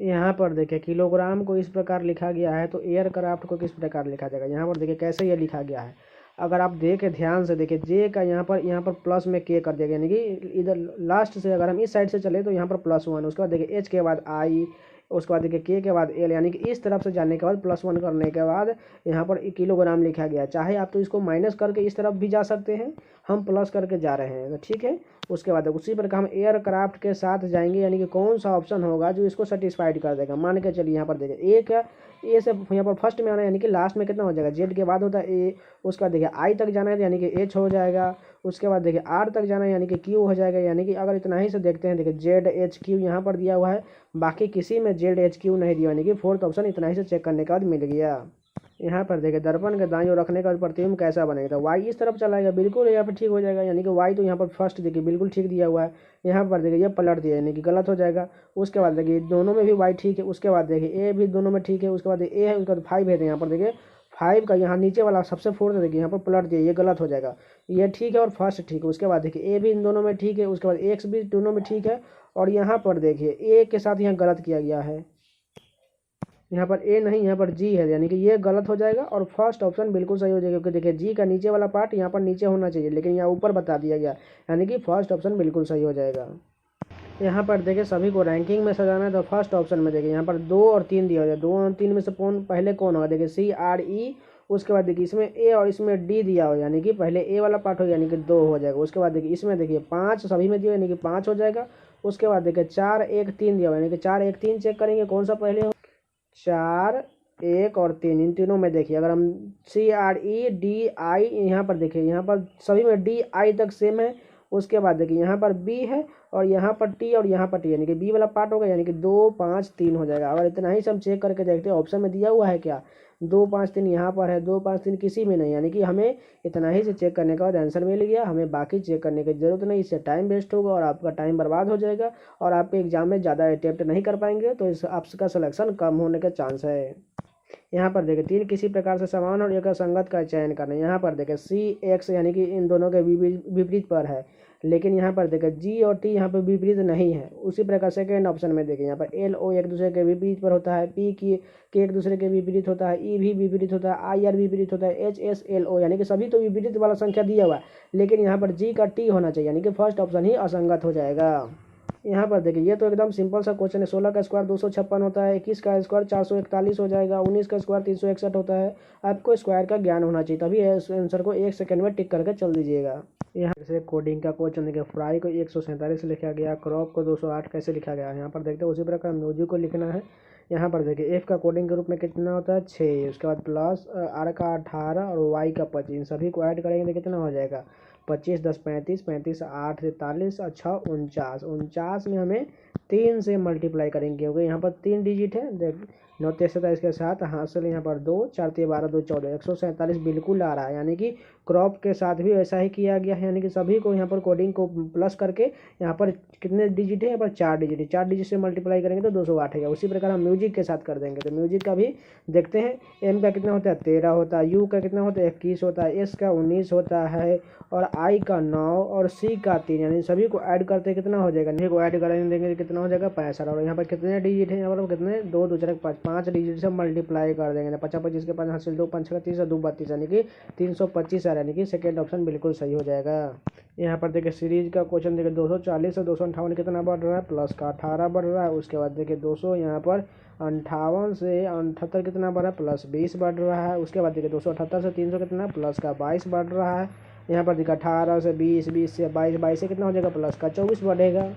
यहाँ पर देखिए किलोग्राम को इस प्रकार लिखा गया है, तो एयरक्राफ्ट को किस प्रकार लिखा जाएगा। यहाँ पर देखिए कैसे ये लिखा गया है, अगर आप देखें ध्यान से देखिए जे का यहाँ पर प्लस में के कर दिया गया, यानी कि इधर लास्ट से अगर हम इस साइड से चले तो यहाँ पर +1, उसके बाद देखिए एच के बाद आई, उसके बाद देखिए के बाद एल, यानी कि इस तरफ से जाने के बाद +1 करने के बाद यहाँ पर किलोग्राम लिखा गया। चाहे आप तो इसको माइनस करके इस तरफ भी जा सकते हैं, हम प्लस करके जा रहे हैं, तो ठीक है। उसके बाद उसी प्रकार हम एयरक्राफ्ट के साथ जाएंगे, यानी कि कौन सा ऑप्शन होगा जो इसको सेटिस्फाइड कर देगा। मान के चलिए यहाँ पर देखिए एक ए से यहाँ पर फर्स्ट में आना है, यानी कि लास्ट में कितना हो जाएगा, जेड के बाद होता है ए, उसके बाद देखिए आई तक जाना है यानी कि एच हो जाएगा, उसके बाद देखिए आर तक जाना है यानी कि क्यू हो जाएगा। यानी कि अगर इतना ही से देखते हैं, देखिए जेड एच क्यू यहाँ पर दिया हुआ है, बाकी किसी में जेड एच क्यू नहीं दिया, यानी कि फोर्थ ऑप्शन इतना ही से चेक करने के बाद मिल गया। यहाँ पर देखिए दर्पण के दाईं ओर रखने का प्रतिबिंब कैसा बनेगा, तो वाई इस तरफ चलाएगा, बिल्कुल यहाँ पर ठीक हो जाएगा। यानी कि वाई तो यहाँ पर फर्स्ट देखिए बिल्कुल ठीक दिया हुआ है, यहाँ पर देखिए ये पलट दिया यानी कि गलत हो जाएगा। उसके बाद देखिए दोनों में भी वाई ठीक है, उसके बाद देखिए ए भी दोनों में ठीक है, उसके बाद ए है, उसके बाद 5 है, तो यहाँ पर देखिए 5 का यहाँ नीचे वाला सबसे फोर्थ देखिए यहाँ पर पलट दिया, ये गलत हो जाएगा। ये ठीक है और फर्स्ट ठीक है। उसके बाद देखिए ए भी इन दोनों में ठीक है, उसके बाद एक्स भी दोनों में ठीक है, और यहाँ पर देखिए ए के साथ यहाँ गलत किया गया है, यहाँ पर ए नहीं यहाँ पर जी है, यानी कि ये गलत हो जाएगा और फर्स्ट ऑप्शन बिल्कुल सही हो जाएगा, क्योंकि देखिए जी का नीचे वाला पार्ट यहाँ पर नीचे होना चाहिए, लेकिन यहाँ ऊपर बता दिया गया, यानी कि फर्स्ट ऑप्शन बिल्कुल सही हो जाएगा। यहाँ पर देखिए सभी को रैंकिंग में सजाना है, तो फर्स्ट ऑप्शन में देखिए यहाँ पर 2 और 3 दिया हो जाए, 2 और 3 में से कौन पहले कौन होगा, देखिए CRE, उसके बाद देखिए इसमें ए और इसमें डी दिया हो, यानी कि पहले ए वाला पार्ट हो यानी कि 2 हो जाएगा। उसके बाद देखिए इसमें देखिए 5 सभी में दिया यानी कि 5 हो जाएगा। उसके बाद देखिए 4 1 3 दिया हो, यानी कि 4 1 3 चेक करेंगे कौन सा पहले हो, 4 1 और 3, इन तीनों में देखिए अगर हम CRE DI, यहाँ पर देखिए यहाँ पर सभी में DI तक सेम है। उसके बाद देखिए यहाँ पर बी है और यहाँ पर टी और यहाँ पर टी, यानी कि बी वाला पार्ट होगा, यानी कि 2 5 3 हो जाएगा। अगर इतना ही सब चेक करके देखते हैं ऑप्शन में दिया हुआ है क्या, 2 5 3 यहाँ पर है, 2 5 3 किसी में नहीं, यानी कि हमें इतना ही से चेक करने के बाद आंसर मिल गया। हमें बाकी चेक करने की जरूरत नहीं, इससे टाइम वेस्ट होगा और आपका टाइम बर्बाद हो जाएगा और आपके एग्जाम में ज़्यादा अटेम्प्ट नहीं कर पाएंगे, तो इस आपका सिलेक्शन कम होने के चांस है। यहाँ पर देखिए 3 किसी प्रकार से समान और एक संगत का चयन करना है। यहाँ पर देखिए CX यानी कि इन दोनों के विपरीत पर है, लेकिन यहाँ पर देखिए जी और टी यहाँ पर विपरीत नहीं है। उसी प्रकार सेकेंड ऑप्शन में देखिए यहाँ पर LO एक दूसरे के विपरीत पर होता है, P की के एक दूसरे के विपरीत होता है, E भी विपरीत होता है, IR विपरीत होता है, HSLO, यानी कि सभी तो विपरीत वाला संख्या दिया हुआ है, लेकिन यहाँ पर जी का टी होना चाहिए, यानी कि फर्स्ट ऑप्शन ही असंगत हो जाएगा। यहाँ पर देखिए ये तो एकदम सिंपल सा क्वेश्चन है। 16 का स्क्वायर 256 होता है, 21 का स्क्वायर 441 हो जाएगा, 19 का स्क्वायर 361 होता है। आपको स्क्वायर का ज्ञान होना चाहिए, तभी इस आंसर को 1 सेकंड में टिक करके चल दीजिएगा। यहाँ से कोडिंग का क्वेश्चन देखिए, फ्राई को 147 लिखा गया, क्रॉप को 208 कैसे लिखा गया है। यहाँ पर देखते हैं उसी प्रकार म्यूजिक को लिखना है। यहाँ पर देखिए एफ का कोडिंग के रूप में कितना होता है 6, उसके बाद प्लस आर का 18 और वाई का 25, इन सभी को ऐड करेंगे तो कितना हो जाएगा 25 10 35, 35 8 43 और 6 49, 49 में हमें 3 से मल्टीप्लाई करेंगे, क्योंकि यहाँ पर 3 डिजिट है। देख 9 27 के साथ हासिल यहाँ पर 2 4 12 2 14, 147 बिल्कुल आ रहा है, यानी कि क्रॉप के साथ भी वैसा ही किया गया है। यानी कि सभी को यहाँ पर कोडिंग को प्लस करके यहाँ पर कितने डिजिट है, यहाँ पर 4 डिजिट है, 4 डिजिट से मल्टीप्लाई करेंगे तो 208 है। उसी प्रकार हम म्यूजिक के साथ कर देंगे, तो म्यूजिक का भी देखते हैं। एम का कितना होता है 13 होता है, यू का कितना होता है 21 होता है, एस का 19 होता है और आई का 9 और सी का 3, यानी सभी को ऐड करते कितना हो जाएगा, नहीं को ऐड करेंगे देंगे कितना हो जाएगा 65। और यहाँ पर कितने डिजिट है, यहाँ पर कितने 2 2 4 5, 5 डिजिट से मल्टीप्लाई कर देंगे, 50 25 के 5 हासिल 2 5 30 और 2 32, यानी कि 325 यानी कि सेकेंड ऑप्शन बिल्कुल सही हो जाएगा। यहाँ पर देखिए सीरीज का क्वेश्चन देखिए 240 से 258 कितना बढ़ रहा है, प्लस का 18 बढ़ रहा है। उसके बाद देखिए 200 यहाँ पर 58 से 78 कितना बढ़ रहा है, प्लस 20 बढ़ रहा है। उसके बाद देखिए 278 से 300 कितना, प्लस का 22 बढ़ रहा है। यहाँ पर देखिए 18 से 20, 20 से 22, 22 से कितना हो जाएगा, प्लस का 24 बढ़ेगा,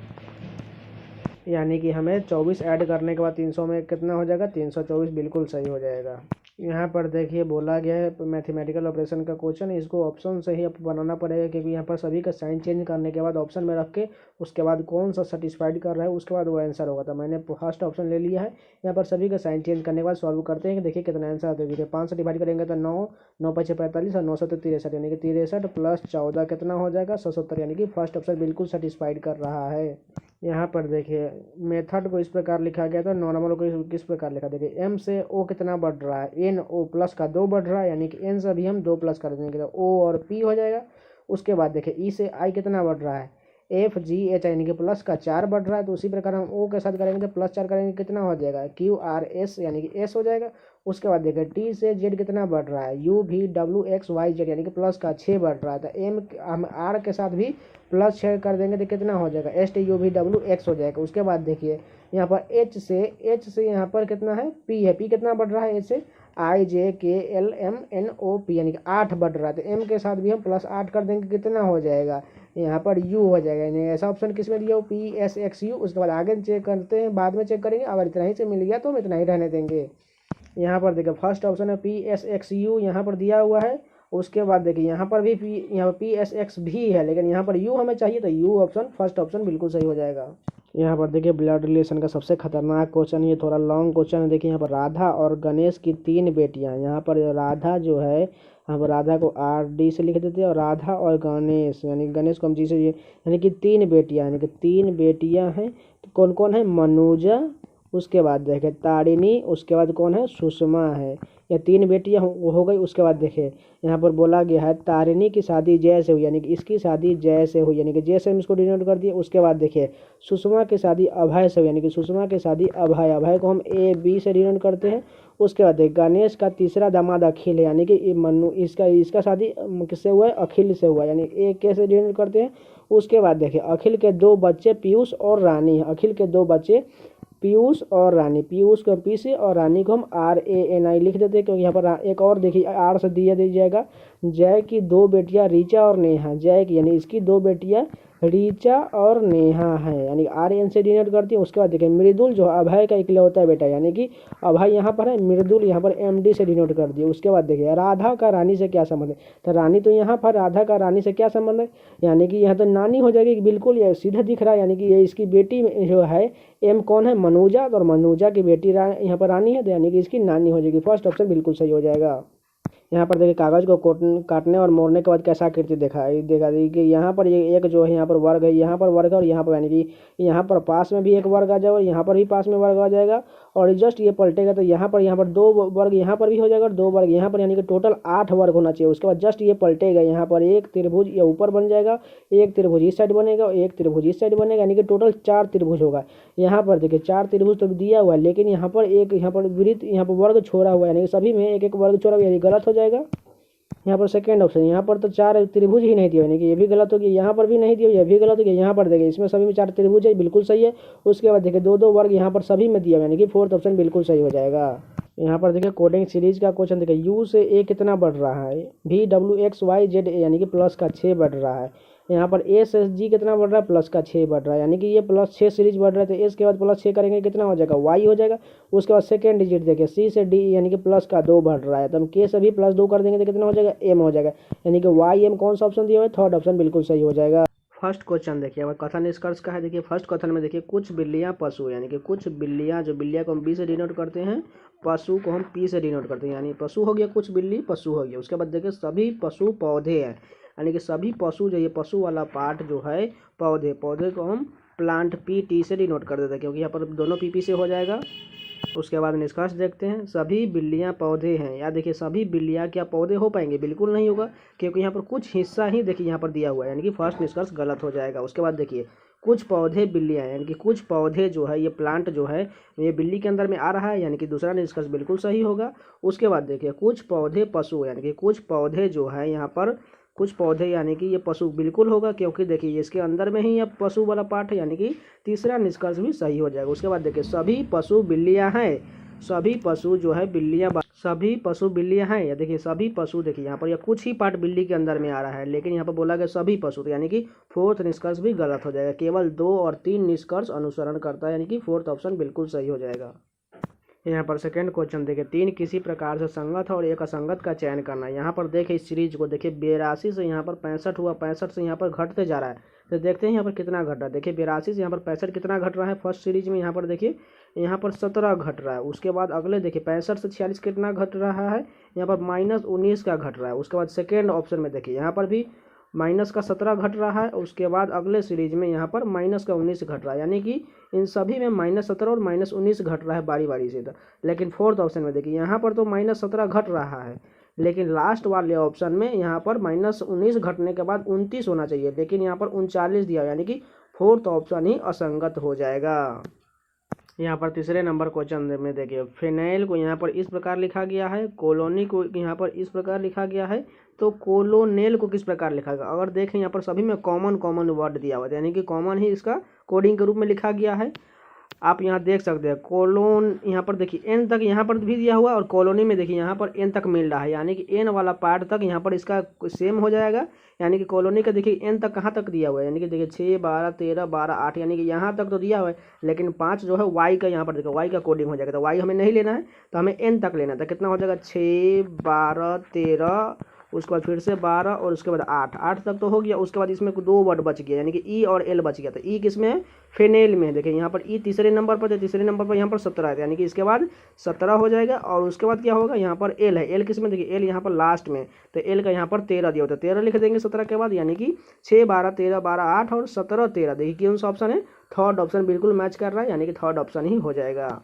यानी कि हमें 24 ऐड करने के बाद 300 में कितना हो जाएगा 324, बिल्कुल सही हो जाएगा। यहाँ पर देखिए बोला गया है मैथमेटिकल ऑपरेशन का क्वेश्चन, इसको ऑप्शन से ही अब बनाना पड़ेगा, क्योंकि यहाँ पर सभी का साइन चेंज करने के बाद ऑप्शन में रख के उसके बाद कौन सा सेटिस्फाइड कर रहा है उसके बाद वो आंसर होगा। तो मैंने फर्स्ट ऑप्शन ले लिया है। यहाँ पर सभी का साइन चेंज करने के बाद सॉल्व करते हैं कि देखिए कितना आंसर आता है। 5 से डिवाइड करेंगे तो 9, 9 5 45 और 9 7 63, यानी कि 63 प्लस 14 कितना हो जाएगा 77, यानी कि फर्स्ट ऑप्शन बिल्कुल सेटिस्फाइड कर रहा है। यहाँ पर देखिए मेथड को इस प्रकार लिखा गया था, नॉर्मल को किस प्रकार लिखा, देखिए एम से ओ कितना बढ़ रहा है, एन ओ प्लस का 2 बढ़ रहा है, यानी कि एन से अभी हम 2 प्लस कर देंगे तो ओ और पी हो जाएगा। उसके बाद देखिए ई से आई कितना बढ़ रहा है, FGH यानी कि प्लस का 4 बढ़ रहा है, तो उसी प्रकार हम O के साथ करेंगे तो प्लस 4 करेंगे कितना हो जाएगा QRS यानी कि S हो जाएगा। उसके बाद देखिए T से Z कितना बढ़ रहा है UVWXYZ यानी कि प्लस का 6 बढ़ रहा है, तो M हम R के साथ भी प्लस 6 कर देंगे तो कितना हो जाएगा STUVWX हो जाएगा। उसके बाद देखिए यहाँ पर H से यहाँ पर कितना है P है, P कितना बढ़ रहा है H से IJKLMNOP यानी कि 8 बढ़ रहा है, तो M के साथ भी हम प्लस 8 कर देंगे कितना हो जाएगा यहाँ पर U हो जाएगा। यानी ऐसा ऑप्शन किस में दिया हो PSXU। उसके बाद आगे चेक करते हैं, बाद में चेक करेंगे, अगर इतना ही से मिल गया तो हम इतना ही रहने देंगे। यहाँ पर देखिए फर्स्ट ऑप्शन है PSXU यहाँ पर दिया हुआ है। उसके बाद देखिए यहाँ पर भी यहाँ पर PSX भी है, लेकिन यहाँ पर U हमें चाहिए, तो U ऑप्शन फर्स्ट ऑप्शन बिल्कुल सही हो जाएगा। यहाँ पर देखिए ब्लड रिलेशन का सबसे खतरनाक क्वेश्चन, ये थोड़ा लॉन्ग क्वेश्चन है। देखिए यहाँ पर राधा और गणेश की 3 बेटियाँ, यहाँ पर राधा जो है यहाँ पर राधा को RD से लिख देते हैं, और राधा और गणेश यानी गणेश को हम जी से यानी कि 3 बेटियाँ यानी कि 3 बेटियाँ हैं। तो कौन कौन है मनुजा, उसके बाद देखें तारिणी, उसके बाद कौन है सुषमा है, ये 3 बेटियां हो गई। उसके बाद देखें यहाँ पर बोला गया है तारिणी की शादी जय से हुई यानी कि इसकी शादी जय से हुई यानी कि जय से हम इसको डिनोट कर दिए। उसके बाद देखिए सुषमा की शादी अभय से हुई यानी कि सुषमा की शादी अभय को हम AB से डिनोट करते हैं। उसके बाद देखिए गणेश का तीसरा दामाद अखिल है यानी कि मनु इसका शादी किससे हुआ है अखिल से हुआ यानी AK से डिनोट करते हैं। उसके बाद देखिए अखिल के 2 बच्चे पीयूष और रानी, अखिल के 2 बच्चे पीयूष और रानी, पीयूष को P से और रानी को हम RANI लिख देते हैं, क्योंकि यहाँ पर एक और देखिए R से दिया जाएगा। जय की 2 बेटियां रीचा और नेहा, जय की यानी इसकी 2 बेटियां रीचा और नेहा है यानी RN से डिनोट करती है। उसके बाद देखिए मृदुल जो अभय का इकलौता बेटा यानी कि अभय यहाँ पर है, मृदुल यहाँ पर MD से डिनोट कर दिए। उसके बाद देखिए राधा का रानी से क्या संबंध है, तो रानी तो यहाँ पर राधा का रानी से क्या संबंध है यानी कि यहाँ तो नानी हो जाएगी, बिल्कुल ये सीधा दिख रहा है यानी कि ये इसकी बेटी जो है M कौन है मनुजा, और मनुजा की बेटी यहाँ पर रानी है, तो यानी कि इसकी नानी हो जाएगी। फर्स्ट ऑप्शन बिल्कुल सही हो जाएगा। यहाँ पर देखिए कागज को काटने और मोड़ने के बाद कैसा आकृति देखा कि यहाँ पर ये एक जो है यहाँ पर वर्ग है, यहाँ पर वर्ग है, और यहाँ पर यानी कि यहाँ पर पास में भी एक वर्ग आ जाएगा और यहाँ पर भी पास में वर्ग आ जाएगा, और जस्ट ये पलटेगा तो यहाँ पर 2 वर्ग यहाँ पर भी हो जाएगा और 2 वर्ग यहाँ पर यानी कि टोटल 8 वर्ग होना चाहिए। उसके बाद जस्ट ये पलटेगा, यहाँ पर एक त्रिभुज ये ऊपर बन जाएगा, एक त्रिभुज इस साइड बनेगा और एक त्रिभुज इस साइड बनेगा, यानी कि टोटल 4 त्रिभुज होगा। यहाँ पर देखिए 4 त्रिभुज तो दिया हुआ है, लेकिन यहाँ पर एक यहाँ पर वृत्त यहाँ पर वर्ग छोड़ा हुआ है, यानी कि सभी में एक एक वर्ग छोड़ा हुआ है, यानी गलत हो जाएगा। यहाँ पर सेकंड ऑप्शन, यहाँ पर तो 4 त्रिभुज ही नहीं दिया यानी कि ये भी गलत हो गया, यहाँ पर भी नहीं दिया ये भी गलत हो गया। यहाँ पर देखिए इसमें सभी में 4 त्रिभुज है, बिल्कुल सही है। उसके बाद देखिए 2 वर्ग यहाँ पर सभी में दिया यानी कि फोर्थ ऑप्शन बिल्कुल सही हो जाएगा। यहाँ पर देखिए कोडिंग सीरीज का क्वेश्चन देखिए U से A कितना बढ़ रहा है VWXYZ यानी कि प्लस का 6 बढ़ रहा है। यहाँ पर A से G कितना बढ़ रहा है प्लस का 6 बढ़ रहा है, यानी कि ये प्लस 6 सीरीज बढ़ रहा है, तो S के बाद प्लस 6 करेंगे कितना हो जाएगा Y हो जाएगा। उसके बाद सेकेंड डिजिट देखिए C से D यानी कि प्लस का 2 बढ़ रहा है, तो हम K से भी प्लस 2 कर देंगे तो कितना हो जाएगा M हो जाएगा, यानी कि YM कौन सा ऑप्शन दिया हुआ है थर्ड ऑप्शन बिल्कुल सही हो जाएगा। फर्स्ट क्वेश्चन देखिए अब कथन निष्कर्ष का है। देखिए फर्स्ट कथन में देखिए कुछ बिल्लियां पशु यानी कि कुछ बिल्लियां, जो बिल्लियां को हम B से डिनोट करते हैं, पशु को हम P से डिनोट करते हैं, यानी पशु हो गया कुछ बिल्ली पशु हो गया। उसके बाद देखिए सभी पशु पौधे हैं, यानी कि सभी पशु जो ये पशु वाला पार्ट जो है पौधे को हम प्लांट PT से डिनोट कर देते हैं, क्योंकि यहाँ पर दोनों PP से हो जाएगा। उसके बाद निष्कर्ष देखते हैं, सभी बिल्लियां पौधे हैं। या देखिए सभी बिल्लियां क्या पौधे हो पाएंगे, बिल्कुल नहीं होगा, क्योंकि यहाँ पर कुछ हिस्सा ही देखिए यहाँ पर दिया हुआ है, यानी कि फर्स्ट निष्कर्ष गलत हो जाएगा। उसके बाद देखिए कुछ पौधे बिल्लियां यानी कि कुछ पौधे जो है ये प्लांट जो है ये बिल्ली के अंदर में आ रहा है, यानी कि दूसरा निष्कर्ष बिल्कुल सही होगा। उसके बाद देखिए कुछ पौधे पशु यानी कि कुछ पौधे जो है यहाँ पर कुछ पौधे यानी कि ये पशु बिल्कुल होगा, क्योंकि देखिए इसके अंदर में ही ये पशु वाला पार्ट है, यानी कि तीसरा निष्कर्ष भी सही हो जाएगा। उसके बाद देखिए सभी पशु बिल्लियां हैं, सभी पशु जो है सभी पशु बिल्लियां हैं। या देखिए सभी पशु देखिए यहाँ पर या कुछ ही पार्ट बिल्ली के अंदर में आ रहा है, लेकिन यहाँ पर बोला गया सभी पशु, तो यानी कि फोर्थ निष्कर्ष भी गलत हो जाएगा। केवल 2 और 3 निष्कर्ष अनुसरण करता है, यानी कि फोर्थ ऑप्शन बिल्कुल सही हो जाएगा। यहाँ पर सेकंड क्वेश्चन देखिए 3 किसी प्रकार से संगत और एक असंगत का चयन करना। यहाँ पर देखिए इस सीरीज को देखिए 82 से यहाँ पर 65 हुआ, 65 से यहाँ पर घटते जा रहा है, तो देखते हैं यहाँ पर कितना घट रहा है। देखिए 82 से यहाँ पर 65 कितना घट रहा है फर्स्ट सीरीज में, यहाँ पर देखिए यहाँ पर 17 घट रहा है। उसके बाद अगले देखिए 65 से 46 कितना घट रहा है, यहाँ पर -19 का घट रहा है। उसके बाद सेकेंड ऑप्शन में देखिए यहाँ पर भी माइनस का 17 घट रहा है। उसके बाद अगले सीरीज में यहाँ पर माइनस का 19 घट रहा है, यानी कि इन सभी में -17 और -19 घट रहा है बारी बारी से। लेकिन फोर्थ ऑप्शन में देखिए यहाँ पर तो -17 घट रहा है, लेकिन लास्ट वाले ऑप्शन में यहाँ पर -19 घटने के बाद 29 होना चाहिए, लेकिन यहाँ पर 39 दिया, यानी कि फोर्थ ऑप्शन ही असंगत हो जाएगा। यहाँ पर तीसरे नंबर क्वेश्चन में देखिए, फिनाइल को यहाँ पर इस प्रकार लिखा गया है, कॉलोनी को यहाँ पर इस प्रकार लिखा गया है, तो कोलोनेल को किस प्रकार लिखा गया। अगर देखें यहाँ पर सभी में कॉमन वर्ड दिया हुआ है, यानी कि कॉमन ही इसका कोडिंग के रूप में लिखा गया है। आप यहाँ देख सकते हैं कोलोन, यहाँ पर देखिए एन तक यहाँ पर भी दिया हुआ, और कॉलोनी में देखिए यहाँ पर एन तक मिल रहा है, यानी कि एन वाला पार्ट तक यहाँ पर इसका सेम हो जाएगा। यानी कि कॉलोनी का देखिए एन तक कहाँ तक दिया हुआ है, यानी कि देखिए 6, 12, 13, 12, 8, यानी कि यहाँ तक तो दिया हुआ है, लेकिन 5 जो है वाई का यहाँ पर देखो वाई का कोडिंग हो जाएगा, तो वाई हमें नहीं लेना है, तो हमें एन तक लेना था। कितना हो जाएगा 6, 12, 13, उसके बाद फिर से 12 और उसके बाद 8 तक तो हो गया। उसके बाद इसमें 2 वर्ड बच गया, यानी कि ई और एल बच गया। तो ई किस में है, फेनेल में। देखिए यहाँ पर ई तीसरे नंबर पर, तीसरे नंबर पर यहाँ पर 17 है, यानी कि इसके बाद 17 हो जाएगा। और उसके बाद क्या होगा, यहाँ पर एल है, एल किस में, देखिए एल यहाँ पर लास्ट में, तो एल का यहाँ पर 13 दिया होता है, 13 लिख देंगे 17 के बाद, यानी कि 6, 12, 13, 12, 8 और 17, 13। देखिए कौन सा ऑप्शन है, थर्ड ऑप्शन बिल्कुल मैच कर रहा है, यानी कि थर्ड ऑप्शन ही हो जाएगा।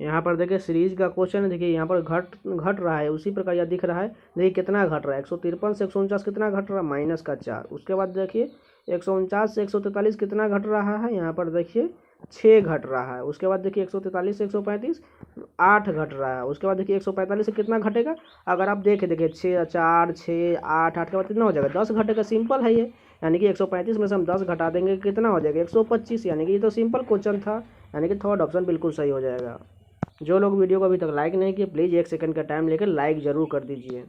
यहाँ पर देखिए सीरीज का क्वेश्चन है, देखिए यहाँ पर घट रहा है, उसी प्रकार यह दिख रहा है। देखिए कितना घट रहा है, 153 से 149 कितना घट रहा है, -4। उसके बाद देखिए 149 से 143 कितना घट रहा है, यहाँ पर देखिए 6 घट रहा है। उसके बाद देखिए 143 से 135 8 घट रहा है। उसके बाद देखिए 145 से कितना घटेगा, अगर आप देखिए 6, 4, 6, 8, 8 के बाद कितना हो जाएगा, 10 घटेगा। सिंपल है ये, यानी कि 135 में से हम 10 घटा देंगे, कितना हो जाएगा 125, यानी कि ये तो सिंपल क्वेश्चन था, यानी कि थर्ड ऑप्शन बिल्कुल सही हो जाएगा। जो लोग वीडियो को अभी तक लाइक नहीं किए, प्लीज़ 1 सेकंड का टाइम लेकर लाइक ज़रूर कर दीजिए।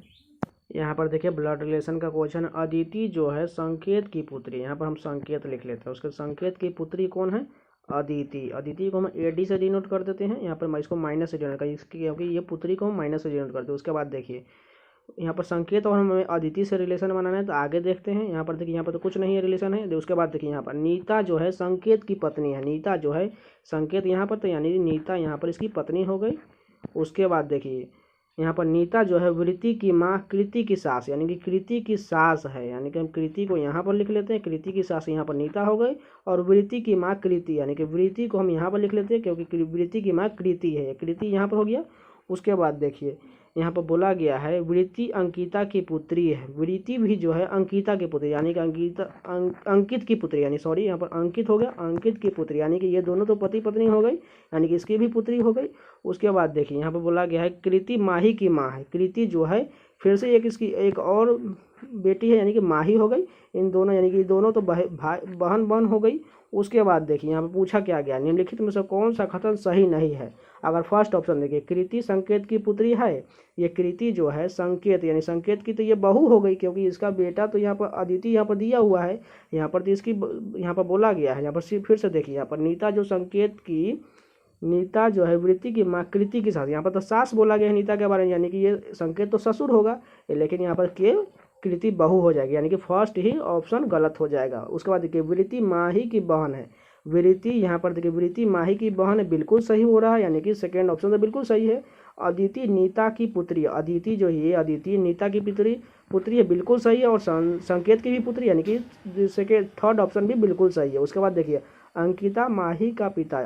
यहाँ पर देखिए ब्लड रिलेशन का क्वेश्चन, अदिति जो है संकेत की पुत्री, यहाँ पर हम संकेत लिख लेते हैं, उसके संकेत की पुत्री कौन है, अदिति। अदिति को हम AD से डिनोट कर देते हैं, यहाँ पर मैं इसको माइनस से डिनोट करें, क्योंकि ये पुत्री को हम माइनस से डिनोट करते हैं। उसके बाद देखिए यहाँ पर संकेत और हमें अदिति से रिलेशन बनाना है, तो आगे देखते हैं। यहाँ पर देखिए यहाँ पर तो कुछ नहीं है रिलेशन है। उसके बाद देखिए यहाँ पर नीता जो है संकेत की पत्नी है, नीता जो है संकेत यहाँ पर, तो यानी नीता यहाँ पर इसकी पत्नी हो गई। उसके बाद देखिए यहाँ पर नीता जो है वृत्ति की माँ कृति की सास, यानी कि कृति की सास है, यानी कि हम कृति को यहाँ पर लिख लेते हैं, कृति की सास यहाँ पर नीता हो गई। और वृत्ति की माँ कृति, यानी कि वृत्ति को हम यहाँ पर लिख लेते हैं, क्योंकि वृत्ति की माँ कृति है, कृति यहाँ पर हो गया। उसके बाद देखिए यहाँ पर बोला गया है वृत्ति अंकिता की पुत्री है, वृत्ति भी जो है अंकिता की पुत्री, यानी कि अंकित की पुत्री, यानी सॉरी यहाँ पर अंकित हो गया, अंकित की पुत्री, यानी कि ये दोनों तो पति पत्नी हो गई, यानी कि इसकी भी पुत्री हो गई। उसके बाद देखिए यहाँ पर बोला गया है कृति माही की माँ है, कृति जो है फिर से इसकी एक और बेटी है, यानी कि माही हो गई। इन दोनों यानी कि दोनों तो बहन हो गई। उसके बाद देखिए यहाँ पर पूछा क्या गया, निम्नलिखित में से कौन सा कथन सही नहीं है। अगर फर्स्ट ऑप्शन देखिए कृति संकेत की पुत्री है, ये कृति जो है संकेत यानी संकेत की तो ये बहू हो गई, क्योंकि इसका बेटा तो यहाँ पर अदिति यहाँ पर दिया हुआ है, यहाँ पर तो इसकी यहाँ पर बोला गया है। यहाँ पर फिर से देखिए यहाँ पर नीता जो संकेत की, नीता जो है वृत्ति की माँ कृति की सास, यहाँ पर तो सास बोला गया है नीता के बारे में, यानी कि ये संकेत तो ससुर होगा, लेकिन यहाँ पर के कृति बहू हो जाएगी, यानी कि फर्स्ट ही ऑप्शन गलत हो जाएगा। उसके बाद देखिए वृत्ति माही की बहन है, वृत्ति यहाँ पर देखिए वृत्ति माही की बहन है, बिल्कुल सही हो रहा है, यानी कि सेकेंड ऑप्शन तो बिल्कुल सही है। अदिति नीता की पुत्री, अदिति जो है अदिति नीता की पुत्री है, बिल्कुल सही है। और संकेत की भी पुत्री, यानी कि सेकेंड थर्ड ऑप्शन भी बिल्कुल सही है। उसके बाद देखिए अंकिता माही का पिता,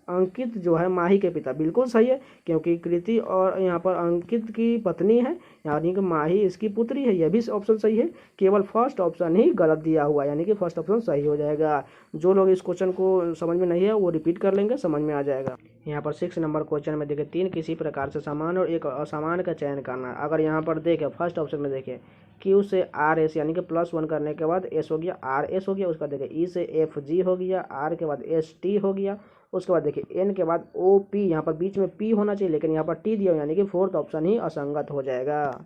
अंकित जो है माही के पिता, बिल्कुल सही है, क्योंकि कृति और यहाँ पर अंकित की पत्नी है, यानी कि माही इसकी पुत्री है, यह भी ऑप्शन सही है। केवल फर्स्ट ऑप्शन ही गलत दिया हुआ है, यानी कि फर्स्ट ऑप्शन सही हो जाएगा। जो लोग इस क्वेश्चन को समझ में नहीं है वो रिपीट कर लेंगे, समझ में आ जाएगा। यहाँ पर 6 नंबर क्वेश्चन में देखिए 3 किसी प्रकार से समान और एक असमान का चयन करना। अगर यहाँ पर देखें फर्स्ट ऑप्शन में देखिए Q से RS यानी कि +1 करने के बाद S हो गया, RS हो गया। उसके बाद देखिए E से FG हो गया, R के बाद ST हो गया। उसके बाद देखिए N के बाद OP, यहाँ पर बीच में P होना चाहिए, लेकिन यहाँ पर T दिया, यानी कि फोर्थ ऑप्शन ही असंगत हो जाएगा।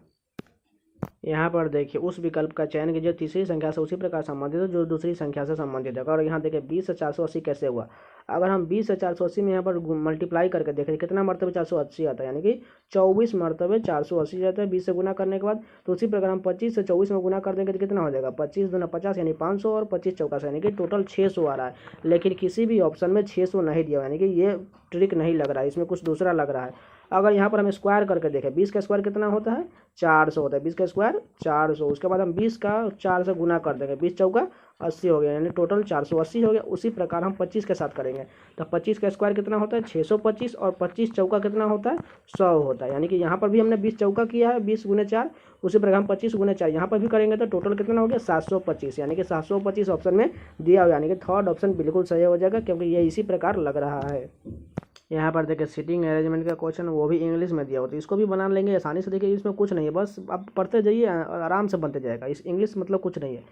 यहाँ पर देखिए उस विकल्प का चयन कीजिए तीसरी संख्या से उसी प्रकार संबंधित है जो दूसरी संख्या से संबंधित है। और यहाँ देखिए 20 से 480 कैसे हुआ। अगर हम 20 से 480 में यहाँ पर मल्टीप्लाई करके देखें कितना मरतबे 480 आता है, यानी कि 24 मरतबे 480 जाता है 20 से गुना करने के बाद। तो उसी प्रकार हम 25 से 24 में गुना कर देंगे तो कितना हो जाएगा, 25 दूना 50 यानी 500 और 25 चौका से, यानी कि टोटल 600 आ रहा है। लेकिन किसी भी ऑप्शन में 600 नहीं दिया, यानी कि ये ट्रिक नहीं लग रहा है, इसमें कुछ दूसरा लग रहा है। अगर यहाँ पर हम स्क्वायर करके देखें 20 का स्क्वायर कितना होता है 400 होता है, 20 का स्क्वायर 400। उसके बाद हम 20 का 4 से गुना कर देंगे, 20 चौका 80 हो गया, यानी टोटल 480 हो गया। उसी प्रकार हम 25 के साथ करेंगे तो 25 का स्क्वायर कितना होता है 625 और 25 चौका कितना होता है 100 होता है। यानी कि यहाँ पर भी हमने 20 चौका किया है 20 गुने 4, उसी प्रकार हम 25 गुने 4 यहाँ पर भी करेंगे तो टोटल कितना हो गया 725, यानी कि 725 ऑप्शन में दिया हुआ, यानी कि थर्ड ऑप्शन बिल्कुल सही हो जाएगा क्योंकि ये इसी प्रकार लग रहा है। यहाँ पर देखिए सीटिंग अरेंजमेंट का क्वेश्चन वो भी इंग्लिश में दिया होता है, इसको भी बना लेंगे आसानी से। देखिए इसमें कुछ नहीं है, बस आप पढ़ते जाइए आराम से बनते जाएगा। इस इंग्लिश मतलब कुछ नहीं है।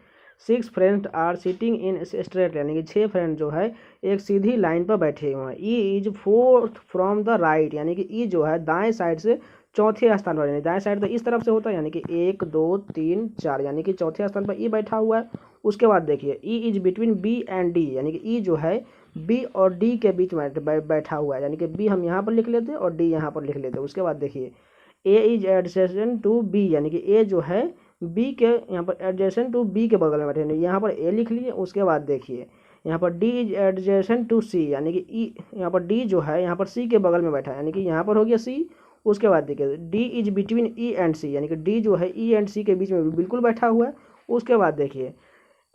6 friends are sitting in straight, यानी कि 6 फ्रेंड जो है एक सीधी लाइन पर बैठे हुए हैं। E is fourth from the right, यानी कि ई जो है दाएं साइड से चौथे स्थान पर, यानी दाएं साइड तो इस तरफ से होता है, यानी कि 1 2 3 4, यानी कि चौथे स्थान पर ई बैठा हुआ है। उसके बाद देखिए E is between B and D, यानी कि ई जो है बी और डी के बीच में बैठा हुआ है, यानी कि बी हम यहाँ पर लिख लेते हैं और डी यहाँ पर लिख लेते हैं। उसके बाद देखिए ए इज एडजेसेंट टू बी, यानी कि ए जो है बी के यहाँ पर एडजेसेंट टू बी के बगल में बैठे, यहाँ पर ए लिख लिए। उसके बाद देखिए यहाँ पर डी इज एडजेसेंट टू सी, यानी कि ई यहाँ पर डी जो है यहाँ पर सी के बगल में बैठा है, यानी कि यहाँ पर हो गया सी। उसके बाद देखिए D is between E and C, यानी कि डी जो है ई एंड सी के बीच में बिल्कुल बैठा हुआ है। उसके बाद देखिए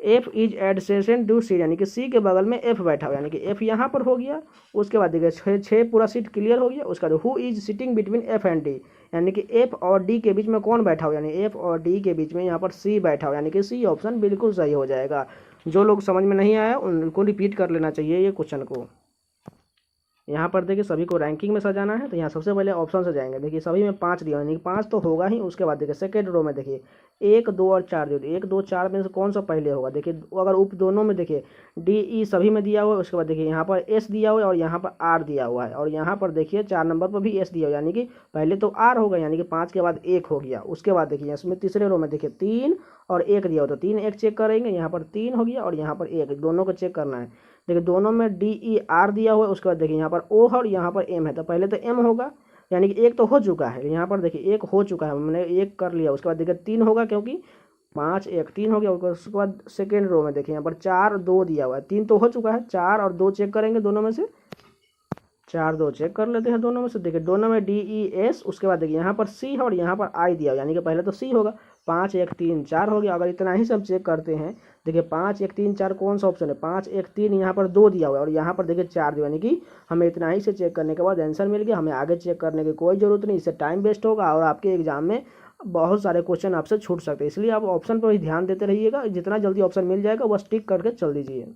एफ इज एडजेसेंट टू सी, यानी कि सी के बगल में एफ बैठा हुआ है, यानी कि एफ यहाँ पर हो गया। उसके बाद देखिए छः पूरा सीट क्लियर हो गया। उसके बाद who is sitting between F and D, यानी कि एफ और डी के बीच में कौन बैठा हुआ, यानी एफ और डी के बीच में यहाँ पर सी बैठा हुआ, यानी कि सी ऑप्शन बिल्कुल सही हो जाएगा। जो लोग समझ में नहीं आया उनको रिपीट कर लेना चाहिए ये क्वेश्चन को। यहाँ पर देखिए सभी को रैंकिंग में सजाना है तो यहाँ सबसे पहले ऑप्शन से जाएंगे। देखिए सभी में 5 दिया, यानी कि 5 तो होगा ही। उसके बाद देखिए सेकेंड रो में देखिए 1 2 और 4 दिए, 1 2 4 में से कौन सा पहले होगा। देखिए अगर उप दोनों में देखिए डी ई सभी में दिया हुआ है। उसके बाद देखिए यहाँ पर एस दिया हुआ है और यहाँ पर आर दिया हुआ है, और यहाँ पर देखिए 4 नंबर पर भी एस दिया हुआ है, यानी कि पहले तो आर होगा, यानी कि 5 के बाद 1 हो गया। उसके बाद देखिए इसमें तीसरे रो में देखिए 3 और 1 दिया हुआ, तो 3 1 चेक करेंगे, यहाँ पर 3 हो गया और यहाँ पर 1, दोनों को चेक करना है। देखिए दोनों में डी ई आर दिया हुआ है। उसके बाद देखिए यहाँ पर ओ है और यहाँ पर एम है, तो पहले तो एम होगा, यानी कि 1 तो हो चुका है। यहाँ पर देखिए 1 हो चुका है, हमने 1 कर लिया। उसके बाद देखिए 3 होगा क्योंकि 5 1 3 हो गया। उसके बाद सेकेंड रो में देखिए यहाँ पर 4 2 दिया हुआ है, 3 तो हो चुका है, 4 और 2 चेक करेंगे दोनों में से, 4 2 चेक कर लेते हैं दोनों में से। देखिए दोनों में डी ई एस। उसके बाद देखिए यहाँ पर सी है और यहाँ पर आई दिया, यानी कि पहले तो सी होगा। 5 1 3 4 हो गया। अगर इतना ही सब चेक करते हैं, देखिए 5 1 3 4 कौन सा ऑप्शन है, 5 1 3 यहाँ पर 2 दिया हुआ है और यहाँ पर देखिए 4 दिया, यानी कि हमें इतना ही से चेक करने के बाद आंसर मिल गया। हमें आगे चेक करने की कोई ज़रूरत नहीं, इससे टाइम वेस्ट होगा और आपके एग्जाम में बहुत सारे क्वेश्चन आपसे छूट सकते हैं। इसलिए आप ऑप्शन पर ही ध्यान देते रहिएगा, जितना जल्दी ऑप्शन मिल जाएगा बस टिक करके चल दीजिए।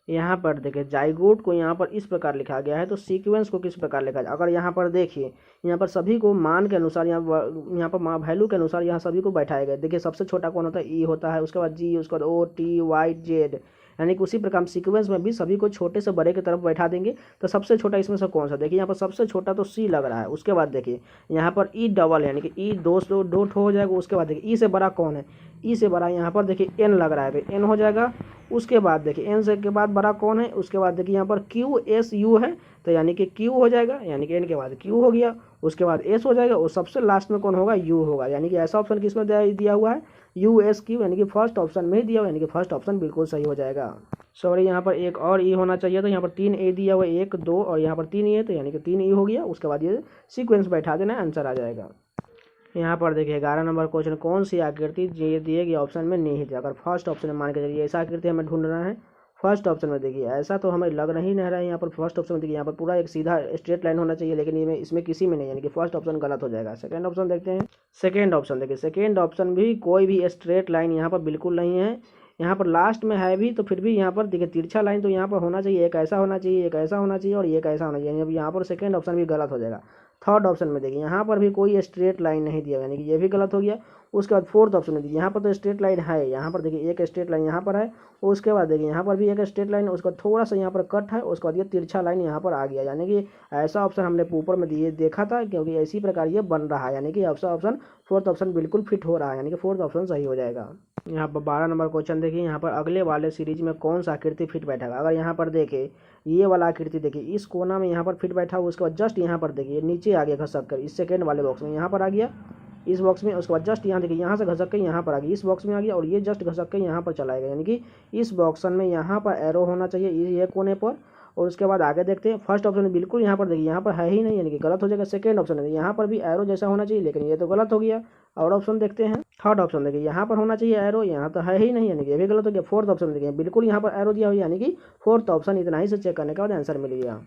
यहाँ पर देखिए जाइगोट को यहाँ पर इस प्रकार लिखा गया है, तो सीक्वेंस को किस प्रकार लिखा जाए। अगर यहाँ पर देखिए यहाँ पर सभी को मान के अनुसार यहाँ पर वैल्यू के अनुसार यहाँ सभी को बैठाया गया। देखिए सबसे छोटा कौन होता है, ई होता है। उसके बाद जी, उसके बाद ओ टी वाई जेड, यानी कि उसी प्रकार सीक्वेंस में भी सभी को छोटे से बड़े की तरफ बैठा देंगे। तो सबसे छोटा इसमें से कौन सा, देखिए यहाँ पर सबसे छोटा तो सी लग रहा है। उसके बाद देखिए यहाँ पर ई डबल है, यानी कि ई दो ठो हो जाएगा। उसके बाद देखिए ई से बड़ा कौन है, ई से बड़ा यहाँ पर देखिए एन लग रहा है, तो एन हो जाएगा। उसके बाद देखिए एन से के बाद बड़ा कौन है, उसके बाद देखिए यहाँ पर क्यू एस यू है, तो यानी कि क्यू हो जाएगा, यानी कि एन के बाद क्यू हो गया। उसके बाद एस हो जाएगा और सबसे लास्ट में कौन होगा, यू होगा। यानी कि ऐसा ऑप्शन किसमें दिया हुआ है, यू एस क्यू, यानी कि फर्स्ट ऑप्शन में ही दिया हुआ, यानी कि फर्स्ट ऑप्शन बिल्कुल सही हो जाएगा। सॉरी यहाँ पर एक और ई होना चाहिए, तो यहाँ पर 3 ए दिया हुआ है, 1 2 और यहाँ पर 3 ए, तो यानी कि 3 ई हो गया। उसके बाद ये सीक्वेंस बैठा देना, आंसर आ जाएगा। यहाँ पर देखिए 11 नंबर क्वेश्चन, कौन सी आकृति दिए गए ऑप्शन में निहित है। अगर फर्स्ट ऑप्शन में मान के चलिए ऐसा आकृति हमें ढूंढना है। फर्स्ट ऑप्शन में देखिए ऐसा तो हमें लग नहीं रहा है। यहाँ पर फर्स्ट ऑप्शन में देखिए यहाँ पर पूरा एक सीधा स्ट्रेट लाइन होना चाहिए, लेकिन ये इसमें किसी में नहीं, यानी कि फर्स्ट ऑप्शन गलत हो जाएगा। सेकंड ऑप्शन देखते हैं। सेकंड ऑप्शन देखिए, सेकंड ऑप्शन भी कोई भी स्ट्रेट लाइन यहाँ पर बिल्कुल नहीं है। यहाँ पर लास्ट में है भी, तो फिर भी यहाँ पर देखिए तिरछा लाइन तो यहाँ पर होना चाहिए, एक ऐसा होना चाहिए, एक ऐसा होना चाहिए और एक ऐसा होना चाहिए। अब यहाँ पर सेकंड ऑप्शन भी गलत हो जाएगा। थर्ड ऑप्शन में देखिए यहाँ पर भी कोई स्ट्रेट लाइन नहीं दिया, यानी कि ये भी गलत हो गया। उसके बाद फोर्थ ऑप्शन में देखिए यहाँ पर तो स्ट्रेट लाइन है, यहाँ पर देखिए एक स्ट्रेट लाइन यहाँ पर है। उसके बाद देखिए यहाँ पर भी एक स्ट्रेट लाइन, उसका थोड़ा सा यहाँ पर कट है। उसके बाद ये तिरछा लाइन यहाँ पर आ गया, यानी कि ऐसा ऑप्शन हमने ऊपर में देखा था, क्योंकि इसी प्रकार ये बन रहा है, यानी कि ऐसा ऑप्शन फोर्थ ऑप्शन बिल्कुल फिट हो रहा है, यानी कि फोर्थ ऑप्शन सही हो जाएगा। यहाँ पर 12 नंबर क्वेश्चन देखिए, यहाँ पर अगले वाले सीरीज में कौन सा आकृति फिट बैठेगा। अगर यहाँ पर देखें ये वाला आकृति देखिए इस कोना में यहाँ पर फिट बैठा हुआ, उसके बाद जस्ट यहाँ पर देखिए नीचे आ गया घसक कर, इस सेकेंड वाले बॉक्स में यहाँ पर आ गया, इस बॉक्स में। उसके बाद जस्ट यहाँ देखिए यहाँ से घसक के यहाँ पर आ गया, इस बॉक्स में आ गया, और ये जस्ट घसक के यहाँ पर चलाएगा, यानी कि इस बॉक्सन में यहाँ पर एरो होना चाहिए ये कोने पर। और उसके बाद आगे देखते हैं फर्स्ट ऑप्शन बिल्कुल यहाँ पर देखिए यहाँ पर है ही नहीं, यानी कि गलत हो जाएगा। सेकेंड ऑप्शन है यहाँ पर भी एरो जैसा होना चाहिए, लेकिन ये तो गलत हो गया। और ऑप्शन देखते हैं थर्ड ऑप्शन देखिए यहाँ पर होना चाहिए एरो, यहाँ तो है ही नहीं, यानी कि ये भी गलत हो गया। फोर्थ ऑप्शन देखिए बिल्कुल यहाँ पर एरो दिया हुआ, यानी कि फोर्थ ऑप्शन। इतना ही से चेक करने के बाद आंसर मिल गया।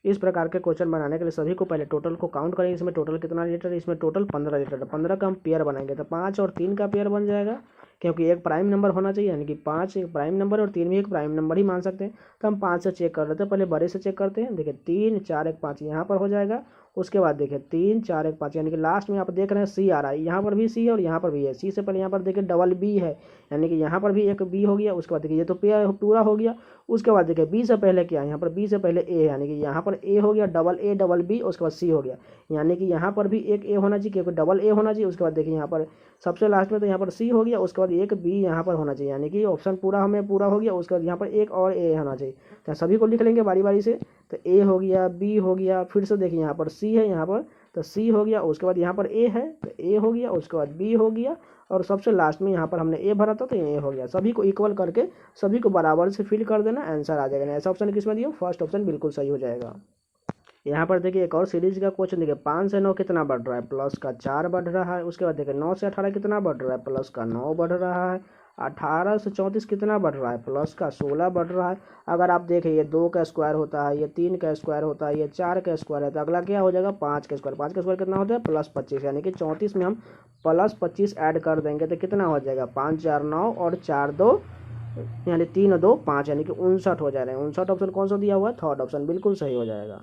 इस प्रकार के क्वेश्चन बनाने के लिए सभी को पहले टोटल को काउंट करेंगे। इसमें टोटल कितना लीटर है, इसमें टोटल 15 लीटर है। 15 का हम पेयर बनाएंगे तो 5 और 3 का पेयर बन जाएगा, क्योंकि एक प्राइम नंबर होना चाहिए, यानी कि 5 एक प्राइम नंबर और 3 भी एक प्राइम नंबर ही मान सकते हैं। तो हम 5 से चेक कर लेते हैं, पहले बड़े से चेक करते हैं। देखिए 3 4 1 5 यहाँ पर हो जाएगा। उसके बाद देखिए 3 4 1 5, यानी कि लास्ट में आप देख रहे हैं सी आ रहा है, यहाँ पर भी सी है और यहाँ पर भी है। सी से पहले यहाँ पर देखिए डबल बी है, यानी कि यहाँ पर भी एक बी हो गया। उसके बाद देखिए ये तो पेयर पूरा हो गया। उसके बाद देखिए बी से पहले क्या है, यहाँ पर बी से पहले ए, यानी कि यहाँ पर ए हो गया, डबल ए डबल बी, उसके बाद सी हो गया, यानी कि यहाँ पर भी एक ए होना चाहिए, क्योंकि डबल ए होना चाहिए। उसके बाद देखिए यहाँ पर सबसे लास्ट में तो यहाँ पर सी हो गया। उसके बाद एक बी यहाँ पर होना चाहिए, यानी कि ऑप्शन पूरा हमें पूरा हो गया। उसके बाद यहाँ पर एक और ए होना चाहिए। तो सभी को लिख लेंगे बारी बारी से। तो ए हो गया, बी हो गया, फिर से देखिए यहाँ पर सी है, यहाँ पर तो सी हो गया। उसके बाद यहाँ पर ए है तो ए हो गया। उसके बाद बी हो गया और सबसे लास्ट में यहाँ पर हमने ए भरा था तो ये हो गया। सभी को इक्वल करके सभी को बराबर से फिल कर देना, आंसर आ जाएगा। ऐसा ऑप्शन किसमें दिया, फर्स्ट ऑप्शन बिल्कुल सही हो जाएगा। यहाँ पर देखिए एक और सीरीज का क्वेश्चन देखिए 5 से 9 कितना बढ़ रहा है, प्लस का 4 बढ़ रहा है। उसके बाद देखिए 9 से 18 कितना बढ़ रहा है, प्लस का 9 बढ़ रहा है। 18 से 34 कितना बढ़ रहा है, प्लस का 16 बढ़ रहा है। अगर आप देखें ये 2 का स्क्वायर होता है, ये 3 का स्क्वायर होता है, ये 4 का स्क्वायर है, तो अगला क्या हो जाएगा 5 का स्क्वायर। 5 का स्क्वायर कितना होता है, प्लस 25, यानी कि 34 में हम प्लस 25 ऐड कर देंगे तो कितना हो जाएगा 5 4 9 और 4 2, यानी 3 और 2 5, यानी कि 59 हो जा रहे हैं। 59 ऑप्शन कौन सा दिया हुआ है, थर्ड ऑप्शन बिल्कुल सही हो जाएगा।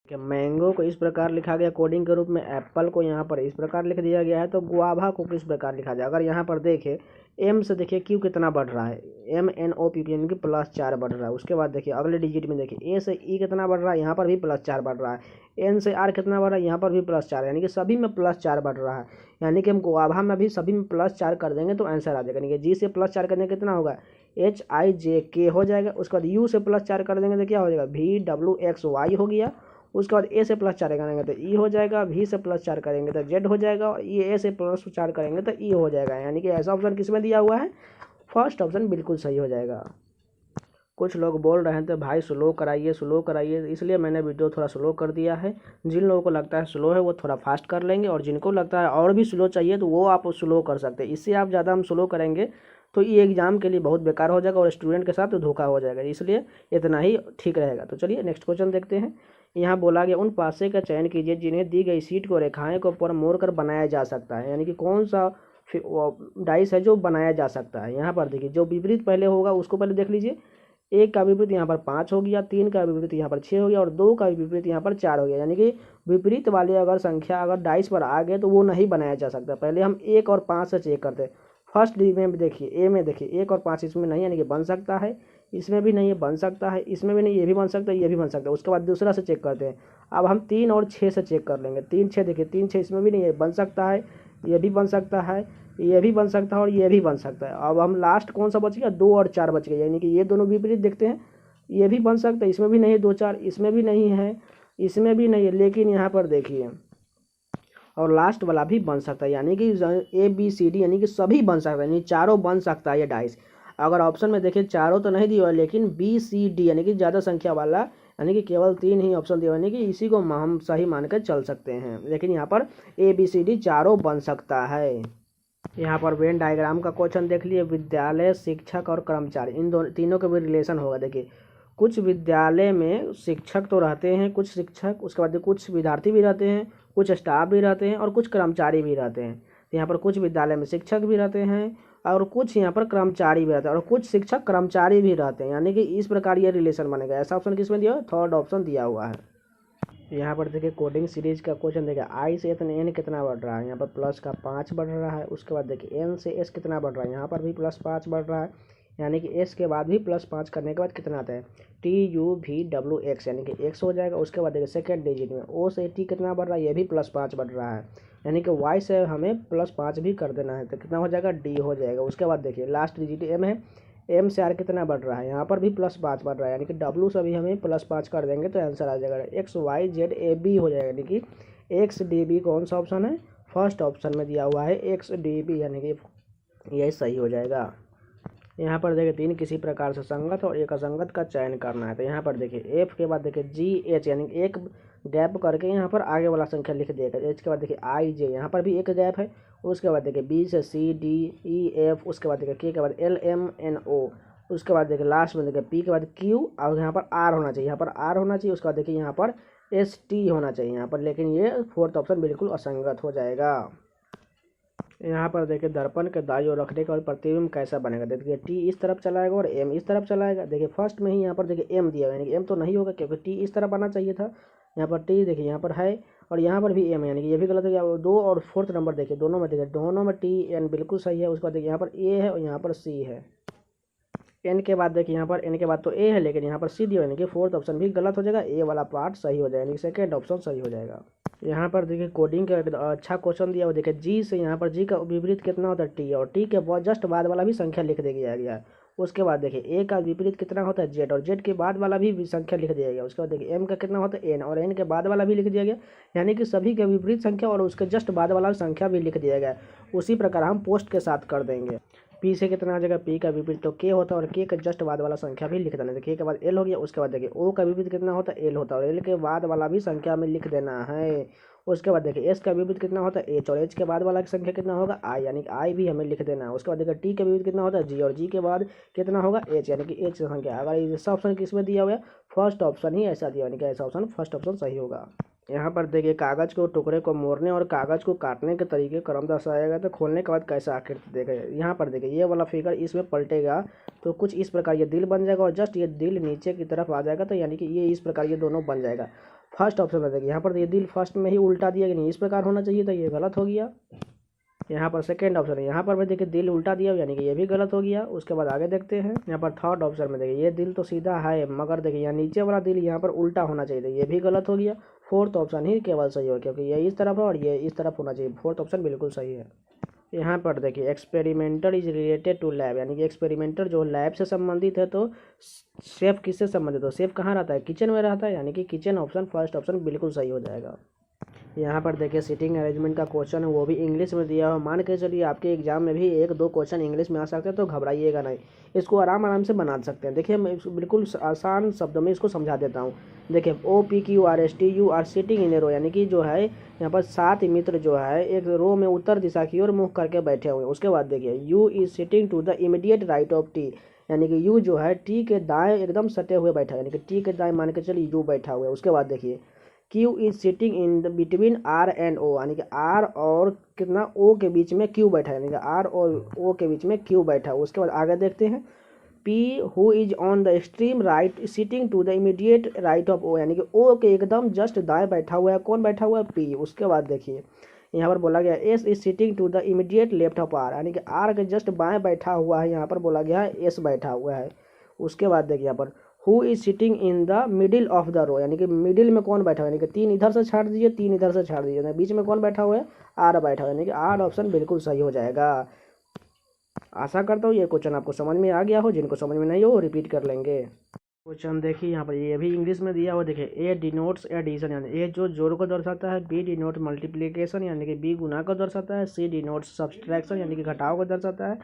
मैंगो को इस प्रकार लिखा गया कोडिंग के रूप में, एप्पल को यहाँ पर इस प्रकार लिख दिया गया है। तो गुआभा को किस प्रकार लिखा जाए, अगर यहाँ पर देखे एम से देखिए क्यू कितना बढ़ रहा है, M N O P P, यानी कि प्लस 4 बढ़ रहा है। उसके बाद देखिए अगले डिजिट में देखिए ए से ई कितना बढ़ रहा है, यहाँ पर भी प्लस 4 बढ़ रहा है। एन से आर कितना बढ़ रहा है, यहाँ पर भी प्लस 4, यानी कि सभी में प्लस 4 बढ़ रहा है। यानी कि हम गुआभा में भी सभी में प्लस 4 कर देंगे तो आंसर आ जाएगा। यानी कि जी से प्लस 4 करने कितना होगा, एच आई जे के हो जाएगा। उसके बाद यू से प्लस 4 कर देंगे तो क्या हो जाएगा, वी डब्ल्यू एक्स वाई हो गया। उसके बाद ए से प्लस 4 करेंगे तो ई हो जाएगा, वी से प्लस 4 करेंगे तो जेड हो जाएगा, और ये ए से प्लस 4 करेंगे तो ई हो जाएगा। यानी कि ऐसा ऑप्शन किसमें दिया हुआ है, फर्स्ट ऑप्शन बिल्कुल सही हो जाएगा। कुछ लोग बोल रहे हैं तो भाई स्लो कराइए स्लो कराइए, इसलिए मैंने वीडियो थोड़ा स्लो कर दिया है। जिन लोगों को लगता है स्लो है वो थोड़ा फास्ट कर लेंगे, और जिनको लगता है और भी स्लो चाहिए तो वो आप स्लो कर सकते हैं। इससे आप ज़्यादा हम स्लो करेंगे तो ये एग्जाम के लिए बहुत बेकार हो जाएगा और स्टूडेंट के साथ धोखा हो जाएगा, इसलिए इतना ही ठीक रहेगा। तो चलिए नेक्स्ट क्वेश्चन देखते हैं। यहाँ बोला गया उन पासे का चयन कीजिए जिन्हें दी गई सीट को रेखाएं को पर मोड़ कर बनाया जा सकता है, यानी कि कौन सा डाइस है जो बनाया जा सकता है। यहाँ पर देखिए जो विपरीत पहले होगा उसको पहले देख लीजिए। एक का विपरीत यहाँ पर 5 हो गया, 3 का विपरीत यहाँ पर 6 हो गया और 2 का विपरीत यहाँ पर 4 हो गया। यानी कि विपरीत वाले अगर संख्या अगर डाइस पर आ गए तो वो नहीं बनाया जा सकता। पहले हम 1 और 5 से चेक करते हैं। फर्स्ट डी में देखिए ए में देखिए 1 और 5 इसमें नहीं, यानी कि बन सकता है, इसमें भी नहीं है, बन सकता है, इसमें भी नहीं, ये भी बन सकता है, ये भी बन सकता है। उसके बाद दूसरा से चेक करते हैं। अब हम 3 और 6 से चेक कर लेंगे। 3 6 देखिए 3 6 इसमें भी नहीं है, बन सकता है, ये भी बन सकता है, ये भी बन सकता है और ये भी बन सकता है। अब हम लास्ट कौन सा बच गया, 2 और 4 बच गए, यानी कि ये दोनों विपरीत देखते हैं। ये भी बन सकता है, इसमें भी नहीं है 2 4, इसमें भी नहीं है, इसमें भी नहीं है, लेकिन यहाँ पर देखिए और लास्ट वाला भी बन सकता है, यानी कि ए बी सी डी, यानी कि सभी बन सकता है, यानी चारों बन सकता है ये डाइस। अगर ऑप्शन में देखिए चारों तो नहीं दिया हुआ, लेकिन बी सी डी यानी कि ज़्यादा संख्या वाला, यानी कि केवल 3 ही ऑप्शन दिया हुआ, यानी कि इसी को हम सही मान कर चल सकते हैं। लेकिन यहाँ पर ए बी सी डी चारों बन सकता है। यहाँ पर वेन डायग्राम का क्वेश्चन देख लिए। विद्यालय, शिक्षक और कर्मचारी, इन दोनों तीनों का भी रिलेशन होगा। देखिए कुछ विद्यालय में शिक्षक तो रहते हैं, कुछ शिक्षक, उसके बाद कुछ विद्यार्थी भी रहते हैं, कुछ स्टाफ भी रहते हैं और कुछ कर्मचारी भी रहते हैं। तो यहाँ पर कुछ विद्यालय में शिक्षक भी रहते हैं और कुछ यहाँ पर कर्मचारी भी रहते हैं और कुछ शिक्षक कर्मचारी भी रहते हैं, यानी कि इस प्रकार ये रिलेशन बनेगा। ऐसा ऑप्शन किसमें दिया हुआ है, थर्ड ऑप्शन दिया हुआ है। यहाँ पर देखिए कोडिंग सीरीज का क्वेश्चन देखिए आई से एन कितना बढ़ रहा है, यहाँ पर प्लस का 5 बढ़ रहा है। उसके बाद देखिए एन से एस कितना बढ़ रहा है, यहाँ पर भी प्लस 5 बढ़ रहा है, यानी कि एस के बाद भी प्लस 5 करने के बाद कितना आता है, T U V W x, यानी कि एक्स हो जाएगा। उसके बाद देखिए सेकेंड डिजिट में ओ से टी कितना बढ़ रहा है, ये भी प्लस 5 बढ़ रहा है, यानी कि वाई से हमें प्लस 5 भी कर देना है, तो कितना हो जाएगा, डी हो जाएगा। उसके बाद देखिए लास्ट डिजिट एम है, एम से आर कितना बढ़ रहा है, यहाँ पर भी प्लस 5 बढ़ रहा है, यानी कि डब्लू से भी हमें प्लस 5 कर देंगे तो आंसर आ जाएगा X Y Z A B हो जाएगा, यानी कि एक्स डी बी कौन सा ऑप्शन है, फर्स्ट ऑप्शन में दिया हुआ है एक्स डी बी, यानी कि यही सही हो जाएगा। यहाँ पर देखिए 3 किसी प्रकार से संगत और एक असंगत का चयन करना है। तो यहाँ पर देखिए एफ के बाद देखिए जी एच यानी एक गैप करके यहाँ पर आगे वाला संख्या लिख देगा। एच के बाद देखिए आई जे, यहाँ पर भी एक गैप है। उसके बाद देखिए बी से सी डी ई एफ, उसके बाद देखिए के बाद एल एम एन ओ, उसके बाद देखिए लास्ट में देखिए पी के बाद क्यू और यहाँ पर आर होना चाहिए, यहाँ पर आर होना चाहिए। उसके बाद देखिए यहाँ पर एस टी होना चाहिए यहाँ पर, लेकिन ये फोर्थ ऑप्शन बिल्कुल असंगत हो जाएगा। यहाँ पर देखिए दर्पण के दाईं ओर रखने के बाद प्रतिबिंब कैसा बनेगा। देखिए टी इस तरफ चलाएगा और एम इस तरफ चलाएगा। देखिए फर्स्ट में ही यहाँ पर देखिए एम दिया हुआ है, यानी कि एम तो नहीं होगा क्योंकि टी इस तरफ आना चाहिए था। यहाँ पर टी देखिए यहाँ पर है और यहाँ पर भी एम है, यानी कि ये भी गलत हो गया। 2 और 4th नंबर देखिए दोनों में, देखिए दोनों में टी एन बिल्कुल सही है। उसके बाद देखिए यहाँ पर ए है और यहाँ पर सी है। एन के बाद देखिए यहाँ पर एन के बाद तो ए है, लेकिन यहाँ पर सी दिया यानी कि फोर्थ ऑप्शन भी गलत हो जाएगा। ए वाला पार्ट सही हो जाएगा, यानी कि सेकेंड ऑप्शन सही हो जाएगा। यहाँ पर देखिए कोडिंग का एक अच्छा क्वेश्चन दिया हुआ। देखिए जी से यहाँ पर जी का विपरीत कितना होता है टी, और टी के बहुत जस्ट बाद वाला भी संख्या लिख दिया गया है। उसके बाद देखिए ए का विपरीत कितना होता है जेड, और जेड के बाद वाला भी संख्या लिख दिया गया। उसके बाद देखिए एम का कितना होता है एन, और एन के बाद वाला भी लिख दिया गया, यानी कि सभी के विपरीत संख्या और उसके जस्ट बाद वाला संख्या भी लिख दिया गया। उसी प्रकार हम पोस्ट के साथ कर देंगे। पी से कितना आ जाएगा, पी का विपरीत तो के होता है, और के के जस्ट बाद वाला संख्या भी लिख देना। देखिए के बाद एल हो गया। उसके बाद देखिए ओ का विपरीत कितना होता है एल होता है, और एल के बाद वाला भी संख्या में लिख देना है। उसके बाद देखिए एस का विपरीत कितना होता है एच, और एच के बाद वाला की संख्या कितना होगा आई, यानी कि आई भी हमें लिख देना है। उसके बाद देखिए टी का विपरीत कितना होता है जी, और जी के बाद कितना होगा एच, यानी कि एच संख्या। अगर ऐसा ऑप्शन किसमें दिया हुआ है, फर्स्ट ऑप्शन ही ऐसा दिया, यानी कि ऐसा ऑप्शन फर्स्ट ऑप्शन सही होगा। यहाँ पर देखिए कागज को टुकड़े को मोड़ने और कागज को काटने के तरीके क्रम दर्शाया गया। तो खोलने के बाद कैसा आकृति देगा। यहाँ पर देखिए ये वाला फिगर इसमें पलटेगा तो कुछ इस प्रकार ये दिल बन जाएगा, और जस्ट ये दिल नीचे की तरफ आ जाएगा, तो यानी कि ये इस प्रकार ये दोनों बन जाएगा। फर्स्ट ऑप्शन में देखिए यहाँ पर ये दिल फर्स्ट में ही उल्टा दिया, यानी इस प्रकार होना चाहिए था, ये गलत हो गया। यहाँ पर सेकेंड ऑप्शन है, यहाँ पर भी देखिए दिल उल्टा दिया, यानी कि ये भी गलत हो गया। उसके बाद आगे देखते हैं। यहाँ पर थर्ड ऑप्शन में देखिए ये दिल तो सीधा है, मगर देखिए यहाँ नीचे वाला दिल यहाँ पर उल्टा होना चाहिए, ये भी गलत हो गया। फोर्थ ऑप्शन ही केवल सही हो, क्योंकि ये इस तरफ है और ये इस तरफ होना चाहिए। फोर्थ ऑप्शन बिल्कुल सही है। यहाँ पर देखिए experimenter is related to lab, यानी कि एक्सपेरिमेंटर जो लैब से संबंधित है। तो शेफ किससे संबंधित हो, शेफ कहाँ रहता है, किचन में रहता है, यानी कि किचन ऑप्शन फर्स्ट ऑप्शन बिल्कुल सही हो जाएगा। यहाँ पर देखिए सीटिंग अरेंजमेंट का क्वेश्चन है, वो भी इंग्लिश में दिया हुआ। मान के चलिए आपके एग्जाम में भी 1-2 क्वेश्चन इंग्लिश में आ सकते हैं, तो घबराइएगा नहीं, इसको आराम आराम से बना सकते हैं। देखिए मैं बिल्कुल आसान शब्दों में इसको समझा देता हूँ। देखिए OPQRST you are sitting in a row, यानी कि जो है यहाँ पर 7 मित्र जो है एक रो में उत्तर दिशा की ओर मुँह करके बैठे हुए हैं। उसके बाद देखिए U is sitting to the immediate right of T, यानी कि यू जो है टी के दाएं एकदम सटे हुए बैठा है, यानी कि टी के दाएं मान के चलिए यू बैठा हुआ है। उसके बाद देखिए Q is sitting in the between R and O, यानी कि आर और कितना ओ के बीच में क्यू बैठा है, यानी कि आर और ओ के बीच में क्यू बैठा है। उसके बाद आगे देखते हैं। P who is on the extreme right sitting to the immediate right of O, यानी कि ओ के एकदम जस्ट दाएं बैठा हुआ है। कौन बैठा हुआ है, पी। उसके बाद देखिए यहाँ पर बोला गया S is sitting to the immediate left of R, यानी कि आर के जस्ट बाएं बैठा हुआ है। यहाँ पर बोला गया है एस बैठा हुआ है। उसके बाद देखिए यहाँ पर who is sitting in the middle of the row, यानी कि मिडिल में कौन बैठा हुआ है, यानी कि 3 इधर से छाड़ दीजिए, 3 इधर से छाड़ दीजिए, बीच में कौन बैठा हुआ है, आर बैठा हुआ है, यानी कि आर ऑप्शन बिल्कुल सही हो जाएगा। आशा करता हूँ ये क्वेश्चन आपको समझ में आ गया हो, जिनको समझ में नहीं हो रिपीट कर लेंगे। क्वेश्चन देखिए यहाँ पर ये भी इंग्लिश में दिया हुआ। देखिए ए डिनोट्स एडिशन, यानी ए जो जोड़ को दर्शाता है, बी डिनोट मल्टीप्लिकेशन, यानी कि बी गुना को दर्शाता है, सी डिनोट्स सब्सट्रैक्शन, यानी कि घटाव को दर्शाता है,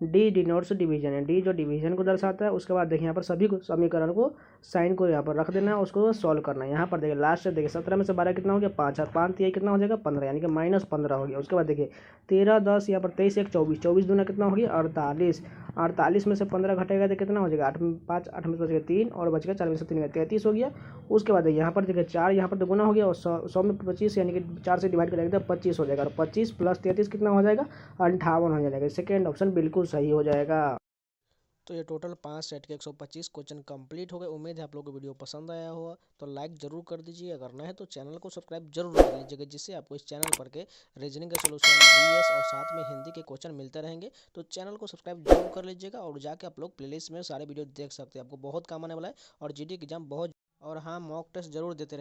डी डिनोट्स डिवीजन है, डी जो डिवीजन को दर्शाता है। उसके बाद देखिए यहाँ पर सभी को समीकरण को साइन को यहाँ पर रख देना है, उसको सॉल्व करना है। यहाँ पर देखिए लास्ट से देखिए 17 में से 12 कितना हो गया, 5, और 5 ये कितना हो जाएगा 15, यानी कि -15 हो गया। उसके बाद देखिए 13 10 यहाँ पर 23 1 24, 24 दूना कितना हो गया 48, 48 में से 15 घटेगा तो कितना हो जाएगा 8 में 5, 8 में से बच गया 3 और बच गया 4 में से 3 33 हो गया। उसके बाद यहाँ पर देखिए 4 यहाँ पर तो गुना हो गया, और 100 में 25 यानी कि 4 से डिवाइड करेंगे तो 25 हो जाएगा, और 25 + 33 कितना हो जाएगा 58 हो जाएगा। सेकेंड ऑप्शन बिल्कुल सही हो जाएगा। तो ये टोटल 5 सेट के 125 क्वेश्चन कंप्लीट हो गए। उम्मीद है आप लोगों को वीडियो पसंद आया होगा, तो लाइक जरूर कर दीजिए। अगर नए हैं तो चैनल को सब्सक्राइब जरूर कर लीजिएगा, जिससे आपको इस चैनल पर के रीजनिंग के सोल्यूशन, जीएस और साथ में हिंदी के क्वेश्चन मिलते रहेंगे। तो चैनल को सब्सक्राइब जरूर कर लीजिएगा, और जाके आप लोग प्लेलिस्ट में सारे वीडियो देख सकते हैं, आपको बहुत काम आने वाला है। और जीडी की एग्जाम बहुत, और हाँ मॉक टेस्ट जरूर देते रहिए।